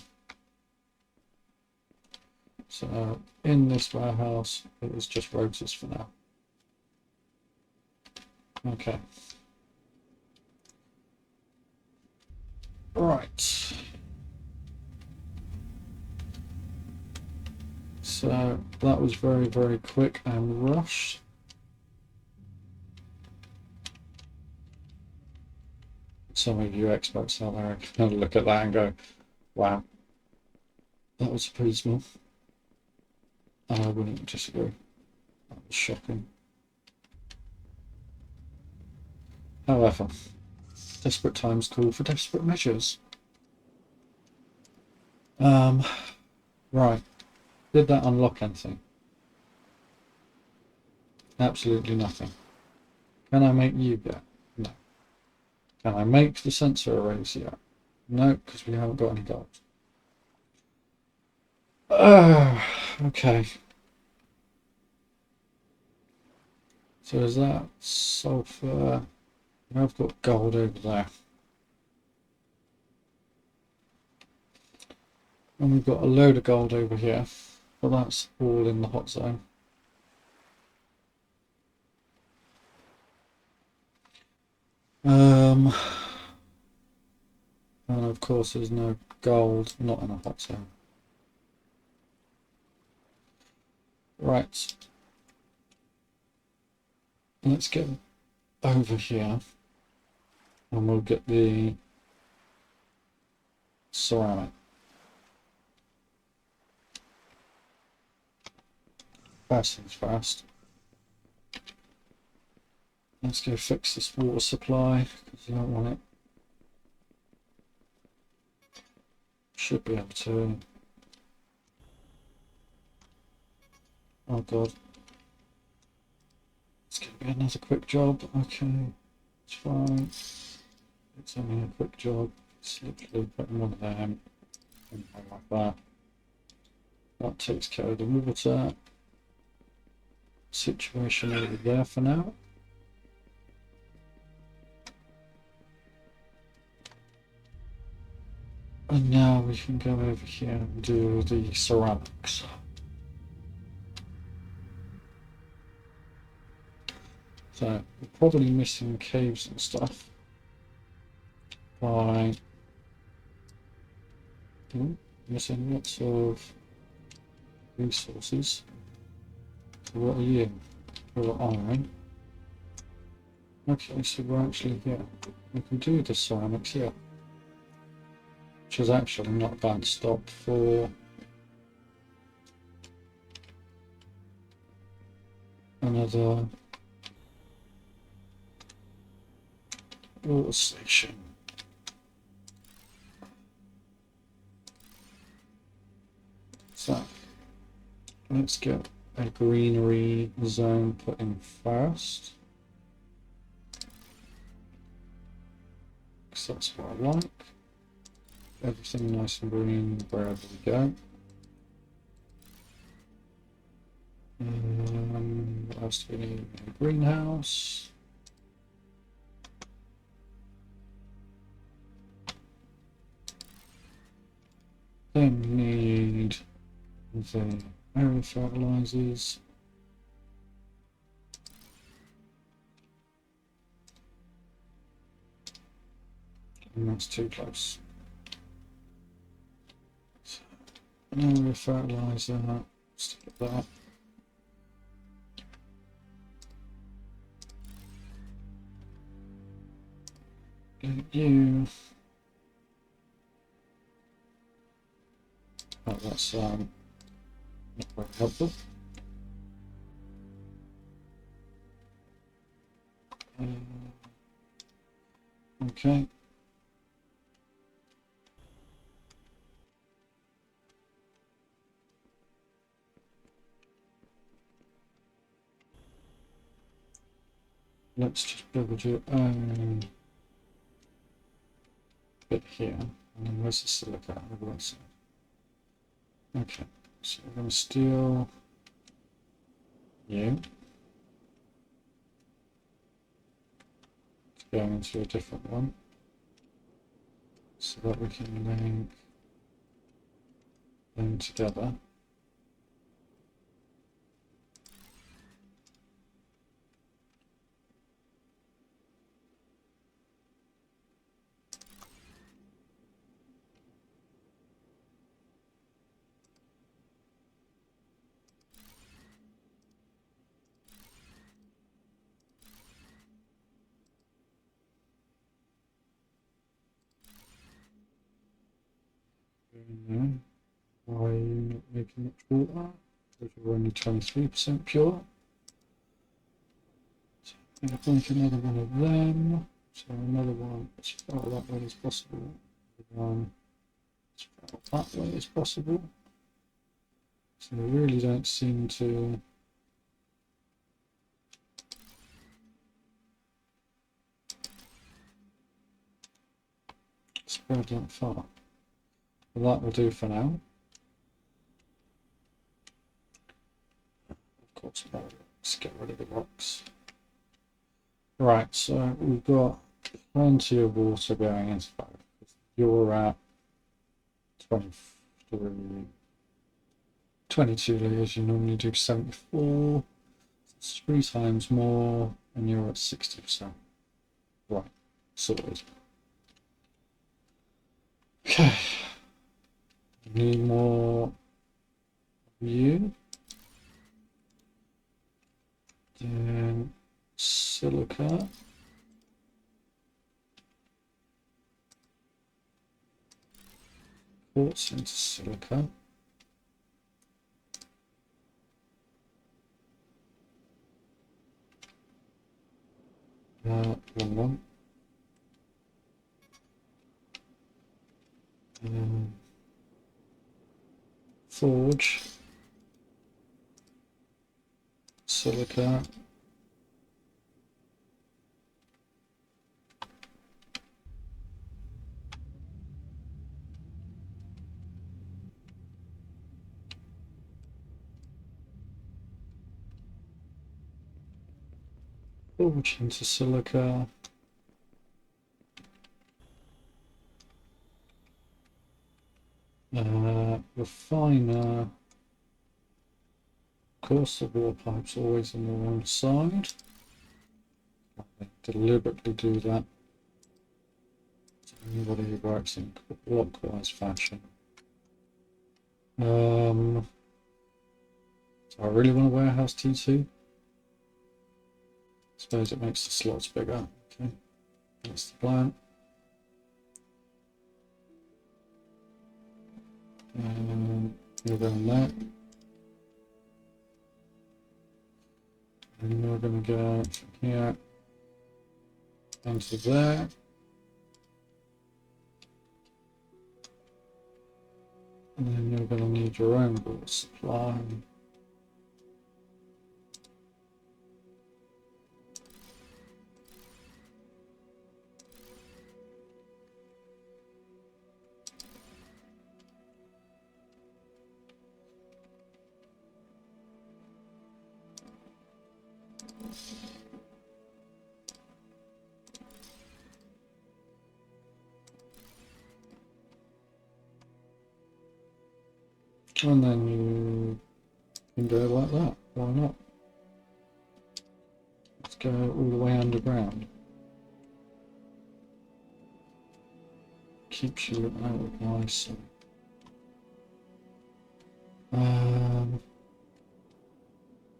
So in this warehouse, it was just rotors for now. Okay. Right. So that was very, very quick and rushed. Some of you experts out there can look at that and go, wow, that was abysmal. And I wouldn't disagree. That was shocking. However, desperate times call for desperate measures. Right. Did that unlock anything? Absolutely nothing. Can I make you yet? No. Can I make the sensor arrays yet? No, because we haven't got any gold. Okay. So is that sulfur? I've got gold over there. And we've got a load of gold over here, but that's all in the hot zone. And of course there's no gold, not in a hot zone. Right. Let's get over here and we'll get the ceramic. Fast things fast. Let's go fix this water supply because you don't want it. Should be able to. Oh god. It's going to be another quick job. Okay, it's fine. It's only a quick job. It's literally putting one of them in like that. That takes care of the water situation over there for now. And now we can go over here and do the ceramics. So we're probably missing caves and stuff by missing lots of resources. So what are you? You're iron. Okay, so we're actually here. We can do the ceramics here. Which is actually not a bad stop for another water station. So let's get a greenery zone put in first. Because that's what I like. Everything nice and green wherever we go. What else do we need? A greenhouse. Then we need the area fertilizers. And that's too close. So, area fertilizer, stick it there. Get you. Oh, that's not very helpful. Okay. Let's just build your own bit here. And then where's the silica? Okay, so we're going to steal you to go into a different one so that we can link them together. Why are you not making much water? Because we're only 23% pure. So I'm going to make another one of them. So another one as far that way as possible. One as far that way as possible. So we really don't seem to spread that far. Well, that will do for now. Of course, let's get rid of the rocks. Right, so we've got plenty of water going into that. You're at 23, 22 liters, you normally do 74. It's 3 times more, and you're at 60%. Right, sorted. Okay. Need more of you. Then silica. Quartz into silica. Wrong one. Forge. Silica. Forge into silica. Refiner. Of course, the water pipe's always on the wrong side. I deliberately do that to anybody who works in clockwise fashion. So I really want a warehouse T2. Suppose it makes the slots bigger. Okay, that's the plan. You're going there. And we're going to go from here into there. And then you're going to need your own water supply. And then you can go like that. Why not? Let's go all the way underground. Keeps you out of my sight.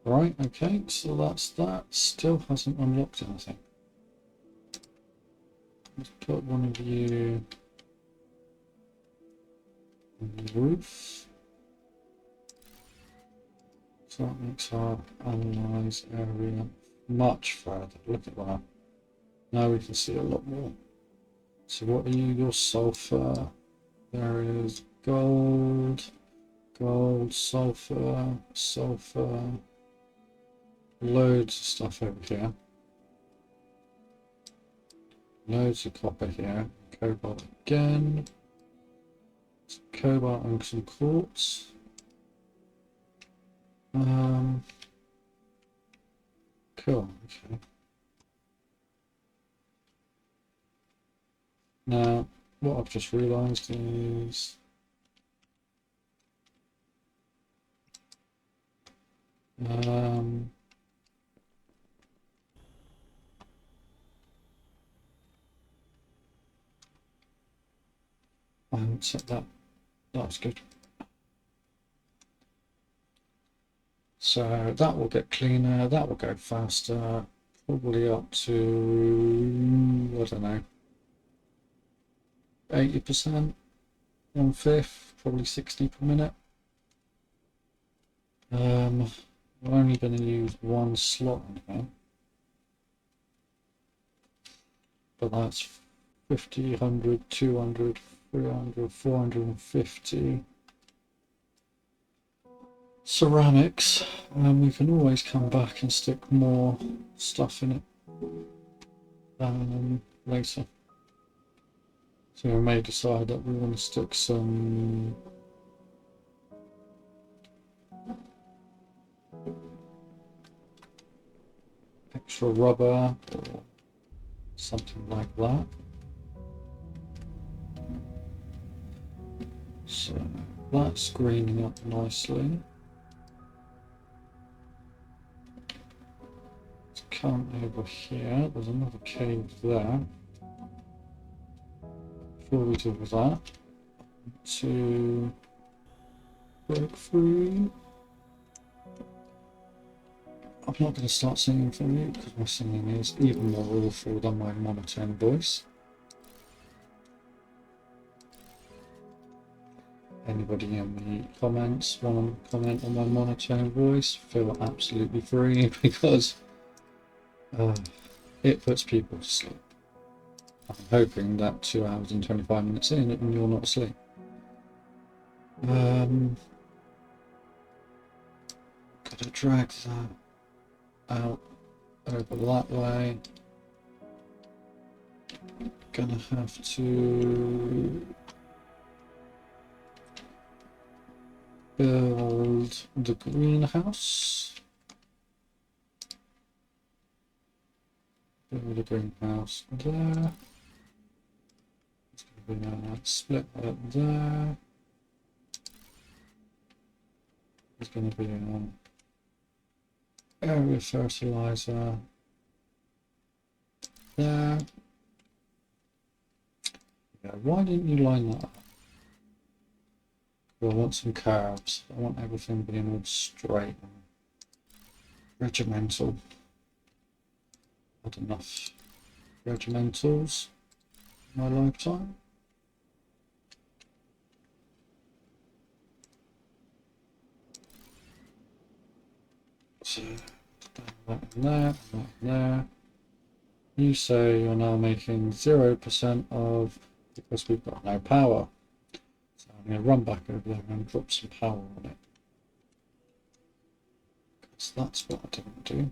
Right, okay, so that's that. Still hasn't unlocked anything. Let's put one of you on the roof. So that makes our analyze area much further. Look at that. Now we can see a lot more. So what are you? Your sulfur. There is gold, gold, sulfur, sulfur. Loads of stuff over here. Loads of copper here. Cobalt again. Some cobalt and some quartz. Cool, okay. Now, what I've just realised is I haven't set that. That's good. So that will get cleaner, that will go faster, probably up to, I don't know, 80%, 1/5, probably 60 per minute. We're only going to use one slot in here, but that's 50, 100, 200, 300, 450 ceramics, and we can always come back and stick more stuff in it later. So we may decide that we want to stick some extra rubber or something like that. So that's greening up nicely. Let's come over here. There's another cave there. Before we do that, to break free. I'm not going to start singing for you because my singing is even more awful than my monotone voice. Anybody in the comments want to comment on my monotone voice, feel absolutely free because it puts people to sleep. I'm hoping that 2 hours and 25 minutes in and you're not asleep. Gotta drag that out over that way. Gonna have to build the greenhouse. Build a greenhouse there. It's going to be a split right there. There's going to be an area fertilizer there. Yeah, why didn't you line that up? Well, I want some curves. I want everything being all straight and regimental. Not enough regimentals in my lifetime. So, that in there, that in there. You say you're now making 0% of, because we've got no power. So I'm going to run back over there and drop some power on it. Because that's what I didn't do.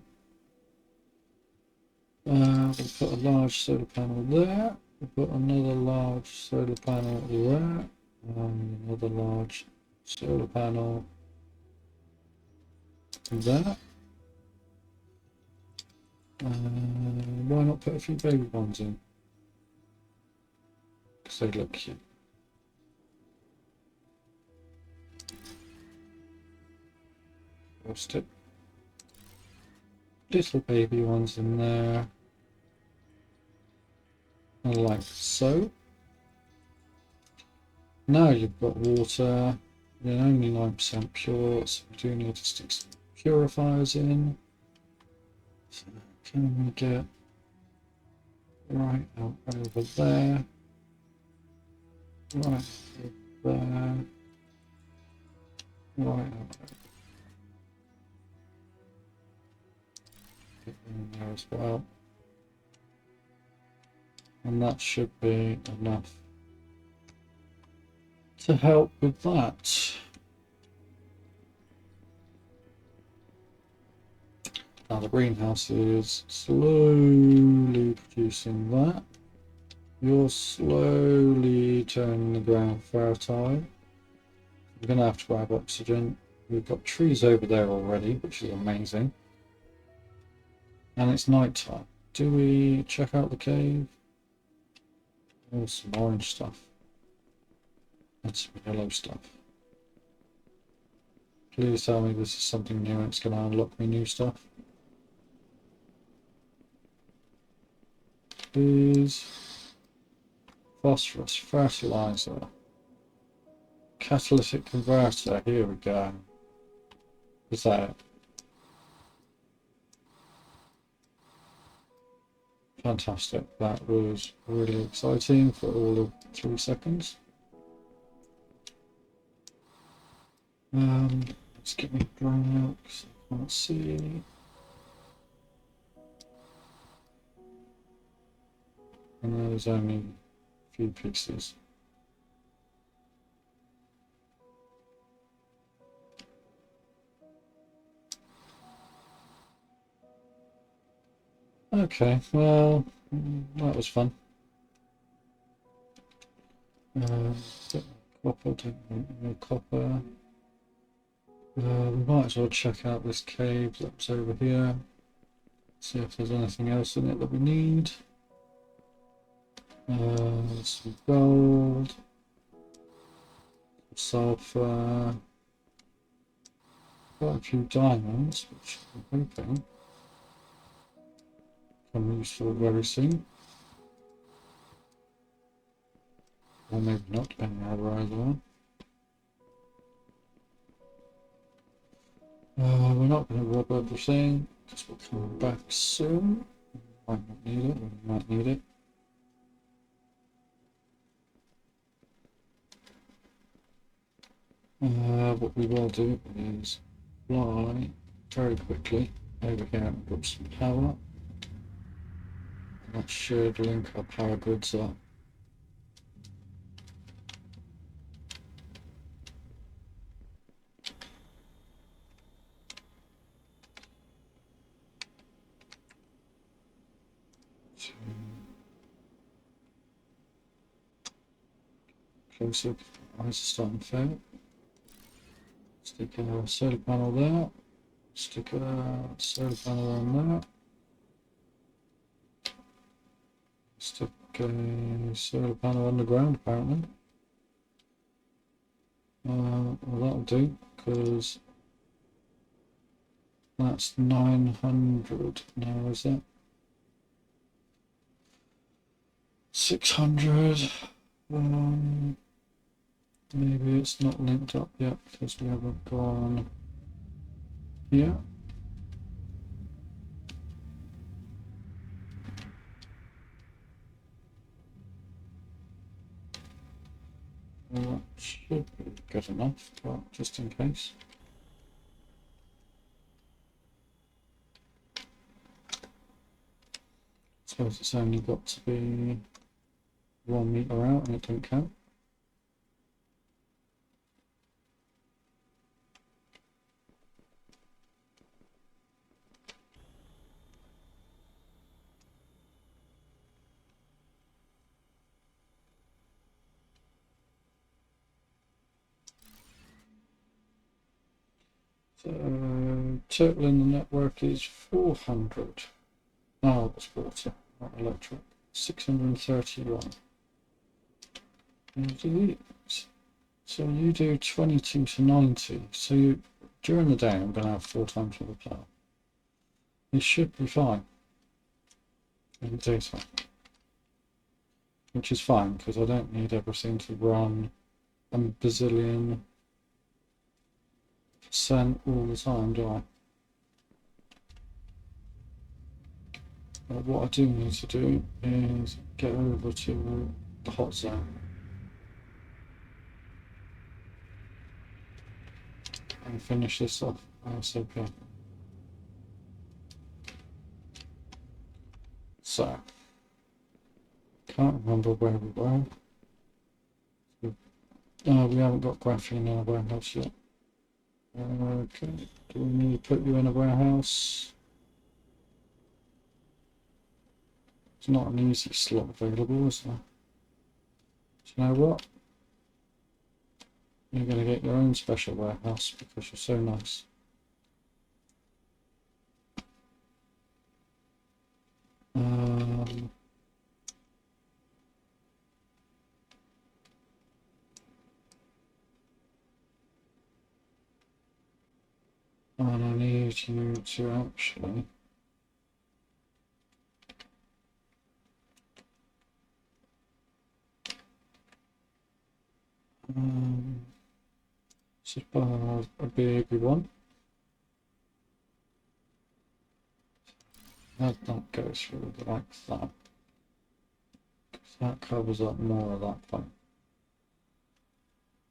We'll put a large solar panel there. We'll put another large solar panel there. And another large solar panel there. Why not put a few baby ones in? Because they look cute. We'll stick little baby ones in there, like so. Now you've got water, you're only 9% pure, so we do need to stick some purifiers in. So can we get right out over there, right over there, right out in there as well. And that should be enough to help with that. Now the greenhouse is slowly producing that. You're slowly turning the ground fertile. We're going to have to grab oxygen. We've got trees over there already, which is amazing. And it's night time. Do we check out the cave? Oh, some orange stuff. And some yellow stuff. Please tell me this is something new and it's going to unlock me new stuff. Please. Phosphorus, fertilizer, catalytic converter, here we go. Is that it? Fantastic, that was really exciting for all of 3 seconds. Let's get my drone out because I can't see. And there's only a few pieces. Okay, well, that was fun. Copper, don't want no copper. We might as well check out this cave that's over here. See if there's anything else in it that we need. Some gold, sulfur, quite a few diamonds, which I'm hoping become useful very soon. Or maybe not, depending on how rare they are. We're not going to rob everything, because we'll come back soon. Might not need it, or we might need it. What we will do is fly very quickly over here and put some power. That should link our power grids up. Closer, eyes are starting to fail. Stick a solar panel there. Stick a solar panel on there. Stick a solar panel on the ground, apparently. Well, that'll do, because that's 900 now, is that? 600. Maybe it's not linked up yet because we haven't gone here. That should be good enough, but just in case. Suppose it's only got to be 1 meter out and it don't count. So total in the network is 400. Oh, it's water, not electric. 631. So you do 22 to 90. So you, during the day, I'm going to have 4 times more power. It should be fine in the daytime, which is fine because I don't need everything to run a bazillion % all the time, do I? But what I do need to do is get over to the hot zone and finish this off ASAP. So, can't remember where we were. We haven't got graphene in our warehouse yet. Okay, do we need to put you in a warehouse? It's not an easy slot available, is there? Do you know what? You're going to get your own special warehouse because you're so nice. And I need you to actually suppose a big one. That goes through like that. That covers up more of that point,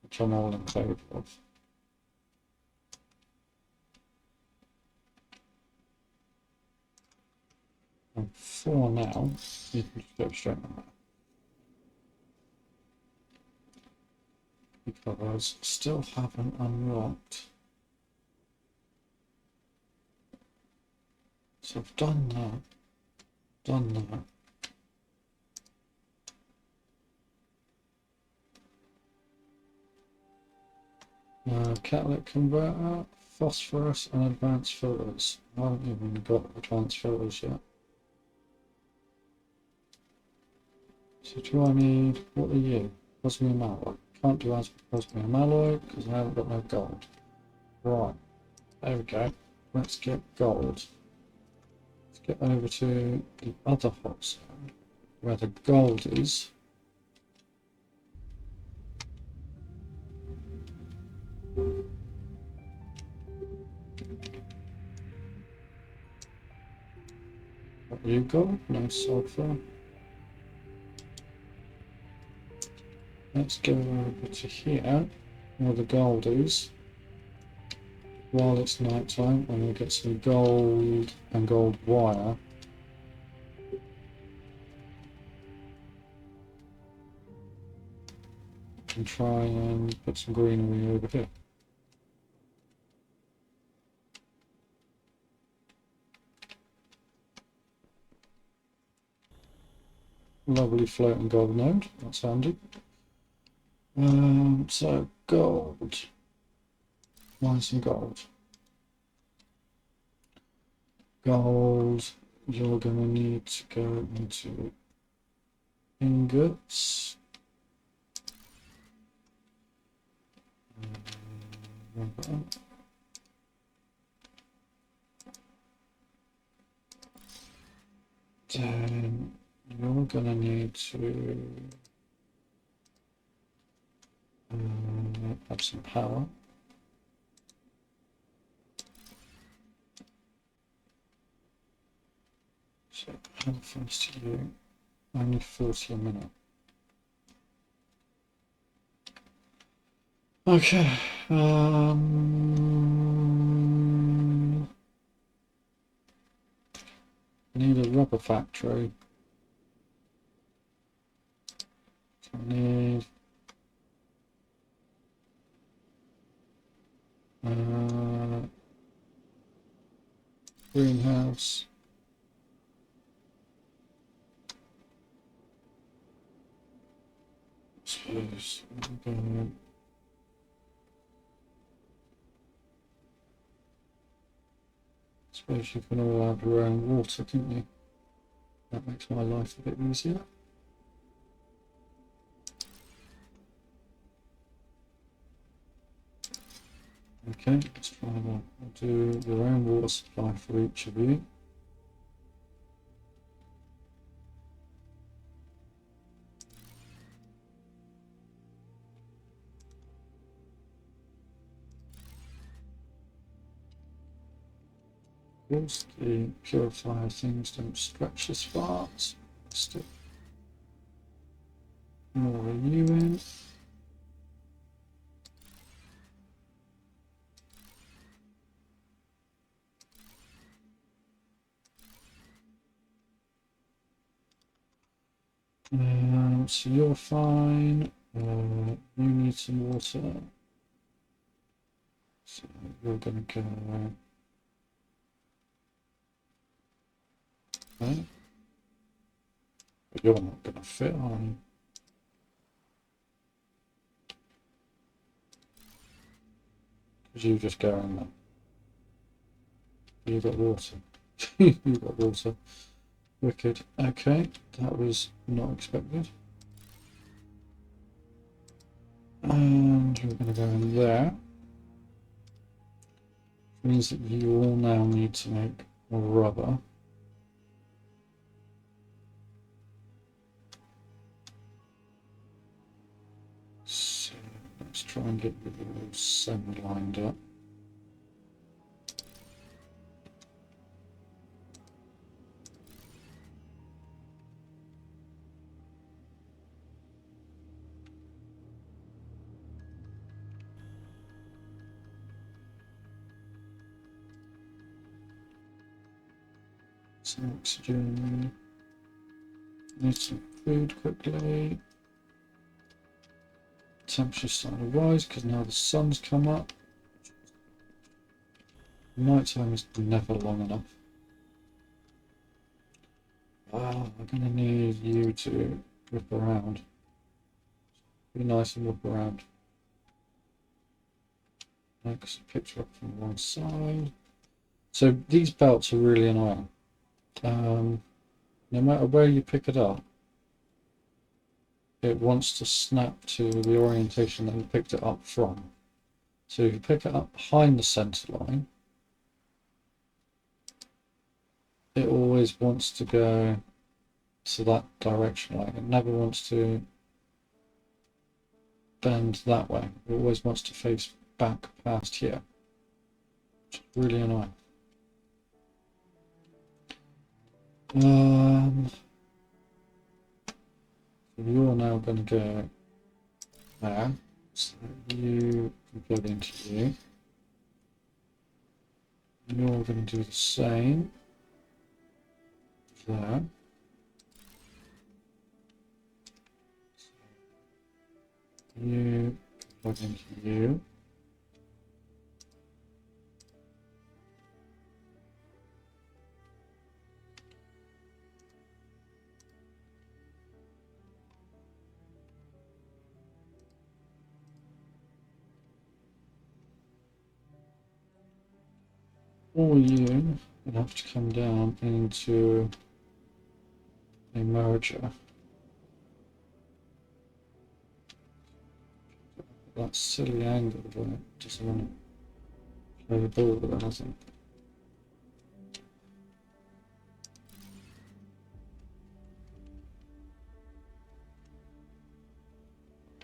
which I'm all in favour of. And for now, you can just go straight on that. Because I still haven't unlocked. So I've done that. Catalytic converter, phosphorus, and advanced filters. I haven't even got advanced filters yet. So do I need, what are you? Osmium alloy. Can't do osmium alloy because I haven't got no gold. Right, there we go. Let's get gold. Let's get over to the other hot zone where the gold is. What you got? No sulfur. Let's go over to here where the gold is. While it's night time, and we'll get some gold and gold wire. And try and put some greenery over here. Lovely floating gold node, that's handy. So gold. Find some gold. Gold, you're going to need to go into ingots. Then you're going to need to have some power. So how fast are you? Only 40 a minute. Okay. Need a rubber factory. I need greenhouse. Suppose you can all have your own water, can't you? That makes my life a bit easier. Okay, let's try that. I'll do your own water supply for each of you. Of course, the purifier things don't stretch as far, so stick more of you in. So you're fine. You need some water. So you're going to go there. But you're not going to fit, are you? Because you just go in there. You got water. You got water. Wicked. Okay, that was not expected. And we're going to go in there. Which means that you all now need to make rubber. So let's try and get you all semi-lined up. Some oxygen. Need some food quickly. Temperature's starting to rise because now the sun's come up. Nighttime is never long enough. I'm going to need you to whip around. Be nice and whip around. Next, picture up from one side. So these belts are really annoying. No matter where you pick it up, it wants to snap to the orientation that you picked it up from. So if you pick it up behind the center line, it always wants to go to that direction. Like, it never wants to bend that way. It always wants to face back past here. Which is really annoying. You're now going to go there. So you can plug into you. You're going to do the same there. You plug into you. Or you would have to come down into a merger. That silly angle where it doesn't want to play the ball with it, hasn't it?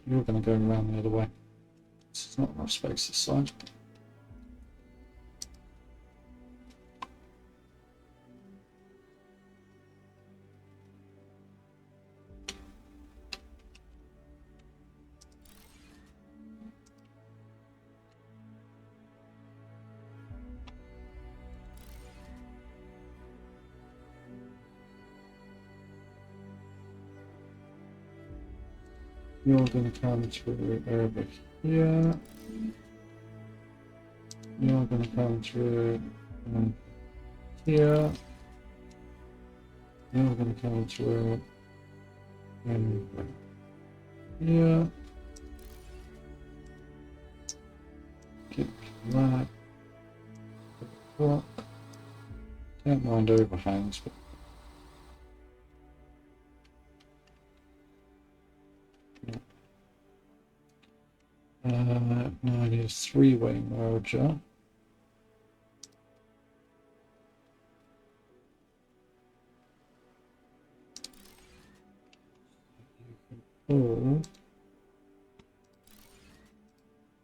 You're going to go around the other way. There's not enough space this side. You're going to come through over here. You're going to come through here. You're going to come through here. Kick that. Don't mind overhangs, but three-way merger. All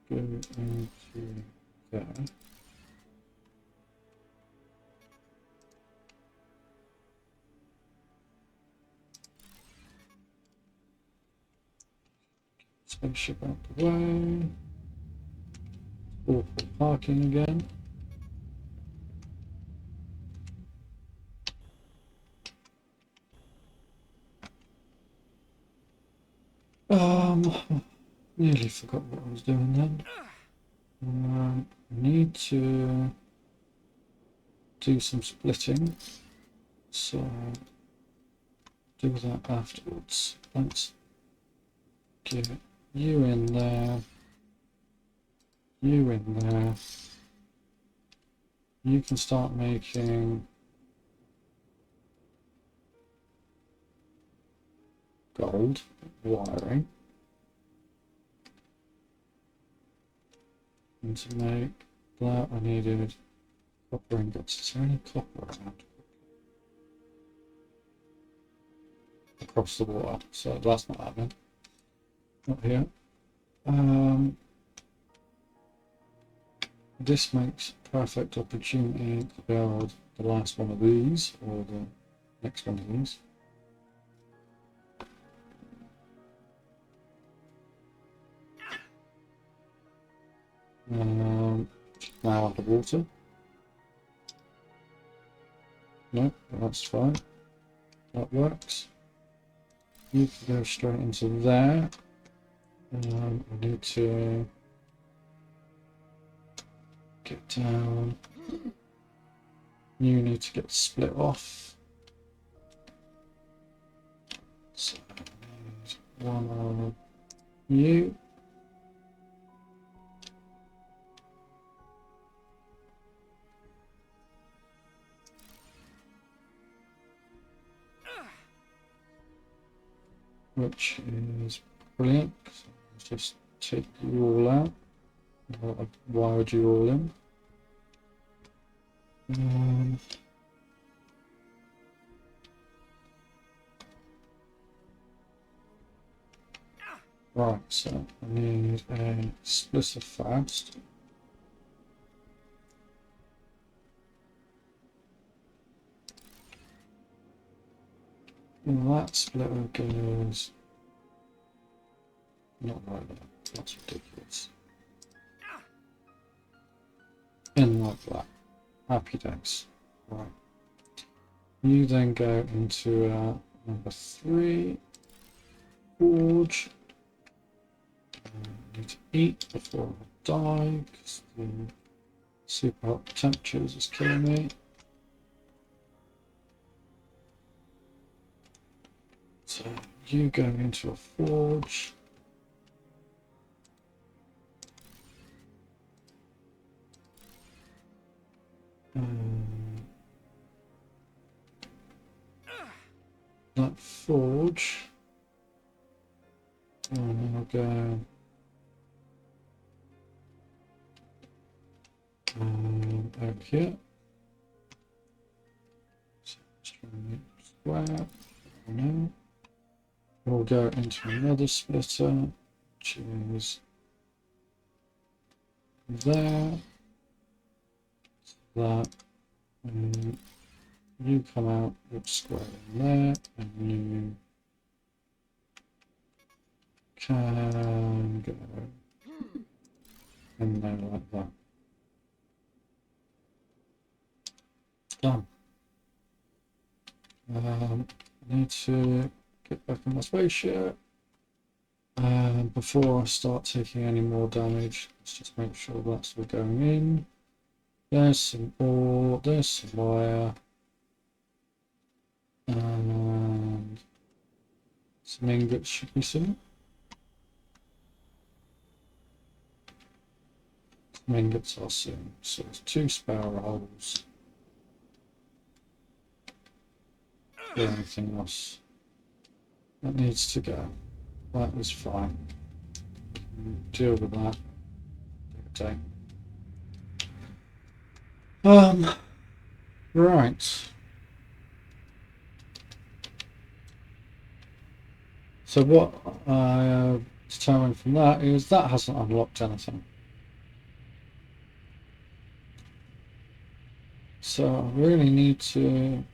go into there. Spaceship out the way. Awful parking again. Nearly forgot what I was doing then. Need to do some splitting, so do that afterwards. Let's get you in there, you in there. You can start making gold wiring. And to make that I needed copper ingots. Is there any copper around? Across the water, so that's not happening. Not here. This makes perfect opportunity to build the last one of these, or the next one of these. Now the water. No, that's fine. That works. You can go straight into there. I need to get down. You need to get split off. So I need one of you. Which is brilliant. So let's just take you all out. I'll wired you all in. Right, so I need a splitter fast. And that splitter goes not like that. That's ridiculous. In like that. Happy days. Right. You then go into number 3 forge. I need to eat before I die because the super hot temperatures is killing me. So you go into a forge. That forge. And then I'll go over here. So let's try and make it square. No. We'll go into another splitter, which is there. That. And you come out with square in there, and you can go in there like that. Done. I need to get back on my spaceship. Before I start taking any more damage, let's just make sure that's all going in. There's some ore, there's some wire, and some ingots should be soon. Some ingots are soon, so there's 2 spare holes. Anything else that needs to go? That is fine. Deal with that. day. Right. So what I determined from that is that hasn't unlocked anything. So I really need to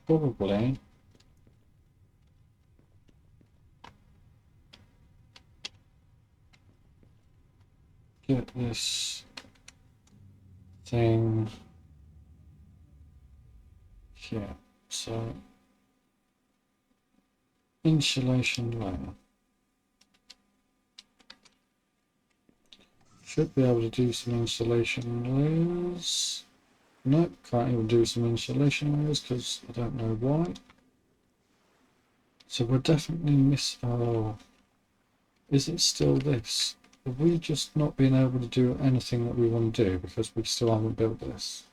probably get this thing here. So insulation layer. Should be able to do some insulation layers. Nope, can't even do some insulation layers because I don't know why. So we're definitely missing. Oh, is it still this? Have we just not been able to do anything that we want to do because we still haven't built this?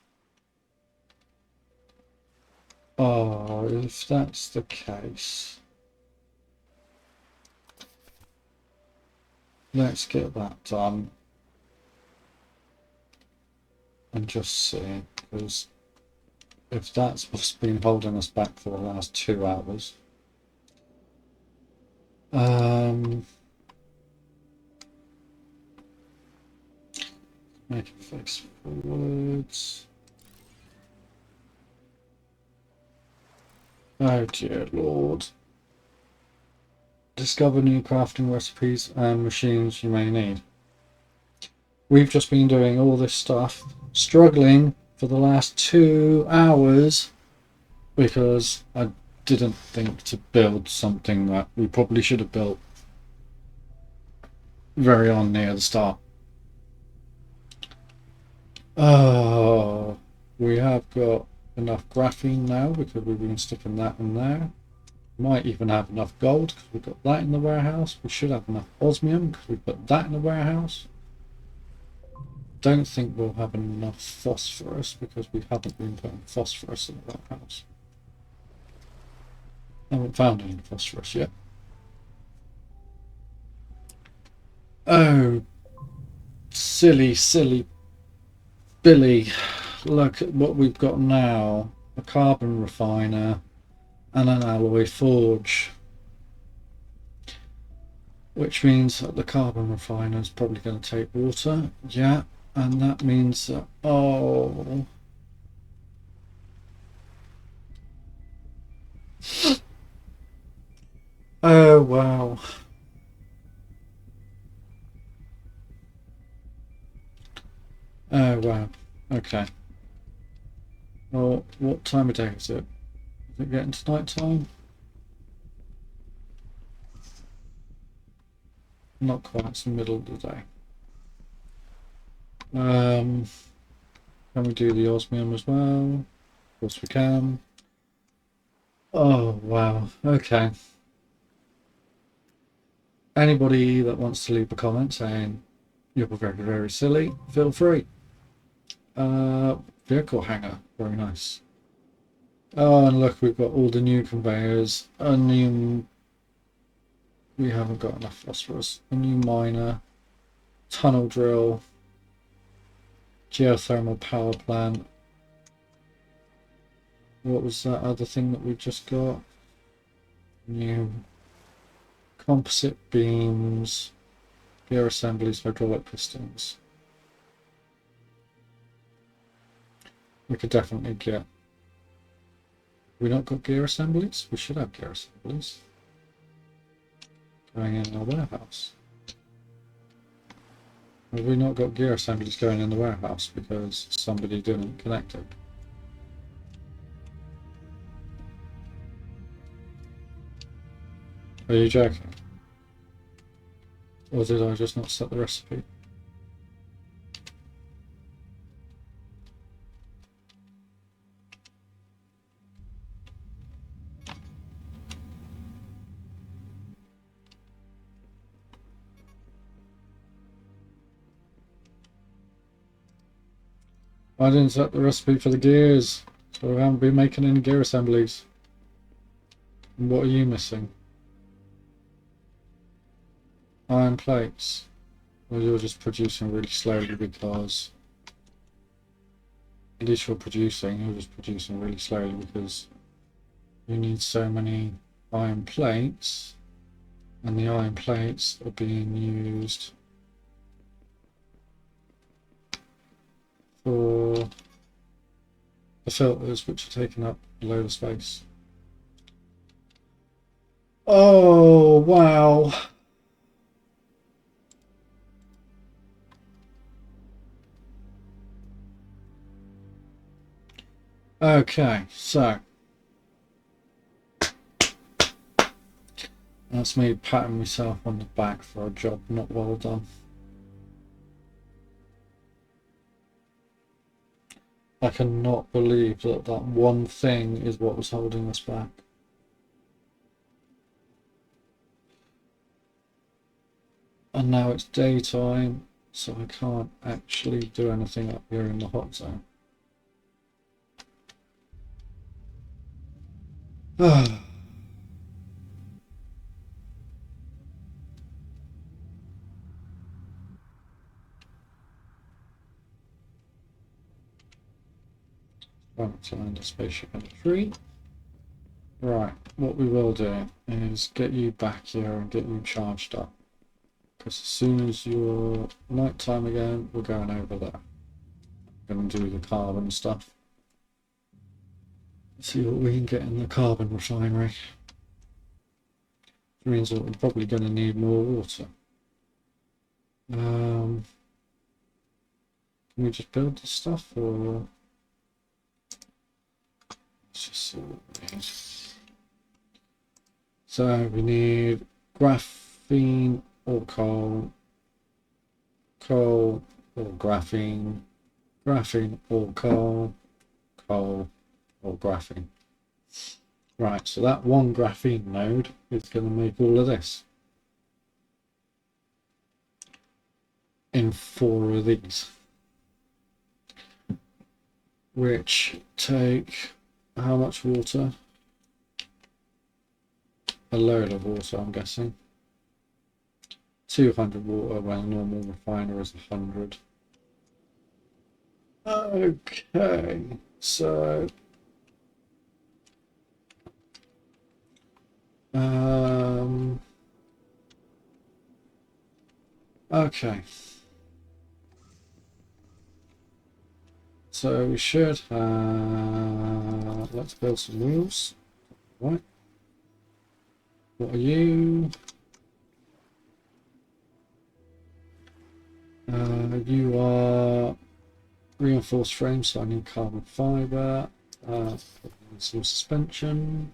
Oh, if that's the case, let's get that done and just see, because if that's what's been holding us back for the last 2 hours, make it face forwards. Oh dear Lord. Discover new crafting recipes and machines you may need. We've just been doing all this stuff, struggling for the last 2 hours because I didn't think to build something that we probably should have built very on near the start. Oh, we have got enough graphene now because we've been sticking that in there. Might even have enough gold because we've got that in the warehouse. We should have enough osmium because we've got that in the warehouse. Don't think we'll have enough phosphorus because we haven't been putting phosphorus in the warehouse. Haven't found any phosphorus yet. Oh, silly Billy. Look at what we've got now. A carbon refiner and an alloy forge. Which means that the carbon refiner is probably going to take water. Yeah, and that means that, oh. Oh, wow. Oh, wow. Okay. Well, what time of day is it? Is it getting to night time? Not quite, it's the middle of the day. Can we do the osmium as well? Of course we can. Oh, wow. Okay. Anybody that wants to leave a comment saying you're very silly, feel free. Vehicle hanger, very nice. Oh, and look, we've got all the new conveyors, a new, we haven't got enough phosphorus, a new miner, tunnel drill, geothermal power plant. What was that other thing that we just got? New composite beams, gear assemblies, hydraulic pistons. We could definitely get. We not got gear assemblies? We should have gear assemblies going in our warehouse. Have we not got gear assemblies going in the warehouse because somebody didn't connect it? Are you joking? Or did I just not set the recipe? I didn't set the recipe for the gears, so I haven't been making any gear assemblies. And what are you missing? Iron plates. Or you're just producing really slowly because... At least you're just producing really slowly because you need so many iron plates, and the iron plates are being used for the filters, which are taking up a load of space. Oh, wow. Okay, so that's me patting myself on the back for a job not well done. I cannot believe that that one thing is what was holding us back. And now it's daytime, so I can't actually do anything up here in the hot zone. Trying to land a spaceship in a tree. Right, what we will do is get you back here and get you charged up. Because as soon as you're nighttime again, we're going over there. Going to do the carbon stuff. See what we can get in the carbon refinery. Which means that we're probably going to need more water. Can we just build this stuff, or let's just see what we need. So we need graphene or coal, coal or graphene, graphene or coal, coal or graphene. Right, so that one graphene node is going to make all of this in 4 of these, which take how much water? A load of water, I'm guessing. 200 water when a normal refiner is 100. Okay, so okay, so we should have, let's build some wheels. Right, what are you? You are reinforced frame, so I need carbon fiber, some suspension,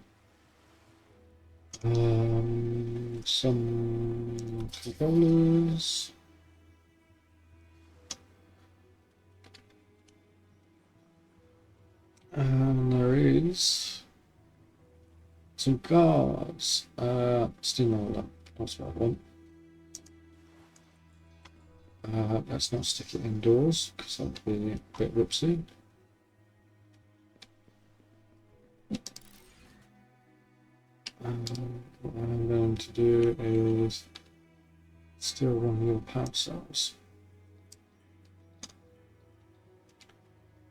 some controllers, and there is some guards, steam roller, that's what I want. Let's not stick it indoors because that would be a bit whoopsie. What I'm going to do is still run your power cells.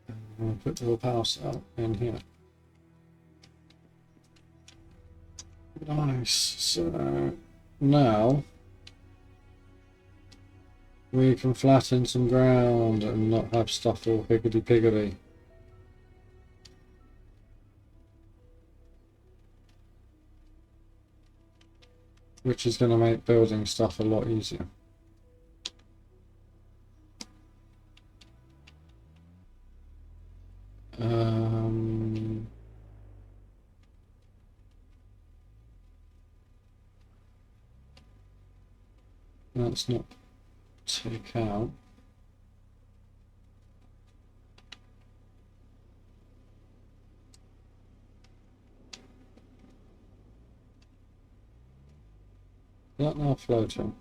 I'm going to put your power cell in here. Nice. So now we can flatten some ground and not have stuff all higgity-piggity. Which is going to make building stuff a lot easier. Let's not take out. Is that now floating?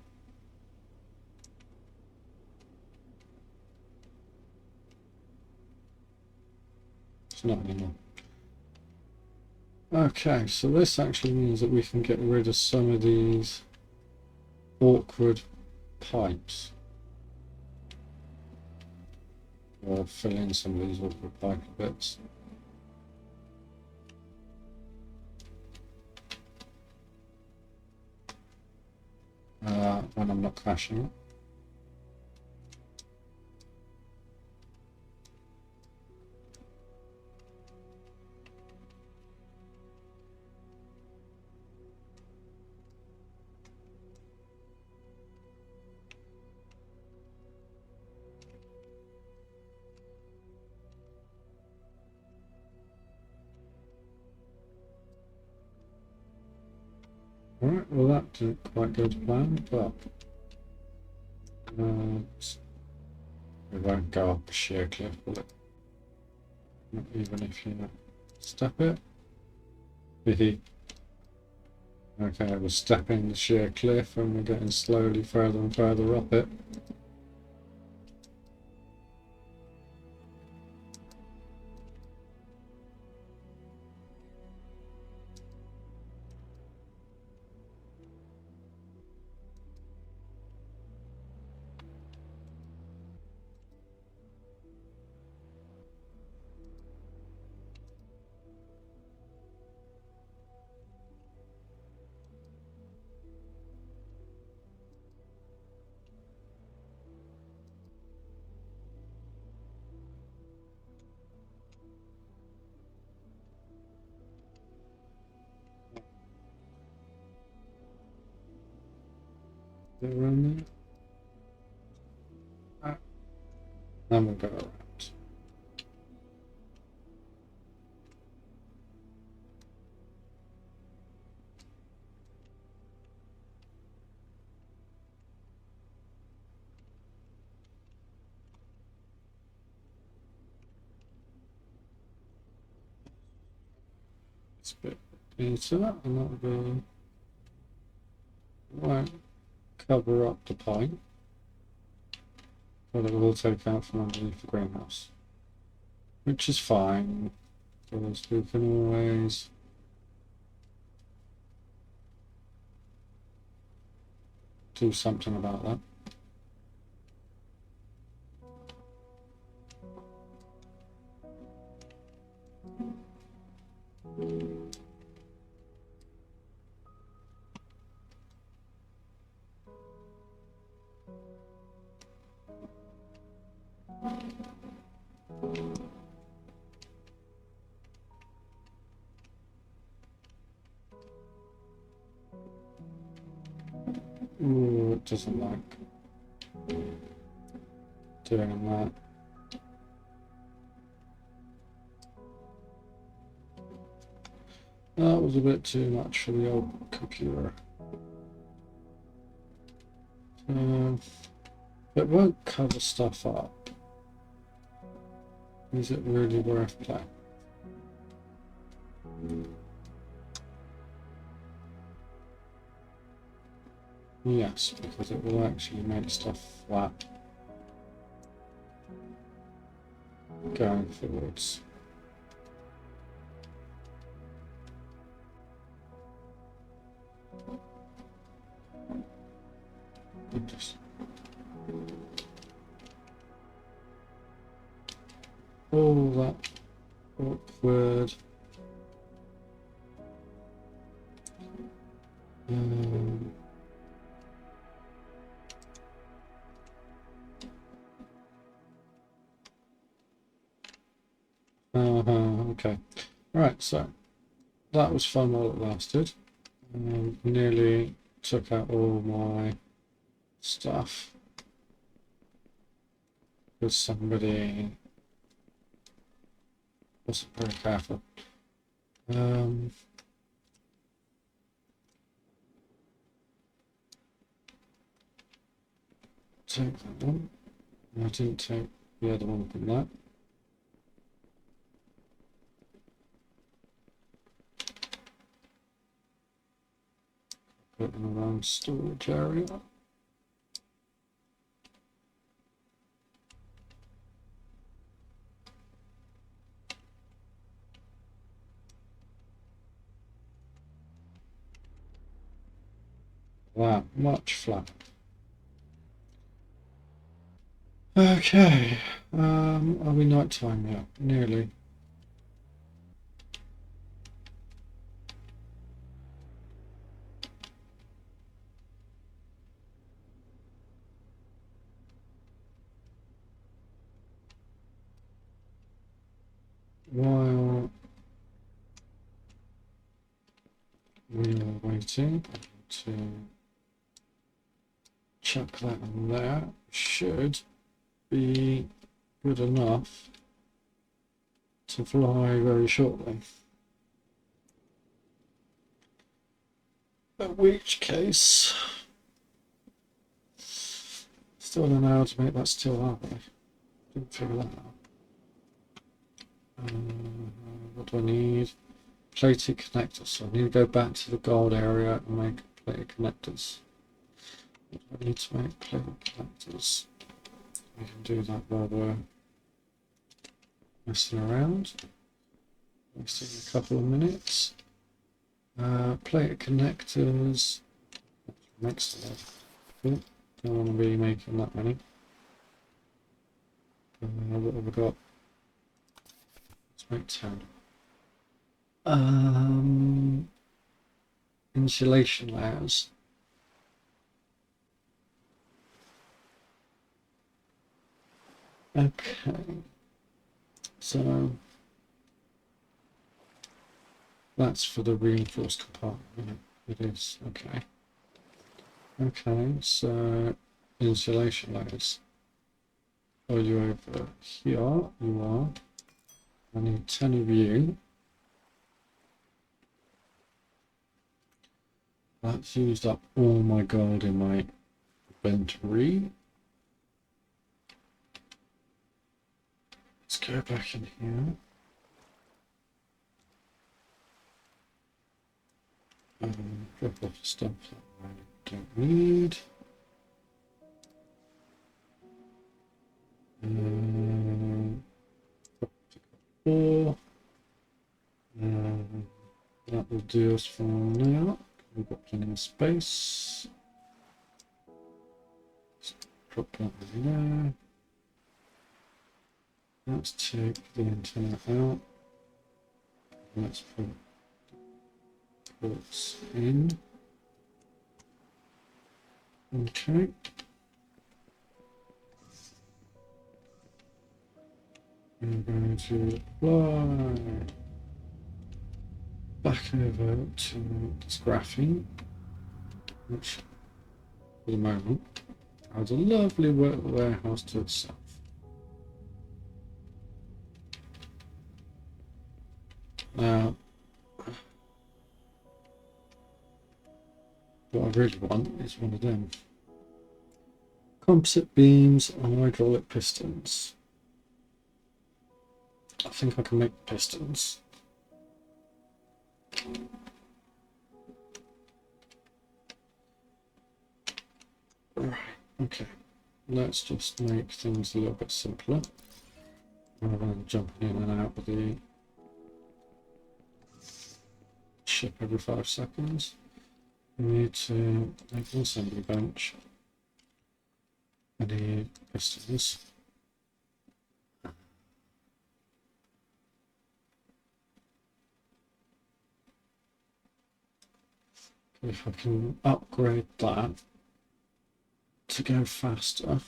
It's not anymore. Okay, so this actually means that we can get rid of some of these awkward pipes. Or fill in some of these awkward pipe bits. When I'm not crashing it. Alright, well that didn't quite go to plan, but it won't go up a sheer cliff, will it? Not even if you step it. Hehe. Okay, we're stepping the sheer cliff and we're getting slowly further and further up it. Is it around there? Then we'll go around. This bit into that, and that'll go right, cover up the pipe, but it will take out from underneath the greenhouse, which is fine, because we can always do something about that. Ooh, it doesn't like doing that. That was a bit too much for the old computer. It won't cover stuff up. Is it really worth playing? Yes, because it will actually make stuff flat going forwards. Just all that awkward. Okay. Right, so that was fun while it lasted. Nearly took out all my stuff because somebody wasn't very careful. Take that one. I didn't take the other one from that. Put them around storage area. Wow, much flat. Okay, are we nighttime yet? Nearly. While we are waiting to chuck that in there, should be good enough to fly very shortly. In which case, still don't know how to make that still happen. Didn't figure that out. What do I need? Plated connectors. So I need to go back to the gold area and make plated connectors. What do I need to make plated connectors? We can do that while we're messing around. Wasting a couple of minutes. Plated connectors. Next level. Don't want to be making that many. What have we got? Let's make 10. Insulation layers. Okay. So that's for the reinforced compartment. It is. Okay. Okay, so insulation layers. Are you over here? You are. I need 10 of you. That's used up all my gold in my inventory. Let's go back in here. Drop off the stuff that I don't need. Four. That will do us for now. We've got plenty of space. Let's drop that in there. Let's take the antenna out. Let's put ports in. Okay. I'm going to fly back over to this graphene, which for the moment has a lovely warehouse to itself. Now, what I really want is one of them. Composite beams and hydraulic pistons. I think I can make pistons. Right, okay. Let's just make things a little bit simpler rather than jumping in and out of the ship every 5 seconds. We need to make an assembly bench. I need pistons. If I can upgrade that to go faster,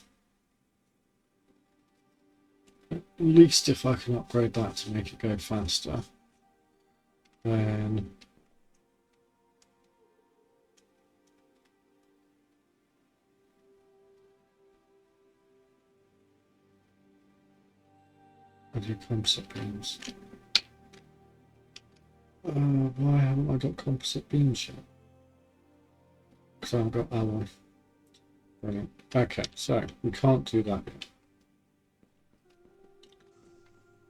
at least if I can upgrade that to make it go faster, then I do composite beams. Why haven't I got composite beams yet? Because I haven't got alloy. Brilliant. Okay, so we can't do that yet.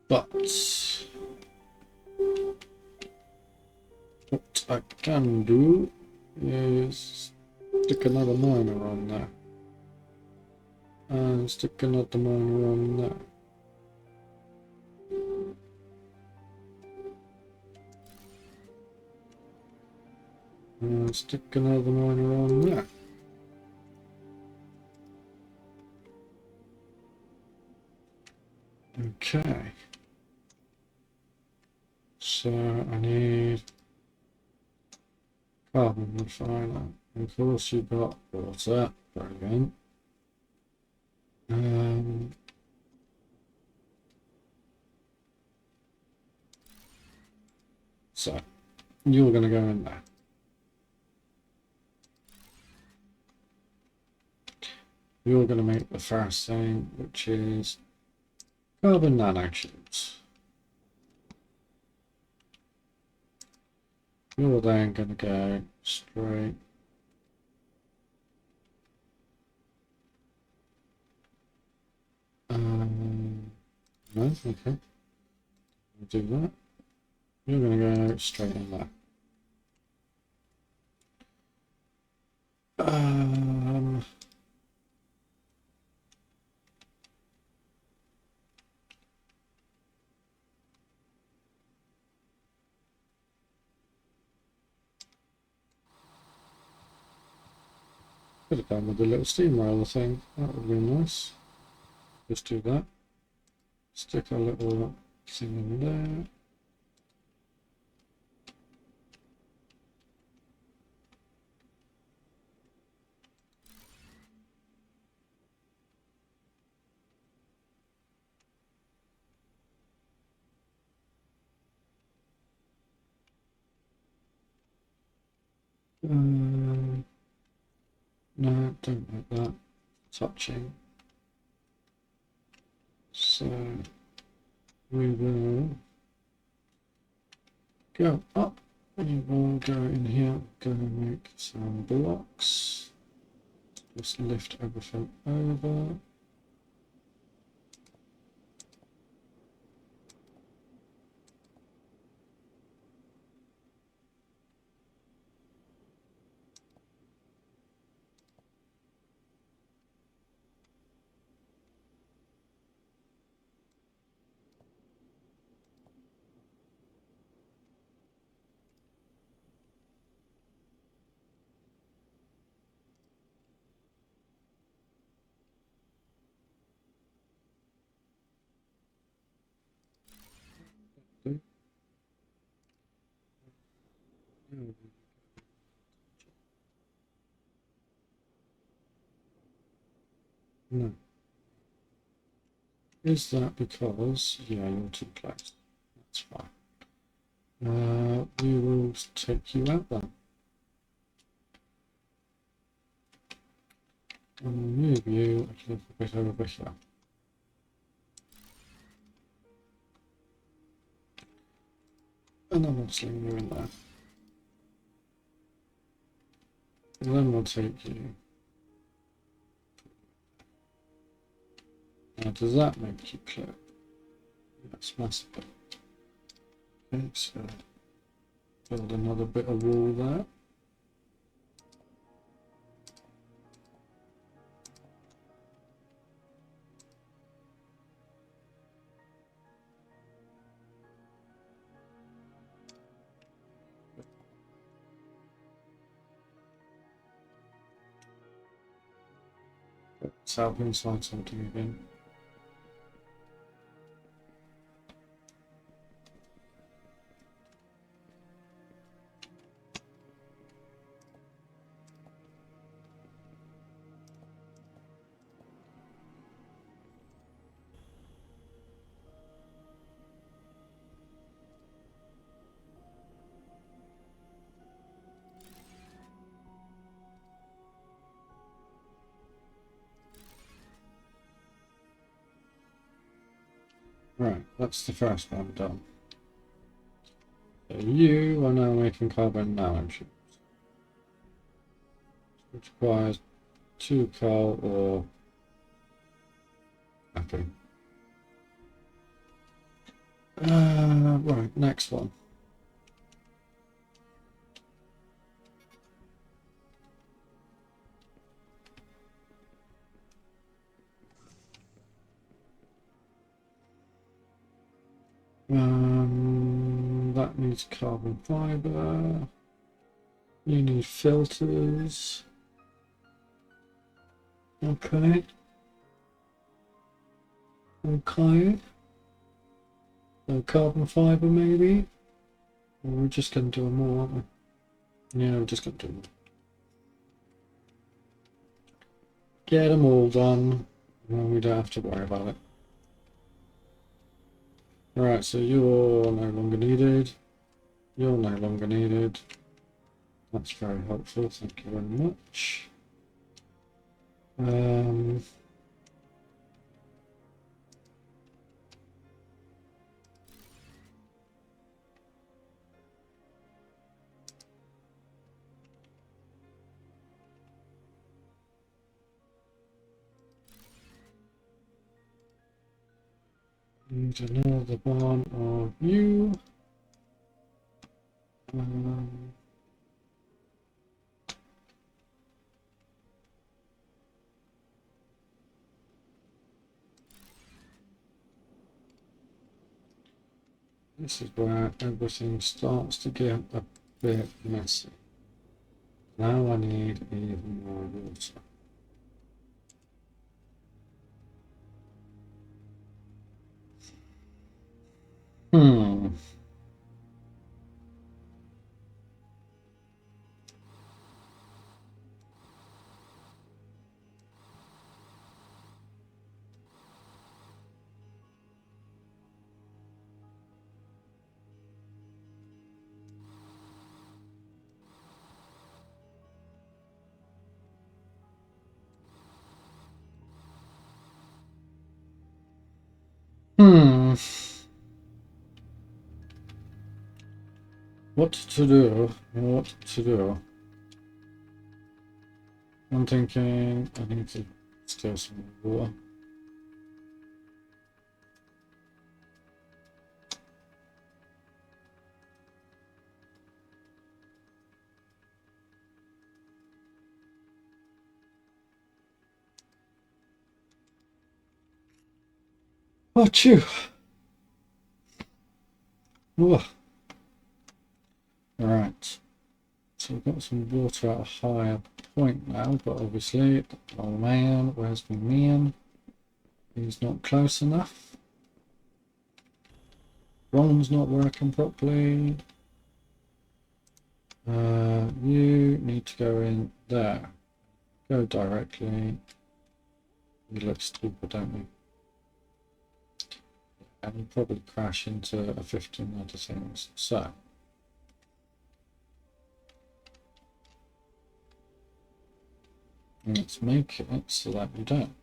But what I can do is stick another miner on there. And stick another miner on there. Stick another miner on there. Okay. So I need carbon refiner. Of course you've got water. Brilliant. So you're going to go in there. You're going to make the first thing, which is carbon nanotubes. You're then going to go straight no, okay. I'll do that. You're going to go straight in there. Could have done with the little steamroller thing. That would be nice. Just do that. Stick a little thing in there. No, don't like that. Touching. So we will go up. We will go in here, go and make some blocks. Just lift everything over. No. Is that because, yeah, you're too close. That's fine. We will take you out then. And move you a little bit over here. And then we'll sling you in there. And then we'll take you. Now, does that make you clear? Yes, massively. Okay, so build another bit of wall there. Let's help inside something again. Right, that's the first one done. So you are now making carbon nanotubes, which requires 2 coal or nothing. Right, next one. That needs carbon fiber. You need filters. Okay. Okay. Carbon fiber maybe? Or we're just going to do them all, aren't we? Yeah, we're just going to do them. Get them all done. And we don't have to worry about it. Alright, so you're no longer needed. You're no longer needed. That's very helpful, thank you very much. Need another one of you. This is where everything starts to get a bit messy. Now I need even more water. Hmm. Hmm. What to do? What to do? I'm thinking I need to steal some water. What you? All right. So we've got some water at a higher point now, but obviously, oh man, where's my man? He's not close enough. Ron's not working properly. You need to go in there. Go directly. You look stupid, don't you? And you probably crash into a 15 other things. So, let's make it so that you don't.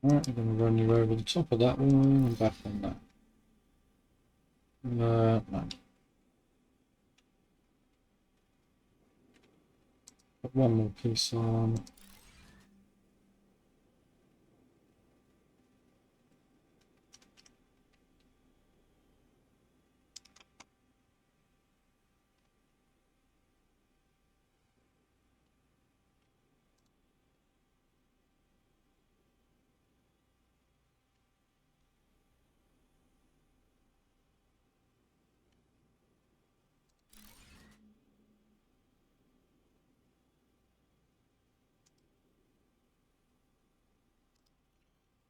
Alright, I'm going to run you over the top of that one and back on that. No. Put one more piece on.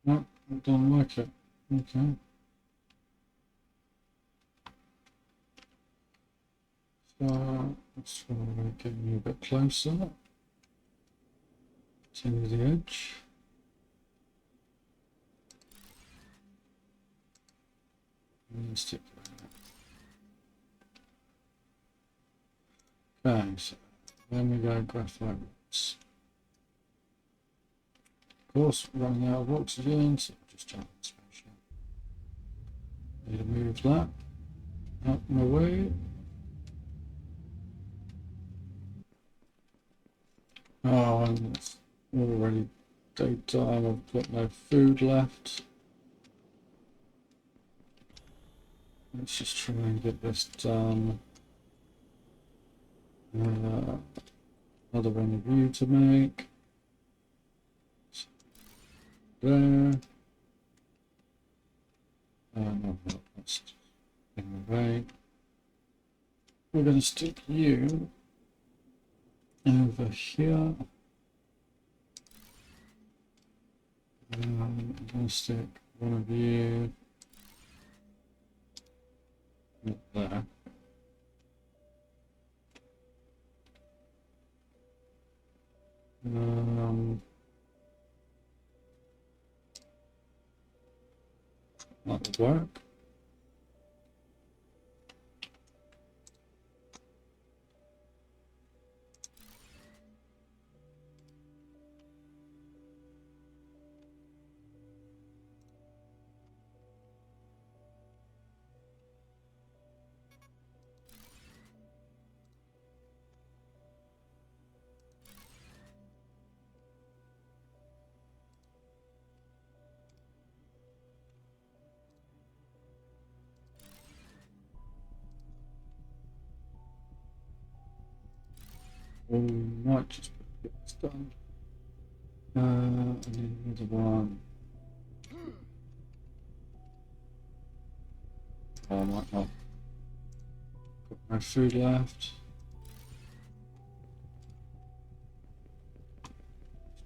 No, it don't like it. Okay. So let's try getting you a bit closer to the edge. And stick that. Okay, so then we go graphite rocks. Of course, running out of oxygen, so just jump the spaceship. Need to move that out my way. Oh, and it's already daytime. I've got no food left. Let's just try and get this done. Another one of you to make. There. No, that's in the way. We're going to stick you over here. I'm going to stick one of you there. That will work. We might just get this done. And then another one. Oh, I might not. Got no food left.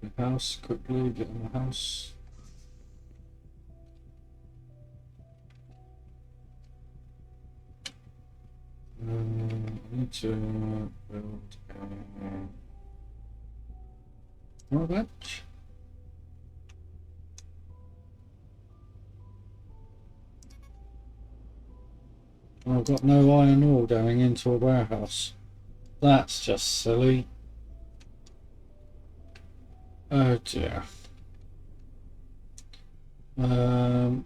The house, quickly get in the house. I need to build a workbench. I've got no iron ore going into a warehouse. That's just silly. Oh dear.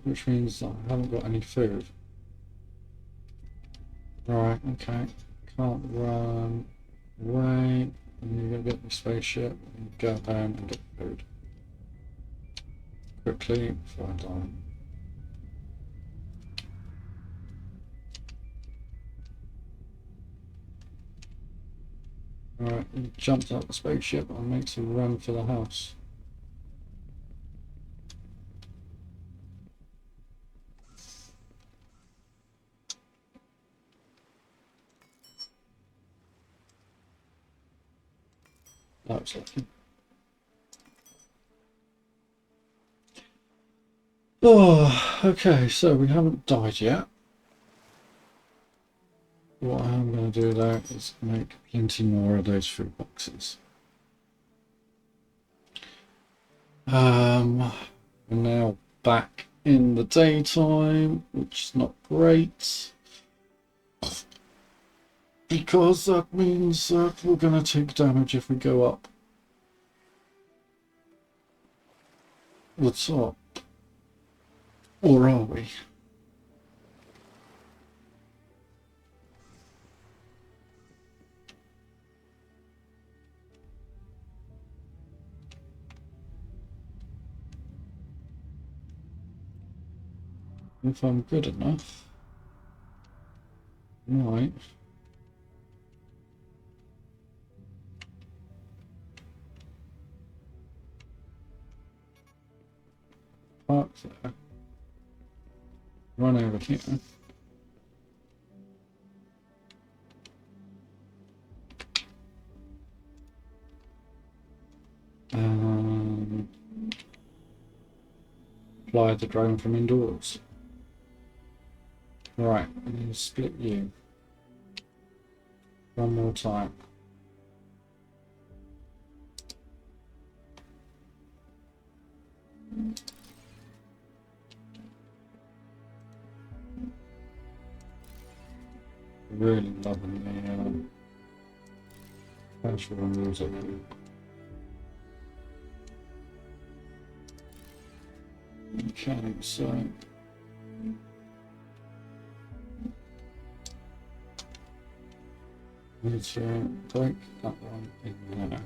Which means I haven't got any food. Right, okay. Can't run away. And you're gonna get the spaceship and go home and get food. Quickly before I die. Alright, he jumped out the spaceship and makes a run for the house. That was lucky. Oh, okay, so we haven't died yet. What I'm going to do though is make plenty more of those food boxes. We're now back in the daytime, which is not great, because that means that we're going to take damage if we go up the top. Or are we? If I'm good enough, right. Park there. Run over here. Fly the drone from indoors. Right, I'm going to split you. One more time. Really loving the casual music. Okay, so I need to break that one in there.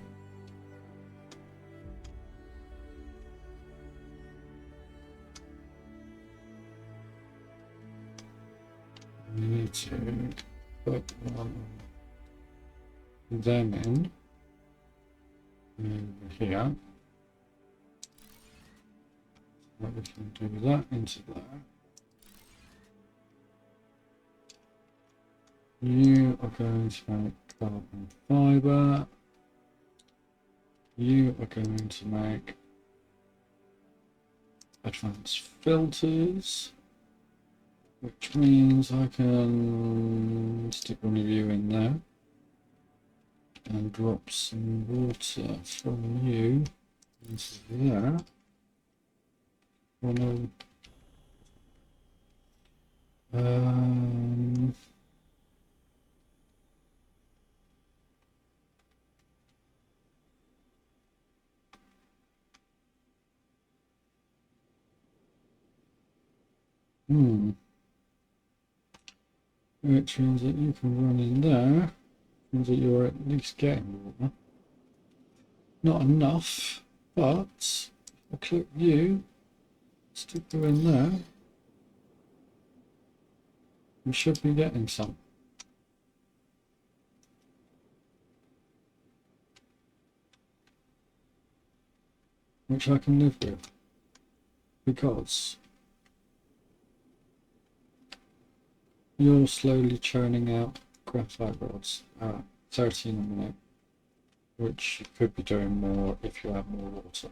We need to put one of them in over here. So we can do that into there. You are going to make carbon fiber. You are going to make advanced filters, which means I can stick one of you in there and drop some water from you into there. Which means that you can run in there, means that you're at least getting water. Not enough, but if I click you, stick you in there, you should be getting some. Which I can live with, because you're slowly churning out graphite rods at 13 a minute, which you could be doing more if you have more water.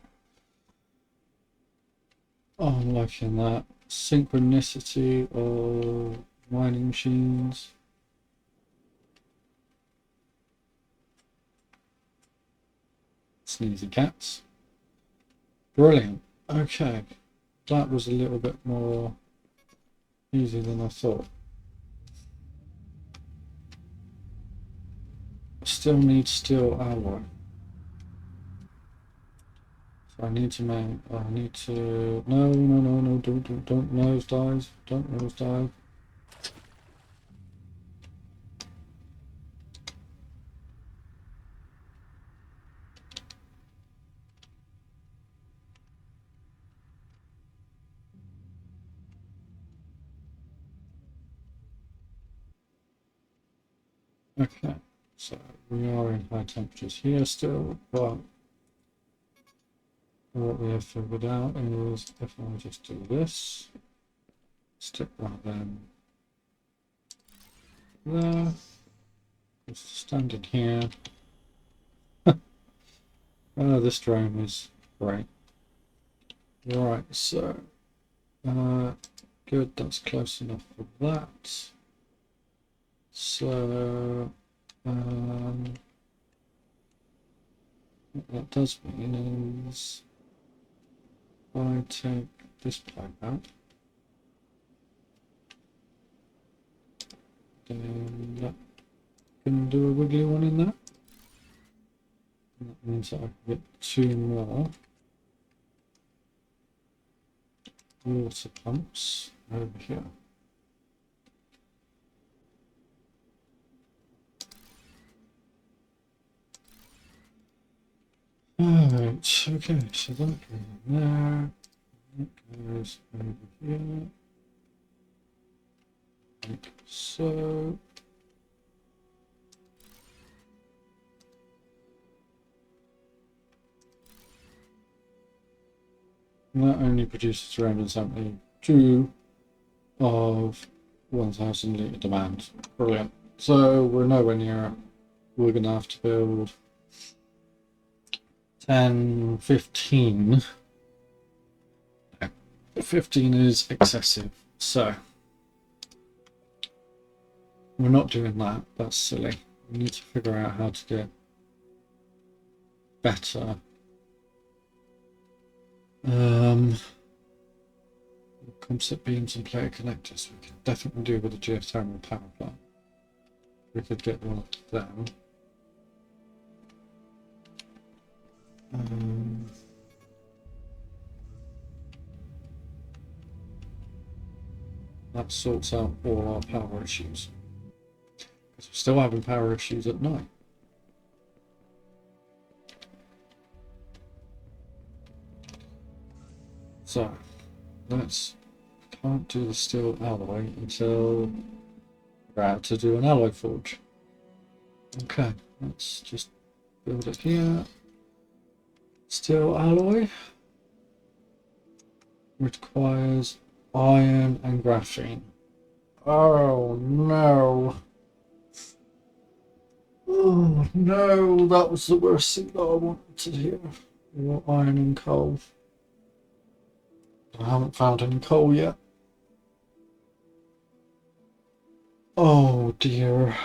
Oh, I'm liking that synchronicity of mining machines. Sneezy cats. Brilliant. Okay, that was a little bit more easy than I thought. Still need steel alloy. So I need to make, no, don't nosedive, don't nosedive. Okay, so we are in high temperatures here still, but what we have figured out is if I just do this, stick that then there, it's standard here. Oh, this drone is great. Right, so good, that's close enough for that. So what that does mean is I take this pipe out, then that can do a wiggly one in there. And that means that I can get 2 more water pumps over here. Alright, okay, so that goes in there, that goes over here, like so. And that only produces 372 of 1,000 litre demand. Brilliant. So we're nowhere near, we're going to have to build 10, 15. 15 is excessive, so we're not doing that. That's silly. We need to figure out how to get better composite beams and plated connectors. We could definitely do with a geothermal power plant. We could get one of them. that sorts out all our power issues. Because we're still having power issues at night. So, can't do the steel alloy until we're out to do an alloy forge. Okay, let's just build it here. Steel alloy requires iron and graphene. Oh no. Oh no, that was the worst thing that I wanted to hear. More iron and coal. I haven't found any coal yet. Oh dear.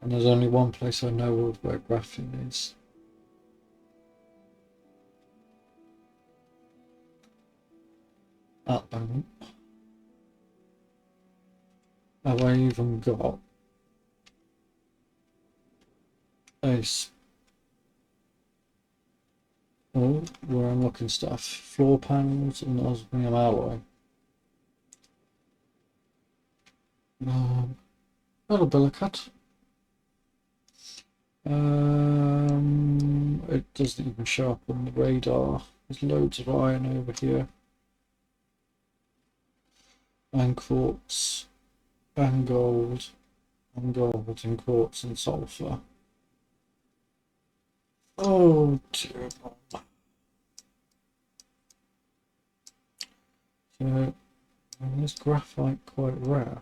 And there's only one place I know of where graphene is. At the moment. Have I even got a... Oh, we're unlocking stuff. Floor panels and osmium alloy. That'll be a cut. It doesn't even show up on the radar. There's loads of iron over here. And quartz. And gold. And gold and quartz and sulfur. Oh dear. So, is graphite quite rare?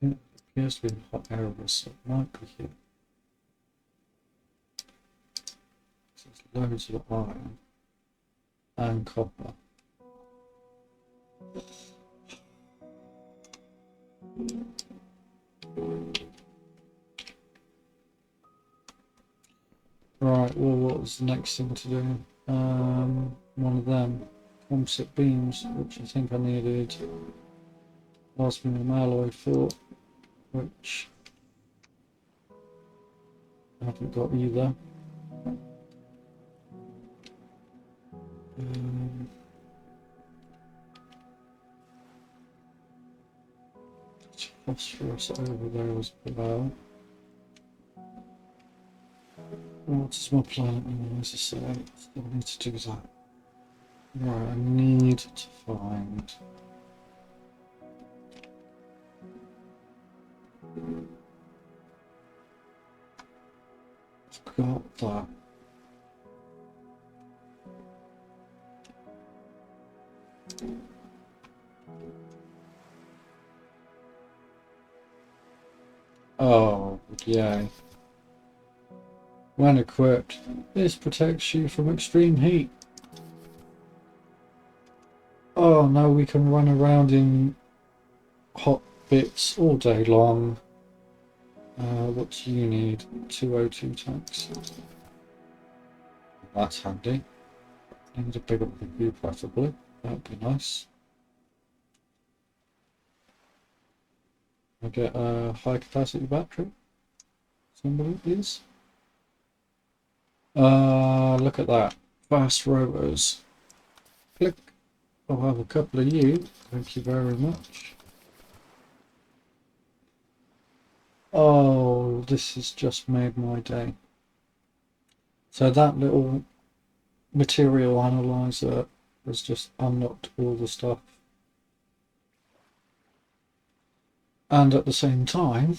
It appears to be in hot areas, so it might be here. There's loads of iron and copper. Right, well, what was the next thing to do? One of them composite beams, which I think I needed osmium alloy for, which I haven't got either. Phosphorus over there as well. What does my planet mean? As I say, still need to do that. Right, I need to find. I've got that. Oh, yay. When equipped, this protects you from extreme heat. Oh, now we can run around in hot bits all day long. What do you need? 202 tanks. That's handy. Need a bigger review preferably. That'd be nice. I get a high capacity battery. Somebody please. Look at that. Fast rotors. Click. I'll have a couple of you. Thank you very much. Oh, this has just made my day. So that little material analyzer has just unlocked all the stuff. And at the same time,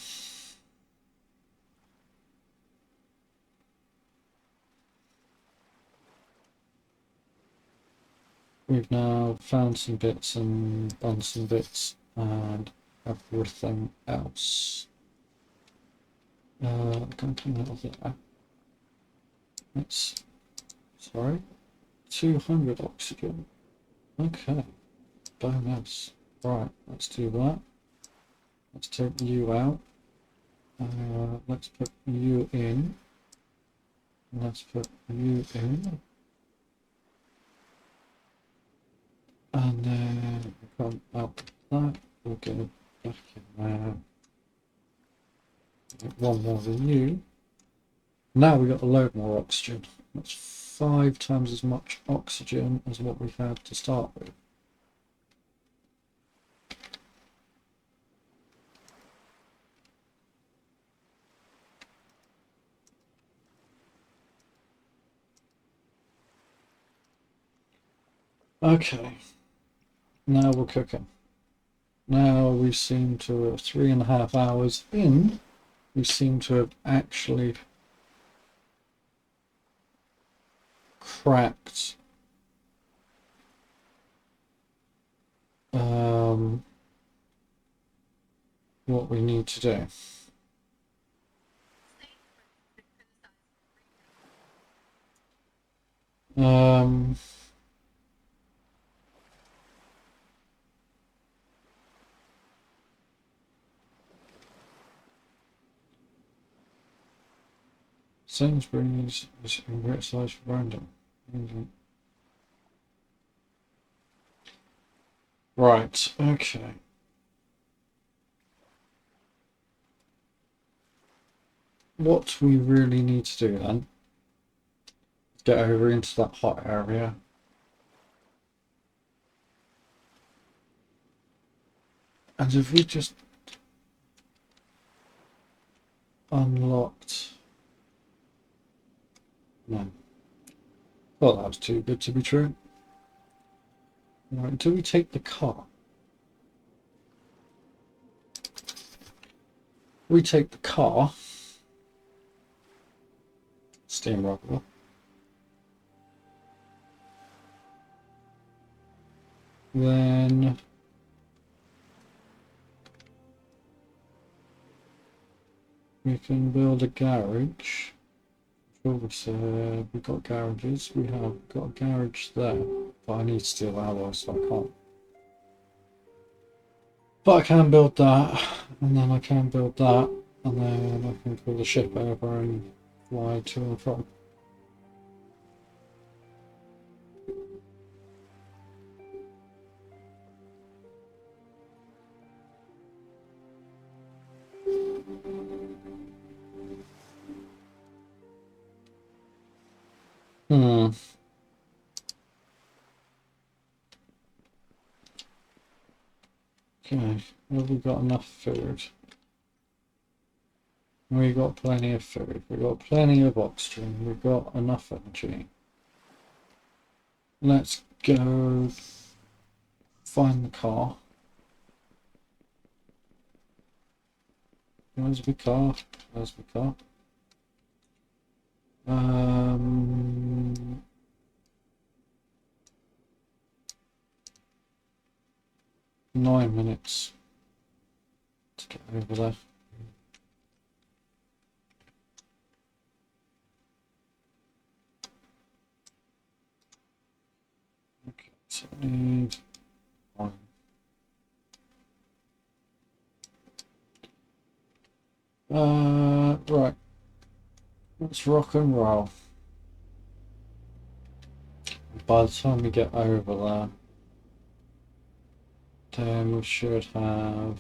we've now found some bits and done some bits and everything else. Going to come out of there. It's, sorry, 200 oxygen. Okay, bonus. Right, let's do that. Let's take you out. Let's put you in. Let's put you in. And then come out that. We'll get one more than you. Now we got a load more oxygen. That's 5 times as much oxygen as what we had to start with. Okay, now we're cooking. Now we seem to have 3.5 hours in. We seem to have actually cracked what we need to do. Sainsbury's is in great size for random. Right, okay. What we really need to do then, get over into that hot area. And if we just unlocked... No. Well, that was too good to be true. Right, do we take the car? We take the car. Steamroller. Then we can build a garage. We said we've got garages. We have got a garage there, but I need steel alloys, so I can't. But I can build that, and then I can build that, and then I can pull the ship over and fly to and from. Okay, have we got enough food? We got plenty of food. We got plenty of oxygen. We got enough energy. Let's go find the car. Where's the car? Where's the car? 9 minutes to get over there. Okay, so I need 1. Right. Let's rock and roll. By the time we get over there, then we should have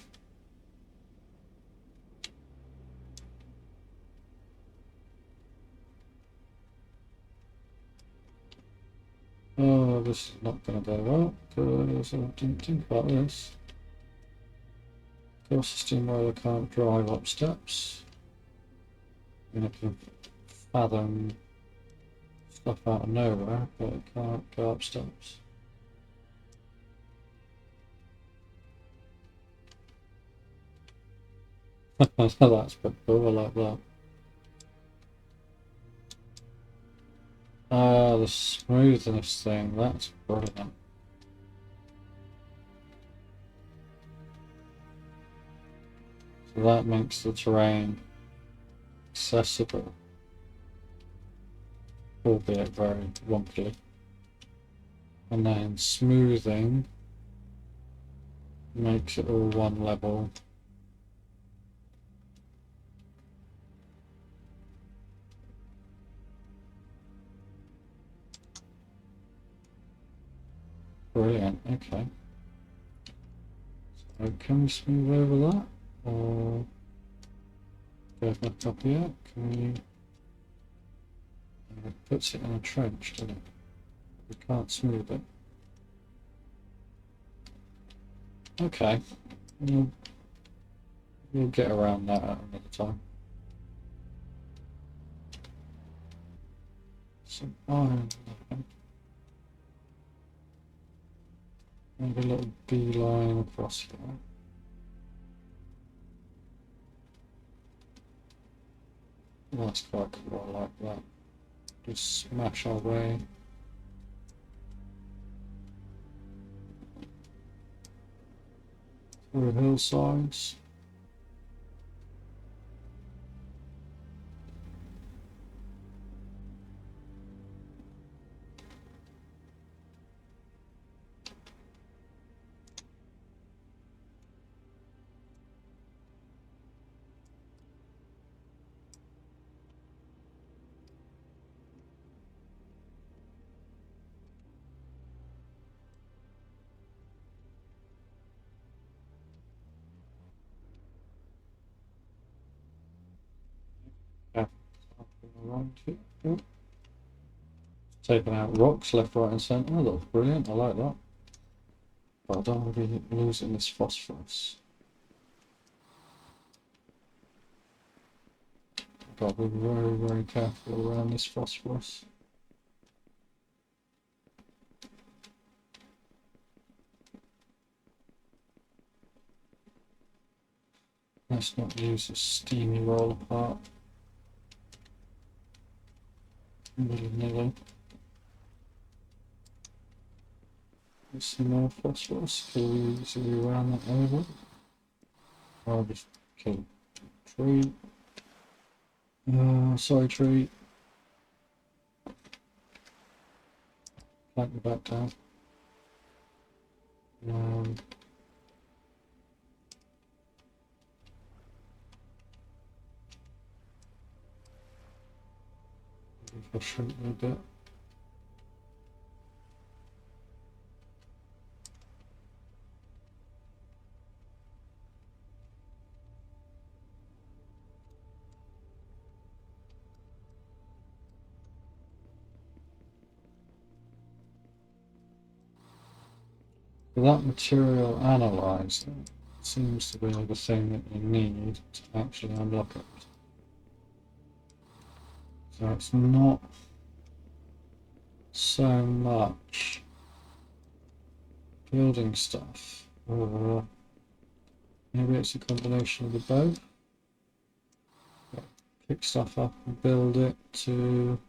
oh, this is not going to go well because I didn't think about this. Of course, the steamroller can't drive up steps. I mean, it can fathom stuff out of nowhere, but it can't go up steps. That's pretty cool, I like that. The smoothness thing, that's brilliant. So that makes the terrain accessible, albeit very wobbly. And then smoothing makes it all one level. Brilliant, okay. So can we smooth over that? Or Go back up here. Can we? It puts it in a trench, doesn't it? We can't smooth it. Okay. We'll get around that at another time. Some iron. Maybe a little beeline across here. That's quite cool, I like that. Just smash our way. Through hillsides. Around here. Oh. Taking out rocks left, right, and centre. That looks brilliant. I like that. But I don't want to be losing this phosphorus. I've got to be very, very careful around this phosphorus. Let's not use this steamy roller part. Nilly. There's some more phosphorus. Can we easily round that over? I'll just kill the tree. Sorry, tree. Plant you back down. If I shrink a bit. That material analyzer seems to be the thing that you need to actually unlock it. So it's not so much building stuff, or maybe it's a combination of the both. Pick stuff up and build it to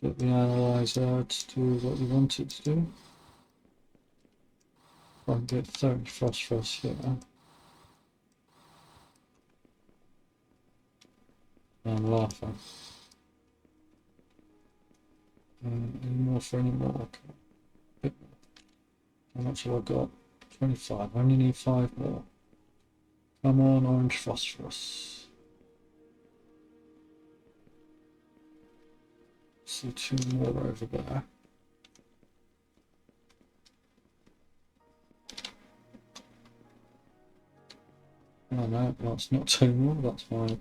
get the analyzer to do what you want it to do. I can get 30 phosphorus here. I'm laughing. Any more for any more? Okay. How much have I got? 25. I only need 5 more. Come on, orange phosphorus. See 2 more over there. Oh no, that's not 2 more, that's my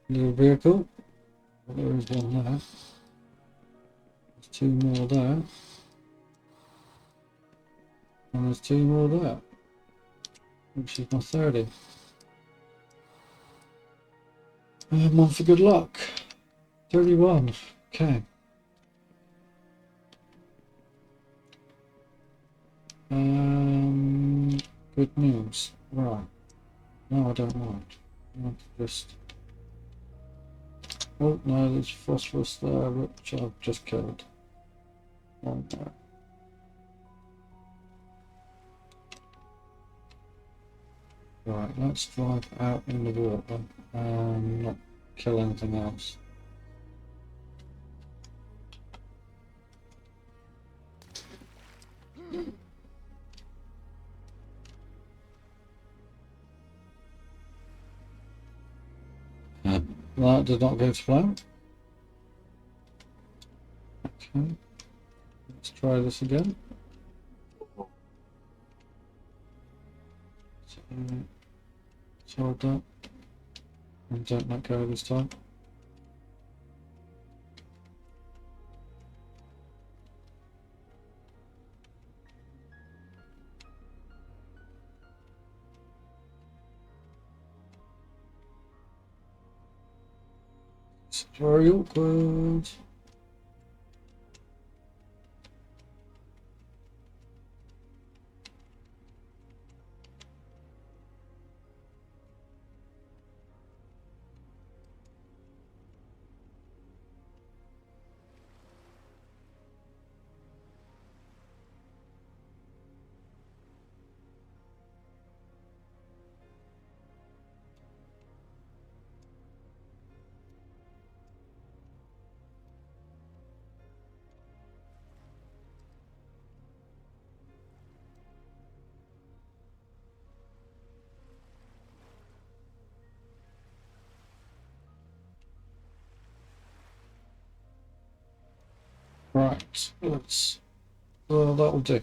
little vehicle. Well, there is one there. There's 2 more there. And there's 2 more there. Which is my 30. One for good luck. 31. Okay. Good news. Right. No, I don't mind. I want to just... Oh, no, there's phosphorus there, which I've just killed. One there. Right, let's drive out in the water and not kill anything else. That did not go to plan. Okay, let's try this again. So, hold that. And don't let go this time. It's very awkward. Right, let's. Well, that'll do.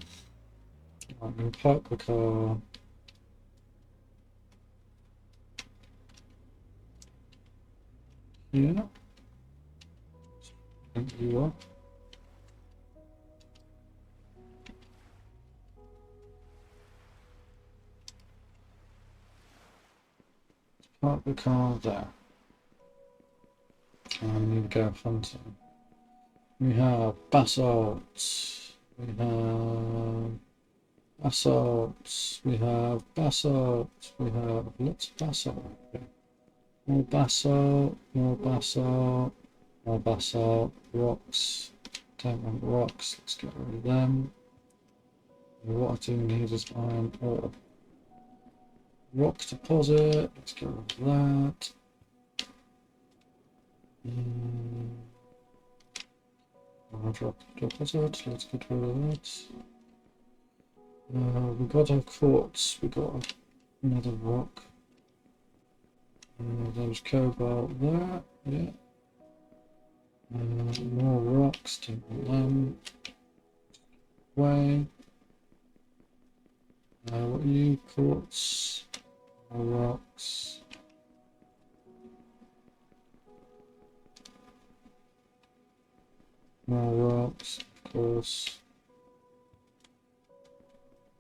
I'm going to park the car. Yeah. Thank you are. Park the car there. I need to go hunting. We have basalt. We have basalt. We have basalt. We have lots of basalt. Okay. More basalt. More basalt. More basalt. Rocks. Don't want rocks. Let's get rid of them. What I do need is iron ore. Rock deposit. Let's get rid of that. Rock deposit. Let's get rid of that. We got our quartz. We got another rock. There's cobalt there. Yeah. More rocks. Don't want them. Way. What are you? Quartz. More rocks. More rocks, of course.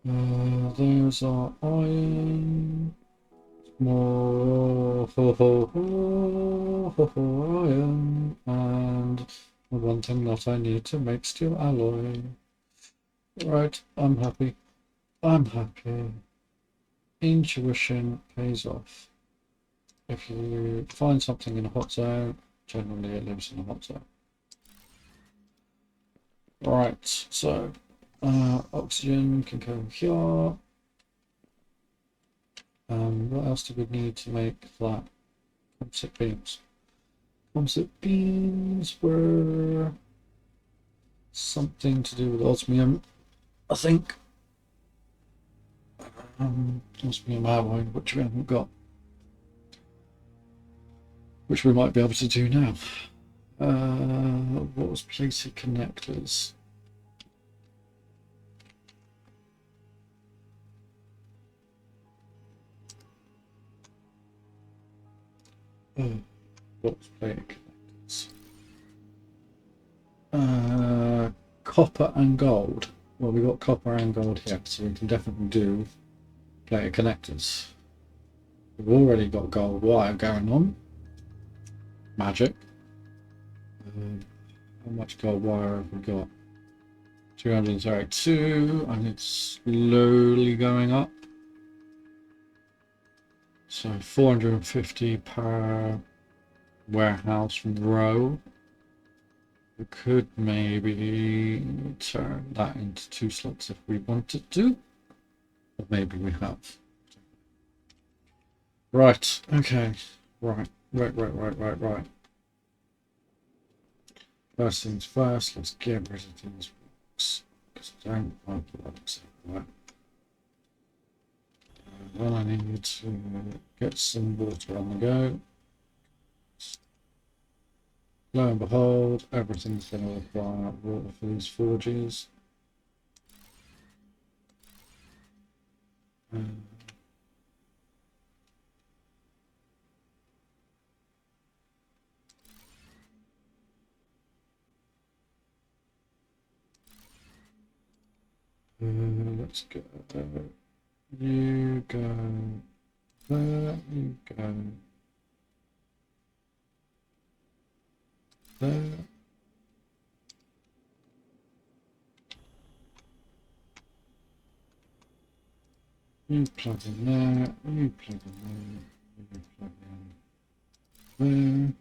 There's our iron. More iron. And the one thing that I need to make steel alloy. Right, I'm happy. I'm happy. Intuition pays off. If you find something in a hot zone, generally it lives in a hot zone. Right, so oxygen can go here. What else do we need to make that? Composite beams. Composite beams were something to do with osmium, I think. Osmium alloy, which we haven't got, which we might be able to do now. What was plated connectors? What was plated connectors? Copper and gold. Well, we got copper and gold here, so we can definitely do plated connectors. We've already got gold wire going on. Magic. How much gold wire have we got? 232, and it's slowly going up. So 450 per warehouse row. We could maybe turn that into 2 slots if we wanted to. Or maybe we have. Right, okay. Right. First things first, let's get rid of these rocks, because I don't like rocks everywhere. Then I need to get some water on the go. Lo and behold, everything's going to require water for these forges. Let's go. You go there. You go there. You plug in there. You plug in there. You plug in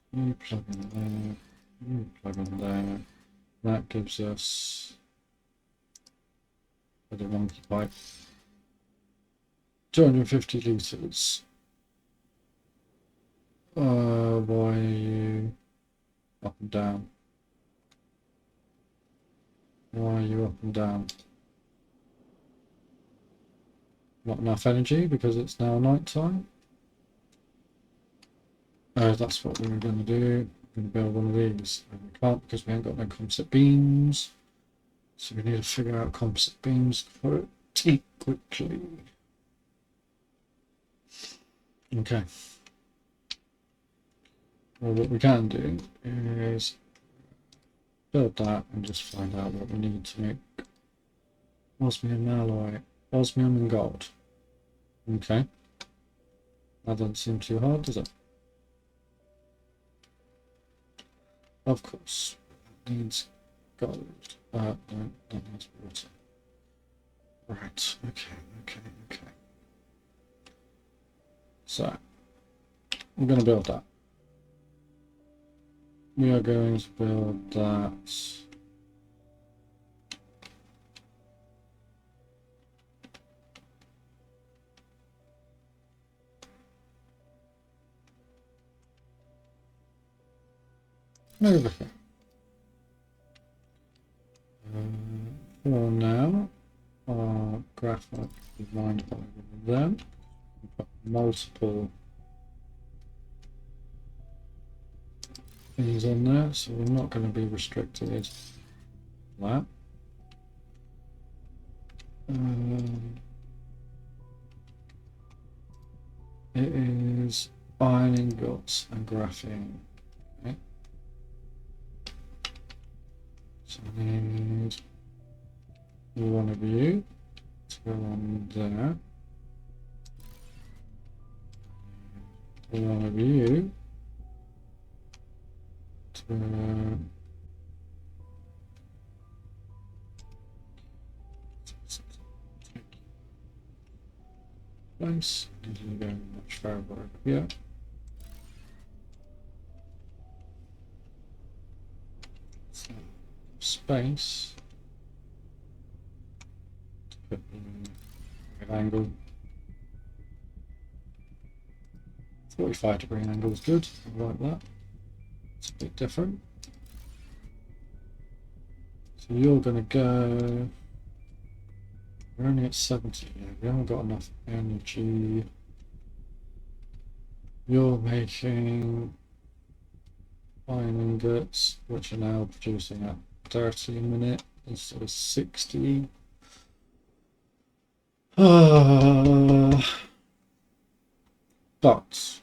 there. You plug in there. You plug in there. That gives us the monkey pipe. 250 litres. Why are you up and down? Why are you up and down? Not enough energy because it's now night time? That's what we were going to do. We're going to build one of these. And we can't because we haven't got no composite beams. So we need to figure out composite beams pretty quickly. Okay. Well, what we can do is build that and just find out what we need to make osmium alloy, osmium and gold. Okay. That doesn't seem too hard, does it? Of course. It needs gold. No, that needs water. Right, okay. So, we're going to build that. We are going to build that. Over here. For now, our graphite is mined by them. We've got multiple things on there, so we're not going to be restricted to that. It is iron ingots and graphene. Okay. So I need one of you to go on there. One of you to place. Didn't go much further over here. So, space to put the right angle. 45-degree angle is good. I like that. It's a bit different. So you're going to go. We're only at 70 here. We haven't got enough energy. You're making iron ingots, which are now producing at 30 a minute instead of 60. But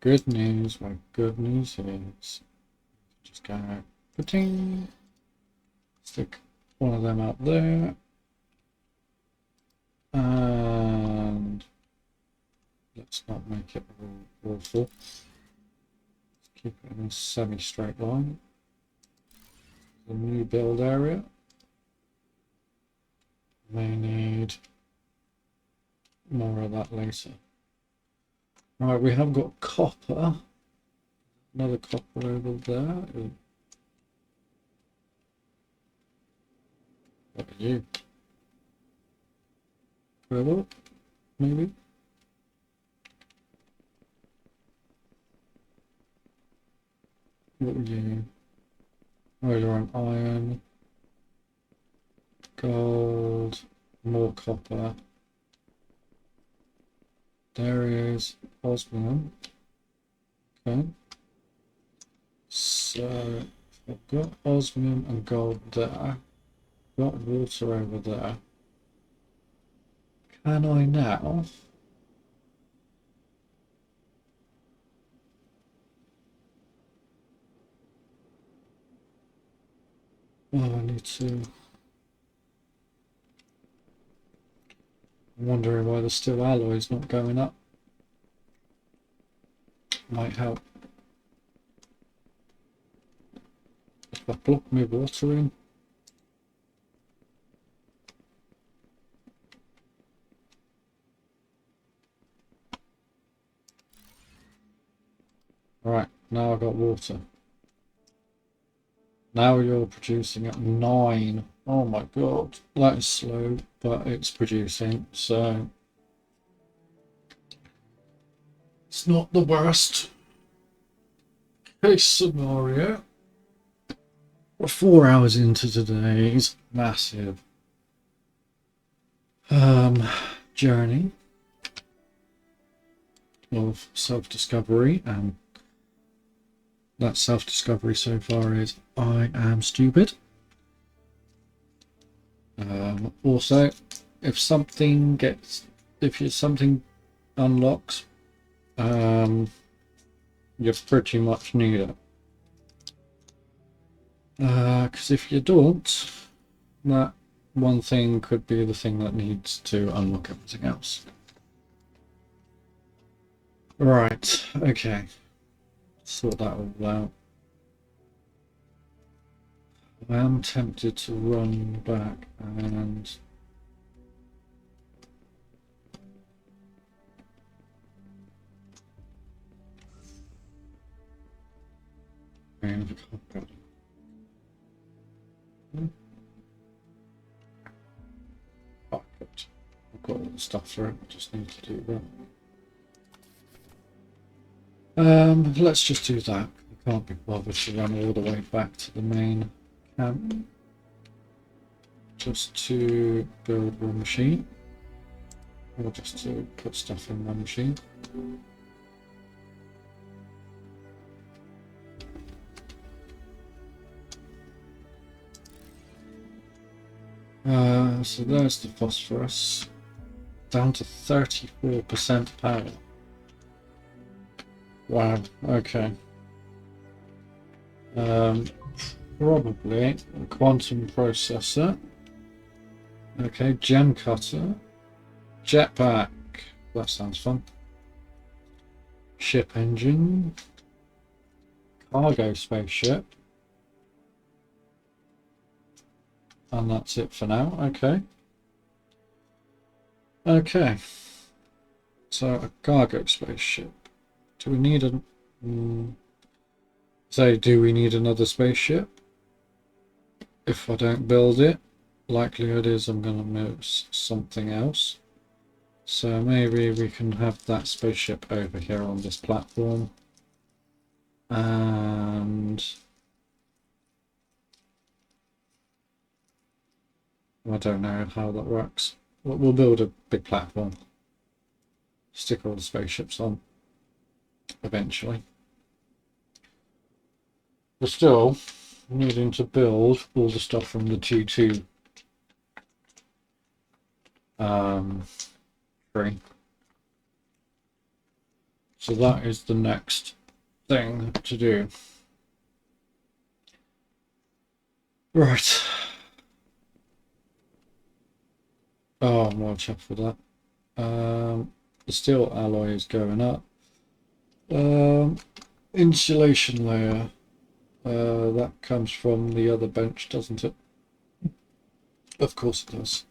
good news, my good news is just go putting, stick one of them out there, and let's not make it awful. Let's keep it in a semi-straight line. The new build area. May need more of that later. Right, we have got copper. Another copper over there. What are you? Purple? Maybe? What are you? Oh, you're on iron. Gold. More copper. There is osmium. Okay. So I've got osmium and gold there. Got water over there. Can I now? Oh, I need to. I'm wondering why the steel alloy is not going up. Might help. If I plug my water in. Right, now I've got water. Now you're producing at 9. Oh my god, that is slow, but it's producing, so it's not the worst case scenario. We're 4 hours into today's massive journey of self-discovery, and that self-discovery so far is I am stupid. Also, if something unlocks, you pretty much need it. Because if you don't, that one thing could be the thing that needs to unlock everything else. Right, okay. Sort that all out. I am tempted to run back and I've got all the stuff for it, just need to do that. Let's just do that. I can't be bothered to run all the way back to the main camp just to build one machine, or just to put stuff in one machine. So there's the phosphorus, down to 34% power. Wow, okay. Probably a quantum processor. Okay, gem cutter. Jetpack. That sounds fun. Ship engine. Cargo spaceship. And that's it for now. Okay. Okay. So a cargo spaceship. Do we need a... do we need another spaceship? If I don't build it, likelihood is I'm going to miss something else. So maybe we can have that spaceship over here on this platform. And I don't know how that works. We'll build a big platform. Stick all the spaceships on eventually. But still, needing to build all the stuff from the T2 tree. So that is the next thing to do. Right. Oh, more chuff for that. The steel alloy is going up. Insulation layer. That comes from the other bench, doesn't it? Of course it does.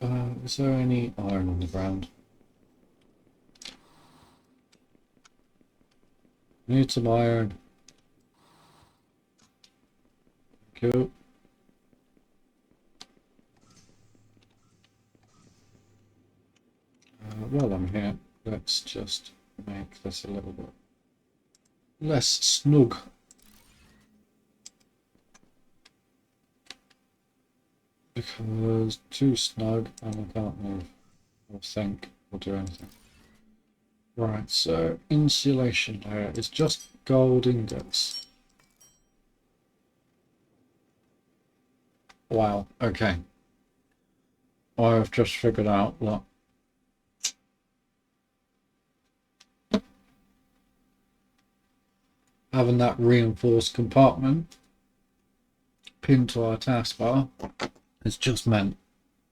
Is there any iron on the ground? Need some iron. Cool. While I'm here, let's just make this a little bit less snug. Because too snug and I can't move or think or do anything. Right, so insulation layer is just gold ingots. Wow, okay. I've just figured out that having that reinforced compartment pinned to our taskbar has just meant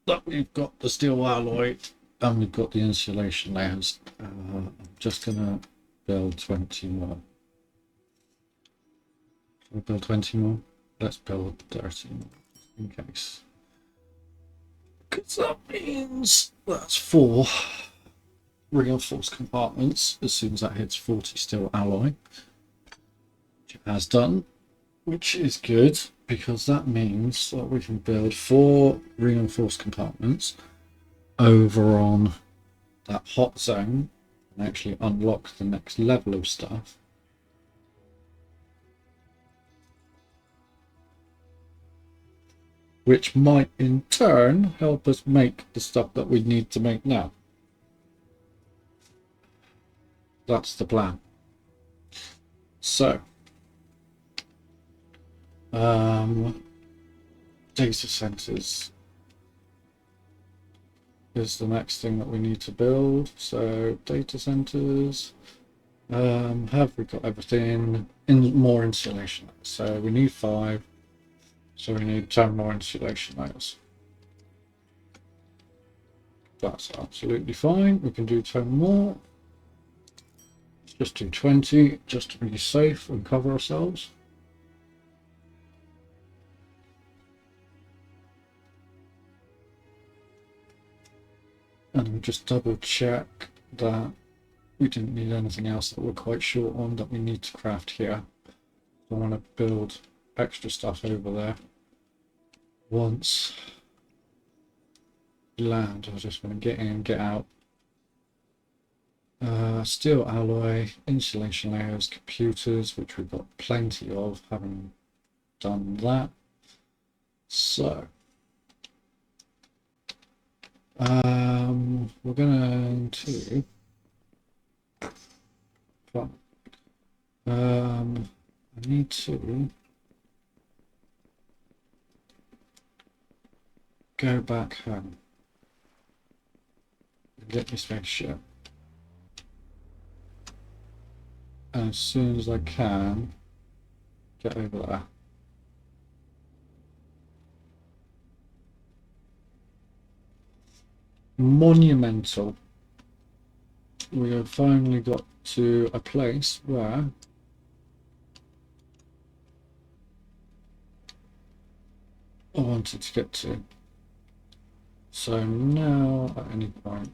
that we've got the steel alloy and we've got the insulation layers. I'm just gonna build 20 more. Should we build 20 more? Let's build 30 more in case. Because that means that's 4 reinforced compartments as soon as that hits 40 steel alloy, which it has done, which is good because that means that we can build 4 reinforced compartments over on that hot zone and actually unlock the next level of stuff. Which might in turn help us make the stuff that we need to make now. That's the plan. So, data centers is the next thing that we need to build. So data centers, have we got everything in more insulation? So we need 5. So we need 10 more insulation layers. That's absolutely fine. We can do 10 more. Let's just do 20 just to be safe and cover ourselves. And we'll just double check that we didn't need anything else that we're quite short on that we need to craft here. I want to build extra stuff over there. Once we land, I just want to get in, get out. Steel alloy, insulation layers, computers, which we've got plenty of, having done that. So, we're going to I need to go back home and get my spaceship. And as soon as I can, get over there. Monumental. We have finally got to a place where I wanted to get to. So now at any point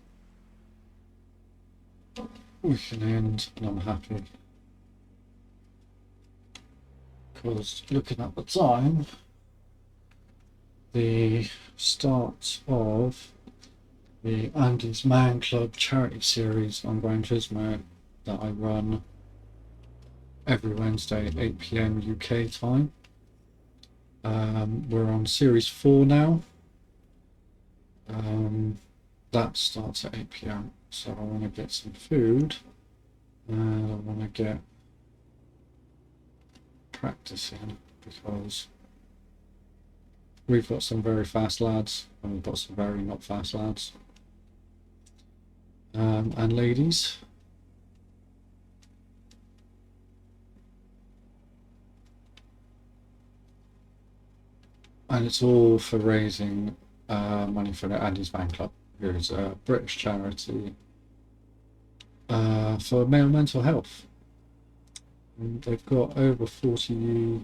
we can end, and I'm happy. Because looking at the time, the start of the Andy's Man Club charity series on Gran Turismo that I run every Wednesday at 8 PM UK time. We're on series 4 now. That starts at 8 PM, so I want to get some food and I want to get practicing because we've got some very fast lads and we've got some very not fast lads and ladies. And it's all for raising money for the Andy's Man Club, who is a British charity for male mental health. And they've got over 50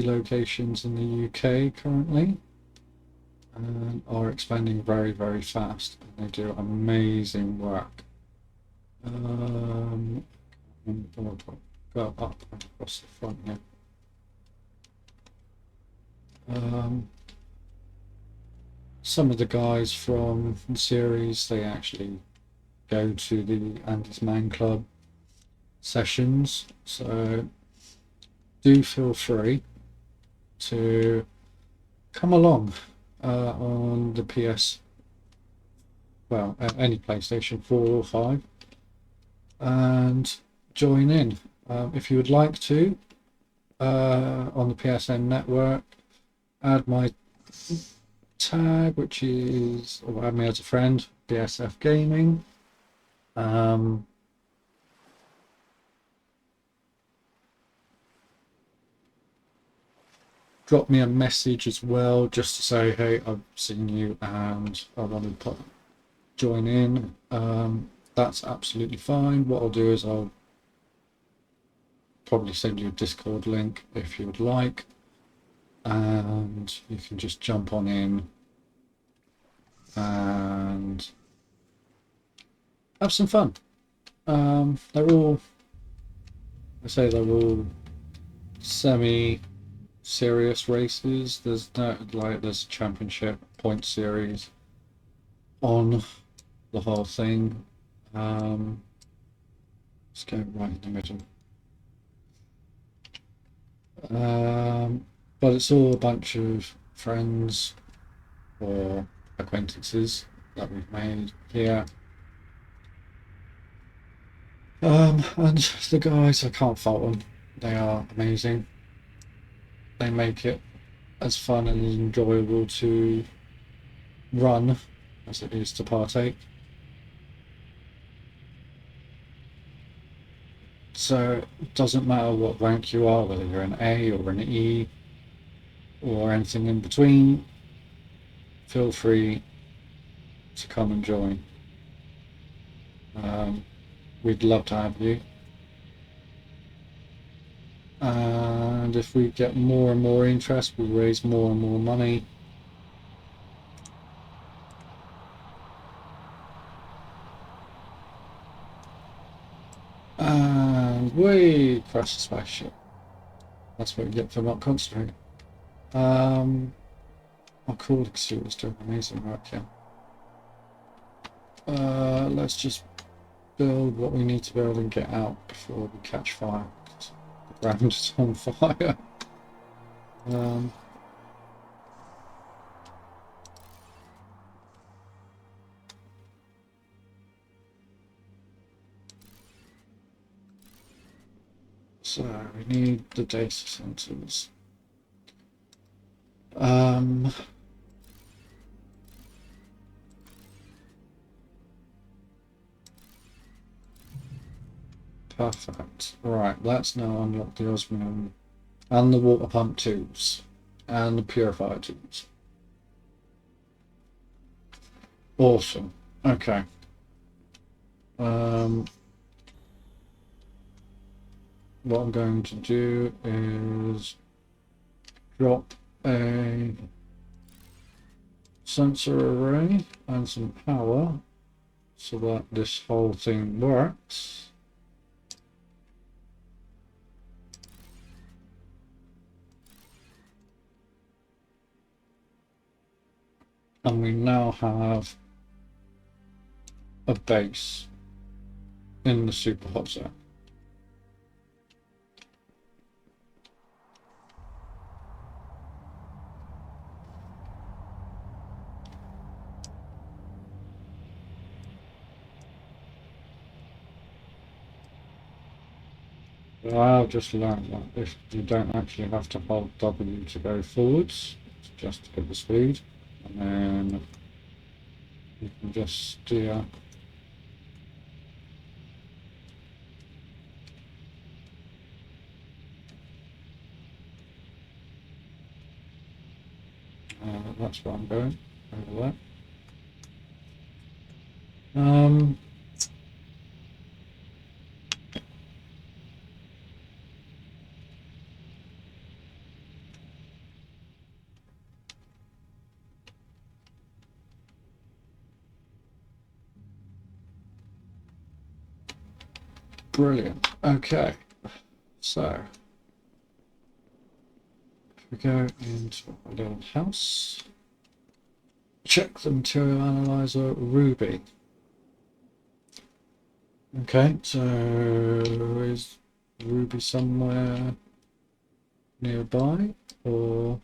locations in the UK currently, and are expanding very, very fast. And they do amazing work. Go up and across the front here. Some of the guys from the series, they actually go to the Andy's Man Club sessions, so do feel free to come along on the PS, well, any PlayStation 4 or 5, and join in if you would like to on the PSN network. Add my tag, which is, or add me as a friend, BSF Gaming. drop me a message as well, just to say, hey, I've seen you and I want to join in. That's absolutely fine. What I'll do is I'll probably send you a Discord link if you would like, and you can just jump on in and have some fun. They're all, they're all semi-serious races. There's no, like, there's a championship point series on the whole thing. Let's go right in the middle. But it's all a bunch of friends or acquaintances that we've made here. And the guys, I can't fault them. They are amazing. They make it as fun and enjoyable to run as it is to partake. So it doesn't matter what rank you are, whether you're an A or an E or anything in between, feel free to come and join. We'd love to have you. And if we get more and more interest, we'll raise more and more money. And we crash the spaceship. That's what you get for not concentrating. Our cooling suit is doing amazing work here. Let's just build what we need to build and get out before we catch fire. The ground is on fire. So we need the data centers. Perfect. Right, let's now unlock the Osmium and the water pump tubes and the purifier tubes. Awesome. Okay. What I'm going to do is drop a sensor array and some power so that this whole thing works. And we now have a base in the super hot zone. I've just learned that if you don't actually have to hold W to go forwards, it's just to get the speed, and then you can just steer. That's where I'm going, over there. Brilliant. Okay, so if we go into a little house, check the material analyzer, Ruby. Okay, so is Ruby somewhere nearby, or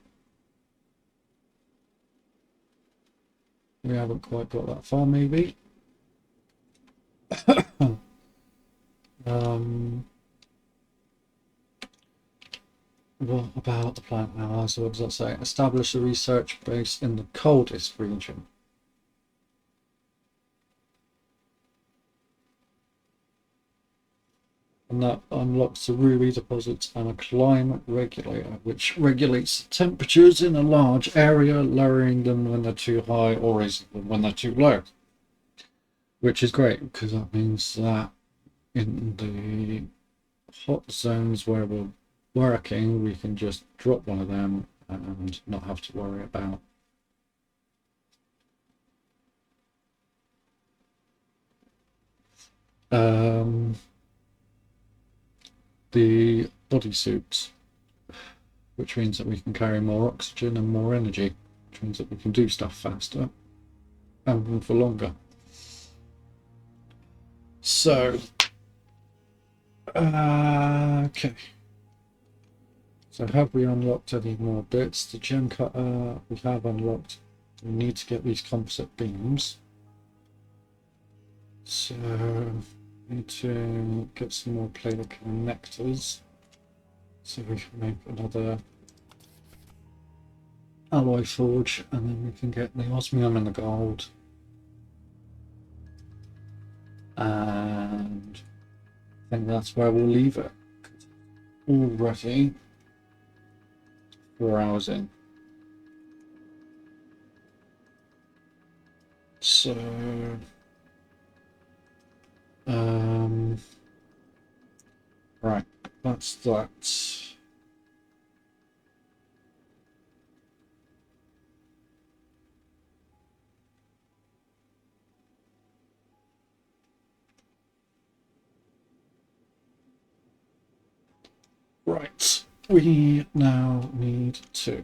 we haven't quite got that far, maybe? What about the plant analyzer? What does that say? Establish a research base in the coldest region. and that unlocks the ruby deposits and a climate regulator, which regulates the temperatures in a large area, lowering them when they're too high or raising them when they're too low. Which is great, because that means that in the hot zones where we're working, we can just drop one of them and not have to worry about the bodysuits, which means that we can carry more oxygen and more energy, which means that we can do stuff faster and for longer. So, okay. So have we unlocked any more bits? The gem cutter we have unlocked. We need to get these composite beams. So we need to get some more planar connectors so we can make another alloy forge, and then we can get the osmium and the gold. And I think that's where we'll leave it. Already 4 hours in. So right, that's that. Right, we now need to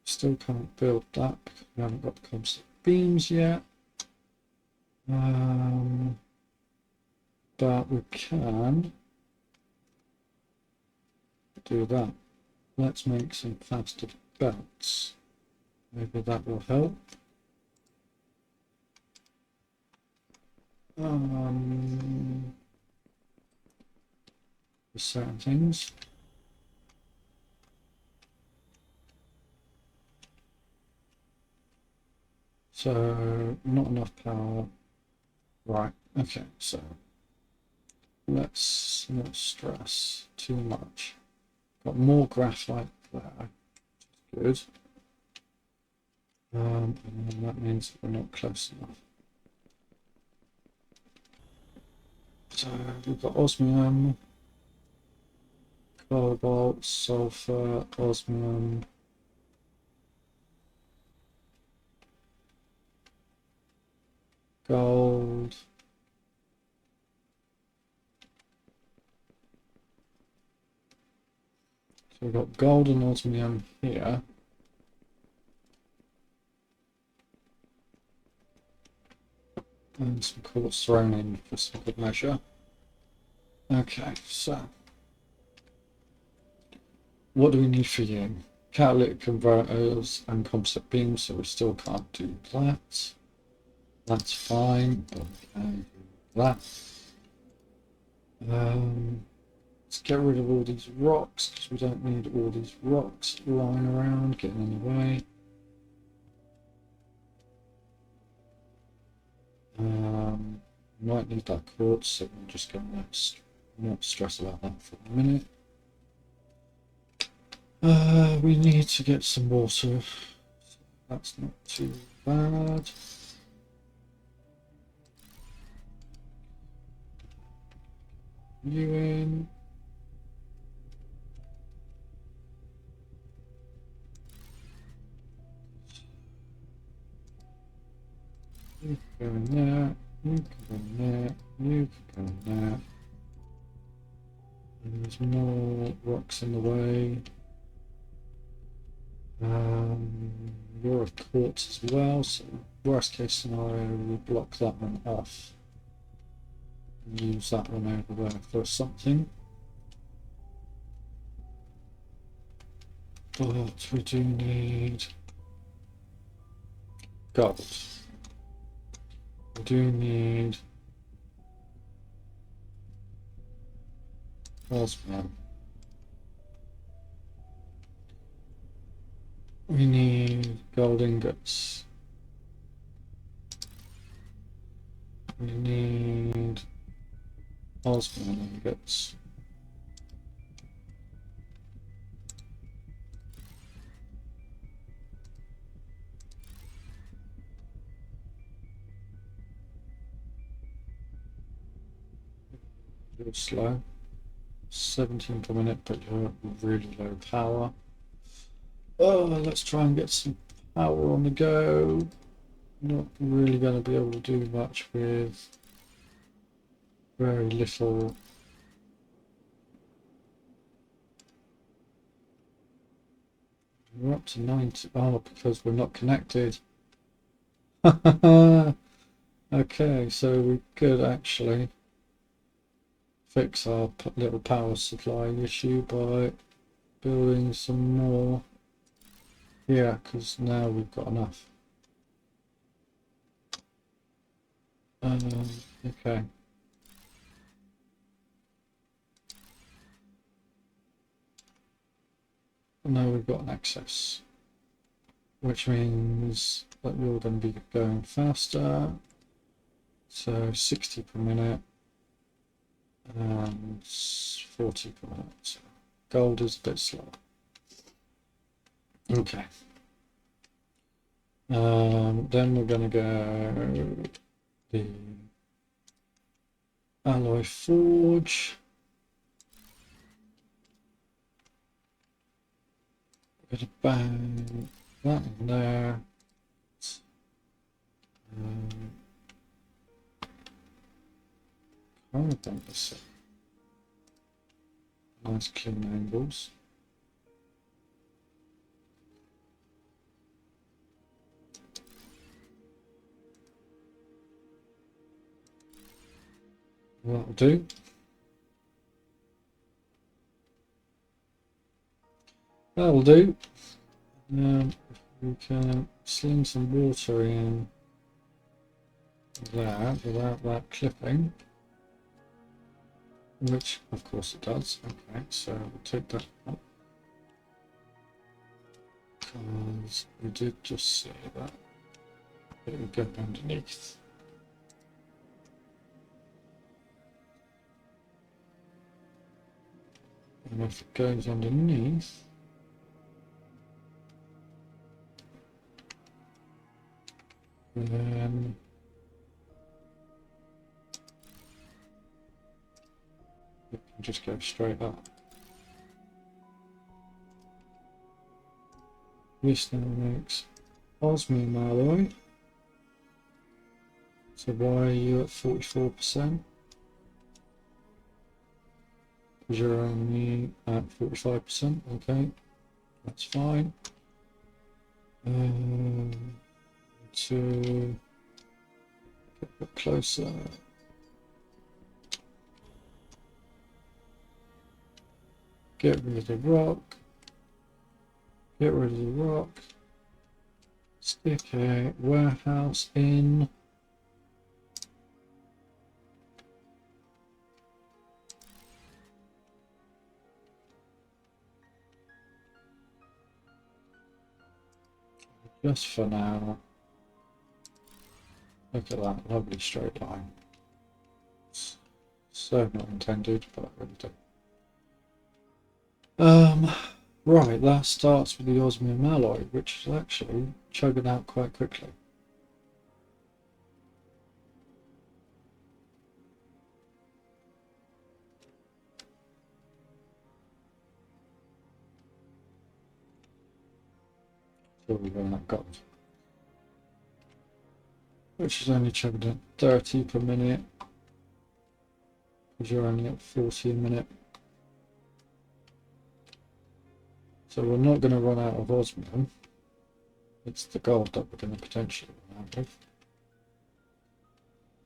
still can't build that because we haven't got the composite beams yet. But we can do that. Let's make some faster belts. Maybe that will help. For certain things. So not enough power. Right, okay, so let's not stress too much. Got more graphite there. Good. And then that means that we're not close enough. So we've got osmium, cobalt, sulfur, osmium, gold, so we've got gold and osmium here. And some quartz thrown in for some good measure. Okay, so what do we need for you? Catalytic converters and composite beams, so we still can't do that. That's fine, but we can do that. Let's get rid of all these rocks, because we don't need all these rocks lying around, getting in the way. Might need that quartz, so we're just going to not stress about that for a minute. We need to get some water. So that's not too bad. You in. You can go in there. You can go in there. You can go in there. And there's more rocks in the way. You're a quartz as well, so worst case scenario, we block that one off and use that one over there for something. But we do need gold. We do need osmium. We need gold ingots. We need osmium ingots. You're slow. 17 per minute, but you're really low power. Oh, let's try and get some power on the go. Not really going to be able to do much with very little. We're up to 90. Oh, because we're not connected. Okay, so we could actually fix our little power supply issue by building some more. Yeah, because now we've got enough. Okay. Now we've got an excess, which means that you're going to be going faster. So 60 per minute and 40 per minute. So gold is a bit slow. Okay. Then we're going to go the alloy forge. We're going to bang that in there. I want this nice clean angles. That'll do. That'll do. We can sling some water in there without that clipping, which of course it does. Okay, so we'll take that up because we did just see that it would go underneath. And if it goes underneath, then it can just go straight up. This now makes osmium alloy. So why are you at 44%? Because you're only at 45%. Okay, that's fine. To get a bit closer. Get rid of the rock. Get rid of the rock. Stick a warehouse in. Just for now. Look at that lovely straight line. So not intended, but I really do. Right, that starts with the osmium alloy, which is actually chugging out quite quickly. So we're going that gold, which is only chugging at 30 per minute, because you're only at 40 a minute. So we're not going to run out of osmium. It's the gold that we're going to potentially run out of.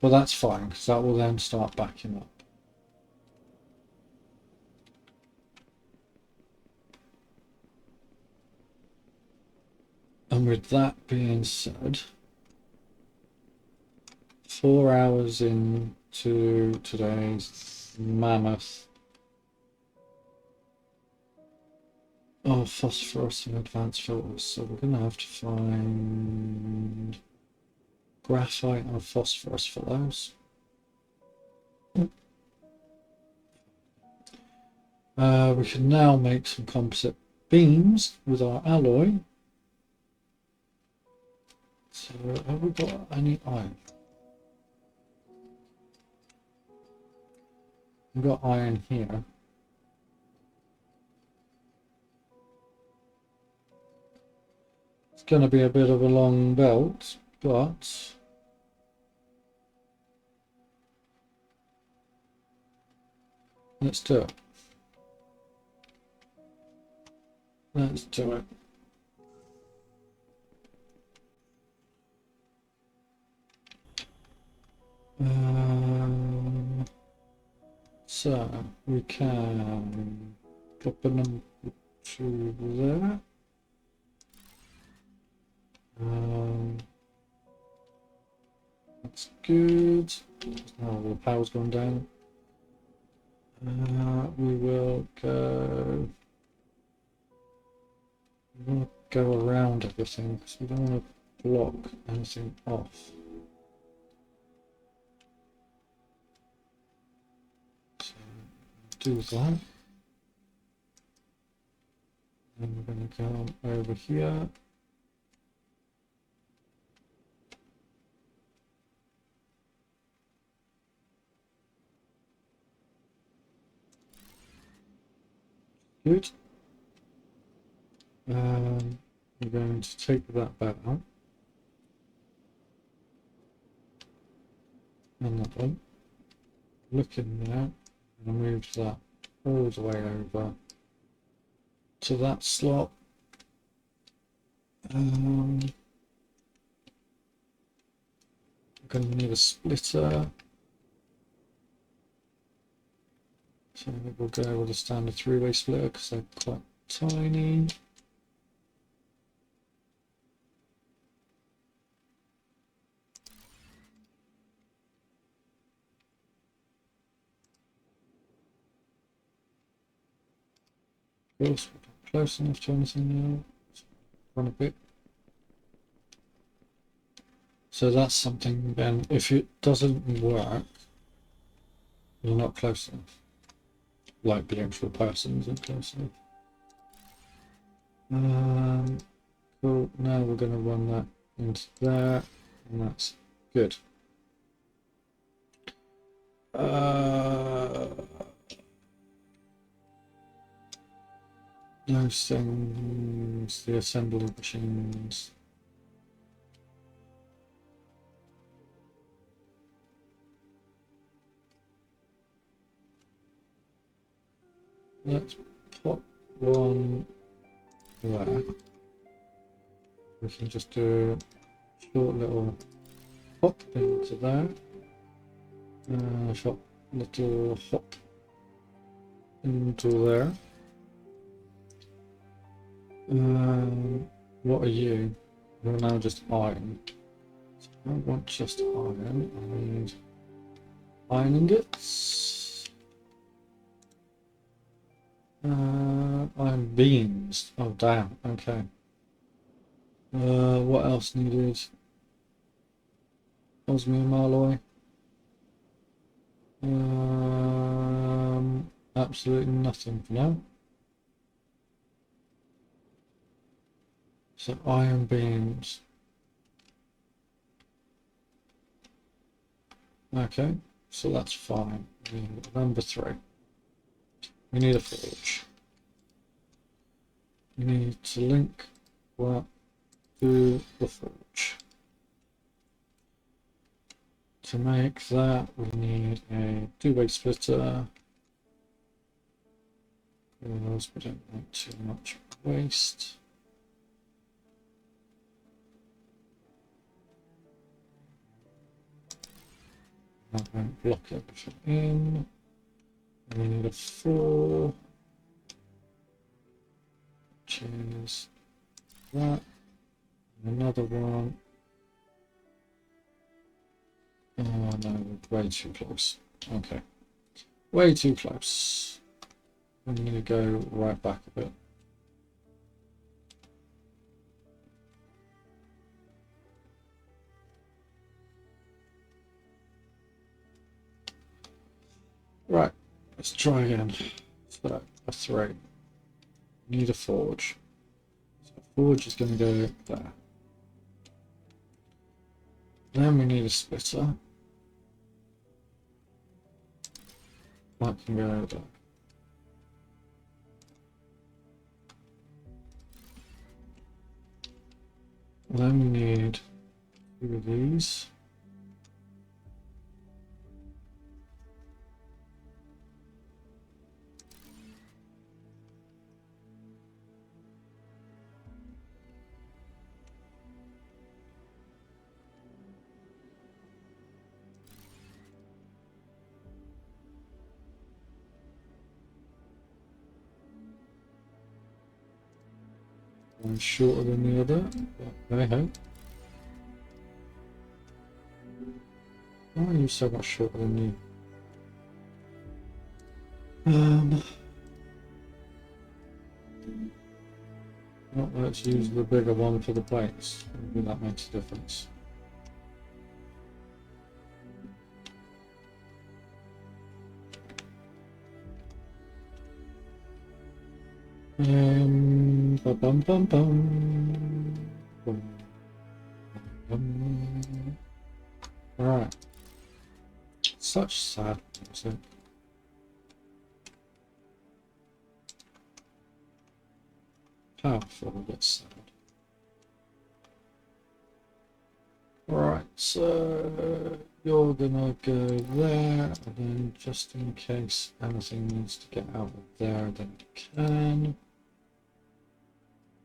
But that's fine, because that will then start backing up. And with that being said, 4 hours into today's mammoth of phosphorus and advanced filters, so we're going to have to find graphite and phosphorus for those. We can now make some composite beams with our alloy. So have we got any iron? We've got iron here. It's going to be a bit of a long belt, but let's do it. Let's do it. So we can drop a number 2 there. That's good. Now the power's gone down. We will go. We want to go around everything because we don't want to block anything off. So do that. Then we're going to go over here. Good. We're going to take that back out. And that one. Look in there and move that all the way over to that slot. We're going to need a splitter. So we'll go with a standard 3-way splitter because they're quite tiny. Of course, we're not close enough to anything now. Run a bit. So that's something then, if it doesn't work, you're not close enough. Like the actual person isn't close enough. Cool, now we're going to run that into there, and that's good. Those things, the assembly machines. Let's pop one there. We can just do a short little hop into there. Short little hop into there. What are you? You're now just iron. So I don't want just iron. I need iron ingots. Iron beams. Oh damn. Okay. What else needed? Osmium alloy. Absolutely nothing for now. So iron beams. Okay, so that's fine. Number 3. We need a forge. We need to link that to the forge. To make that, we need a 2-way splitter. Because we don't want too much waste. That won't block everything in. And we need a 4, which is that. And another one. Oh no, we're way too close. Okay. Way too close. I'm going to go right back a bit. Right, let's try again. So a 3. Need a forge. So a forge is going to go there. Then we need a splitter. That can go there. Then we need 2 of these. One shorter than the other, but hey ho. Why are you so much shorter than you? Well, let's use the bigger one for the plates. Maybe that makes a difference. Ba bum bum bum. Bum, bum. Right. Such sad music. Powerful, but sad. Right, so you're gonna go there, and then just in case anything needs to get out of there, then it can.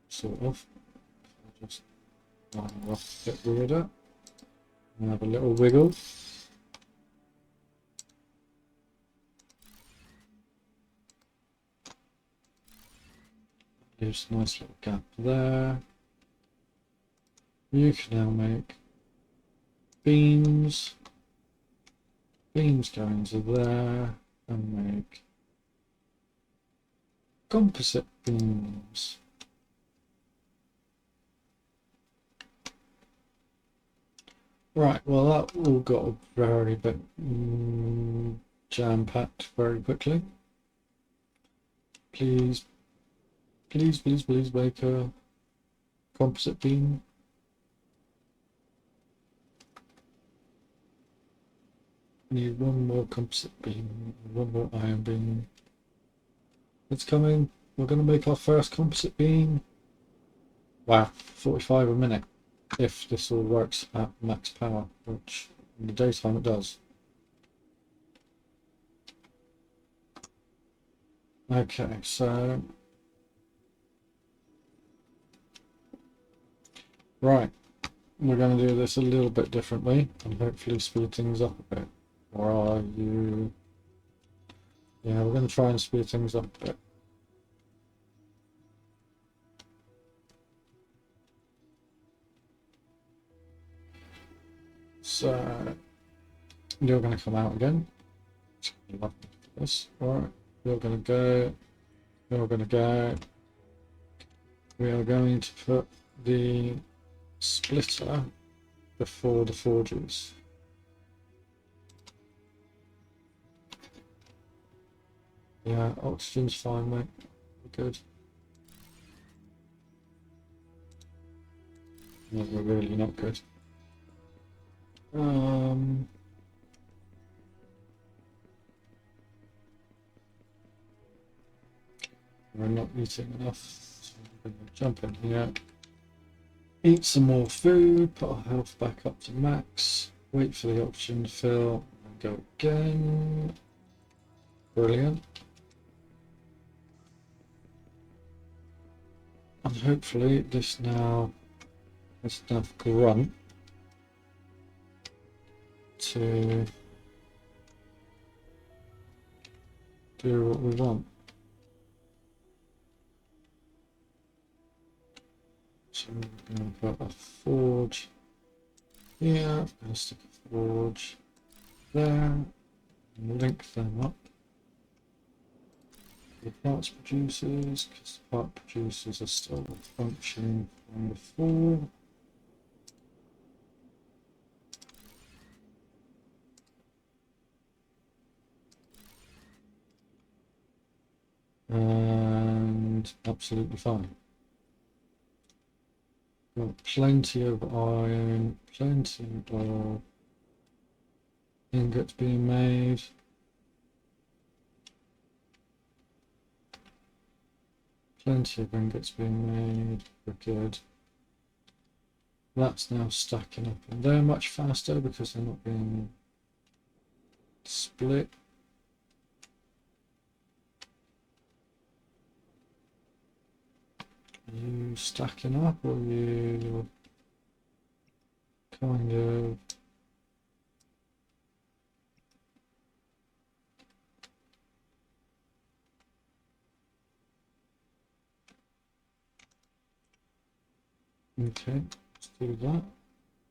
Sort of. I'll just line off a bit weirder. And have a little wiggle. Leaves a nice little gap there. You can now make beams. Beams go into there and make composite beams. Right, well that all got very bit jam-packed very quickly. Please make a composite beam. Need one more composite beam, one more iron beam. It's coming. We're going to make our first composite beam. Wow, 45 a minute. If this all works at max power, which in the daytime it does. Okay, so right, we're going to do this a little bit differently and hopefully speed things up a bit. Or are you? Yeah, we're going to try and speed things up a bit. So you're going to come out again. This. Alright, you're going to go. You're going to go. We are going to put the splitter before the forges. Yeah, oxygen's fine, mate. We're good. No, we're really not good. We're not eating enough, so we're going to jump in here. Eat some more food, put our health back up to max, wait for the oxygen to fill, and go again. Brilliant. And hopefully this now has enough grunt to do what we want. So we're going to put a forge here, I'm going to stick a forge there, and link them up. The parts producers, because the part producers are still functioning from before. and absolutely fine. Got plenty of iron, plenty of ingots being made. Plenty of ingots being made. We're good. That's now stacking up in there much faster because they're not being split. Are you stacking up, or are you kind of okay, let's do that.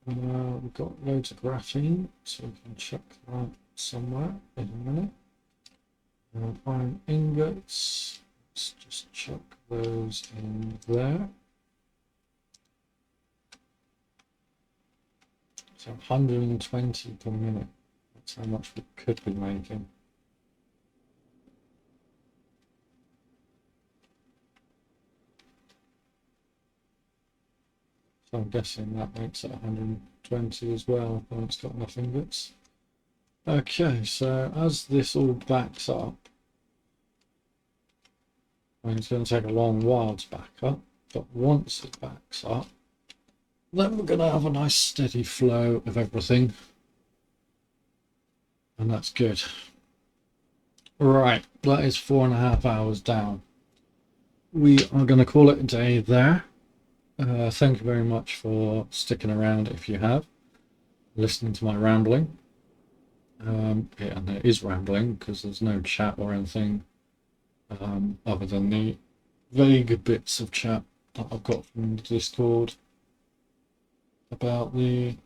We've got loads of graphene, so we can check that somewhere in a minute. Iron ingots, let's just chuck those in there. So 120 per minute, that's how much we could be making. So I'm guessing that makes it 120 as well, when it's got enough ingots. Okay, so as this all backs up, I mean, it's going to take a long while to back up, but once it backs up, then we're going to have a nice steady flow of everything, and that's good. Right, that is 4.5 hours down. We are going to call it a day there. Thank you very much for sticking around if you have, listening to my rambling. Yeah, and it is rambling because there's no chat or anything other than the vague bits of chat that I've got from the Discord about the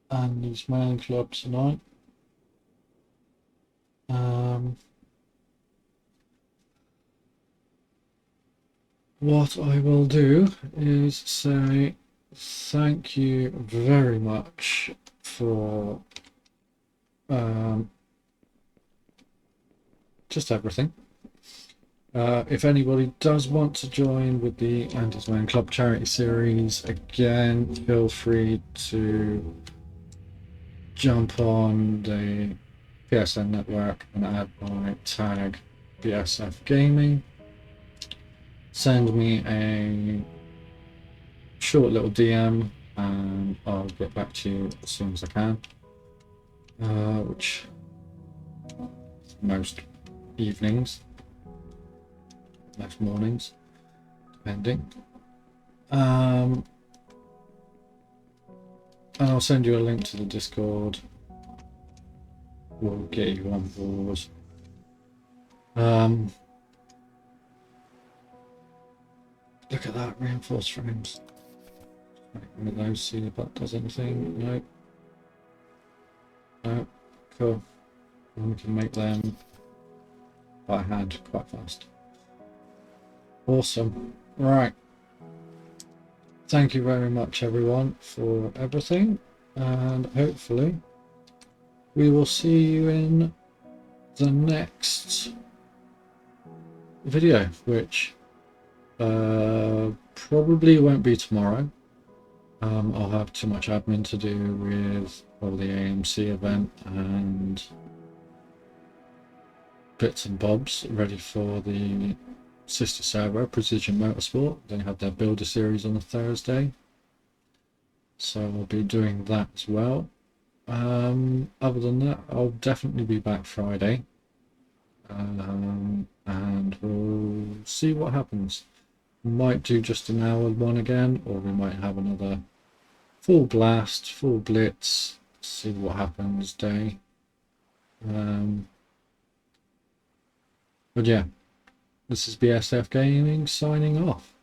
Andy's Man Club tonight. What I will do is say thank you very much for just everything. If anybody does want to join with the Andy's Man Club charity series, again, feel free to jump on the PSN network and add my tag BSF Gaming. Send me a short little DM and I'll get back to you as soon as I can. Which most evenings, most mornings, depending. And I'll send you a link to the Discord. We'll get you on board. Look at that, reinforced frames. Make one of those, see if that does anything. No. No. Cool. And we can make them by hand quite fast. Awesome. Right. Thank you very much, everyone, for everything. And hopefully we will see you in the next video, which probably won't be tomorrow. I'll have too much admin to do with all the AMC event and bits and bobs ready for the sister server, Precision Motorsport. They have their builder series on a Thursday, so I'll be doing that as well. Other than that, I'll definitely be back Friday, and we'll see what happens. We might do just an hour one again, or we might have another full blast, full blitz, see what happens day. But yeah, this is BSF Gaming signing off.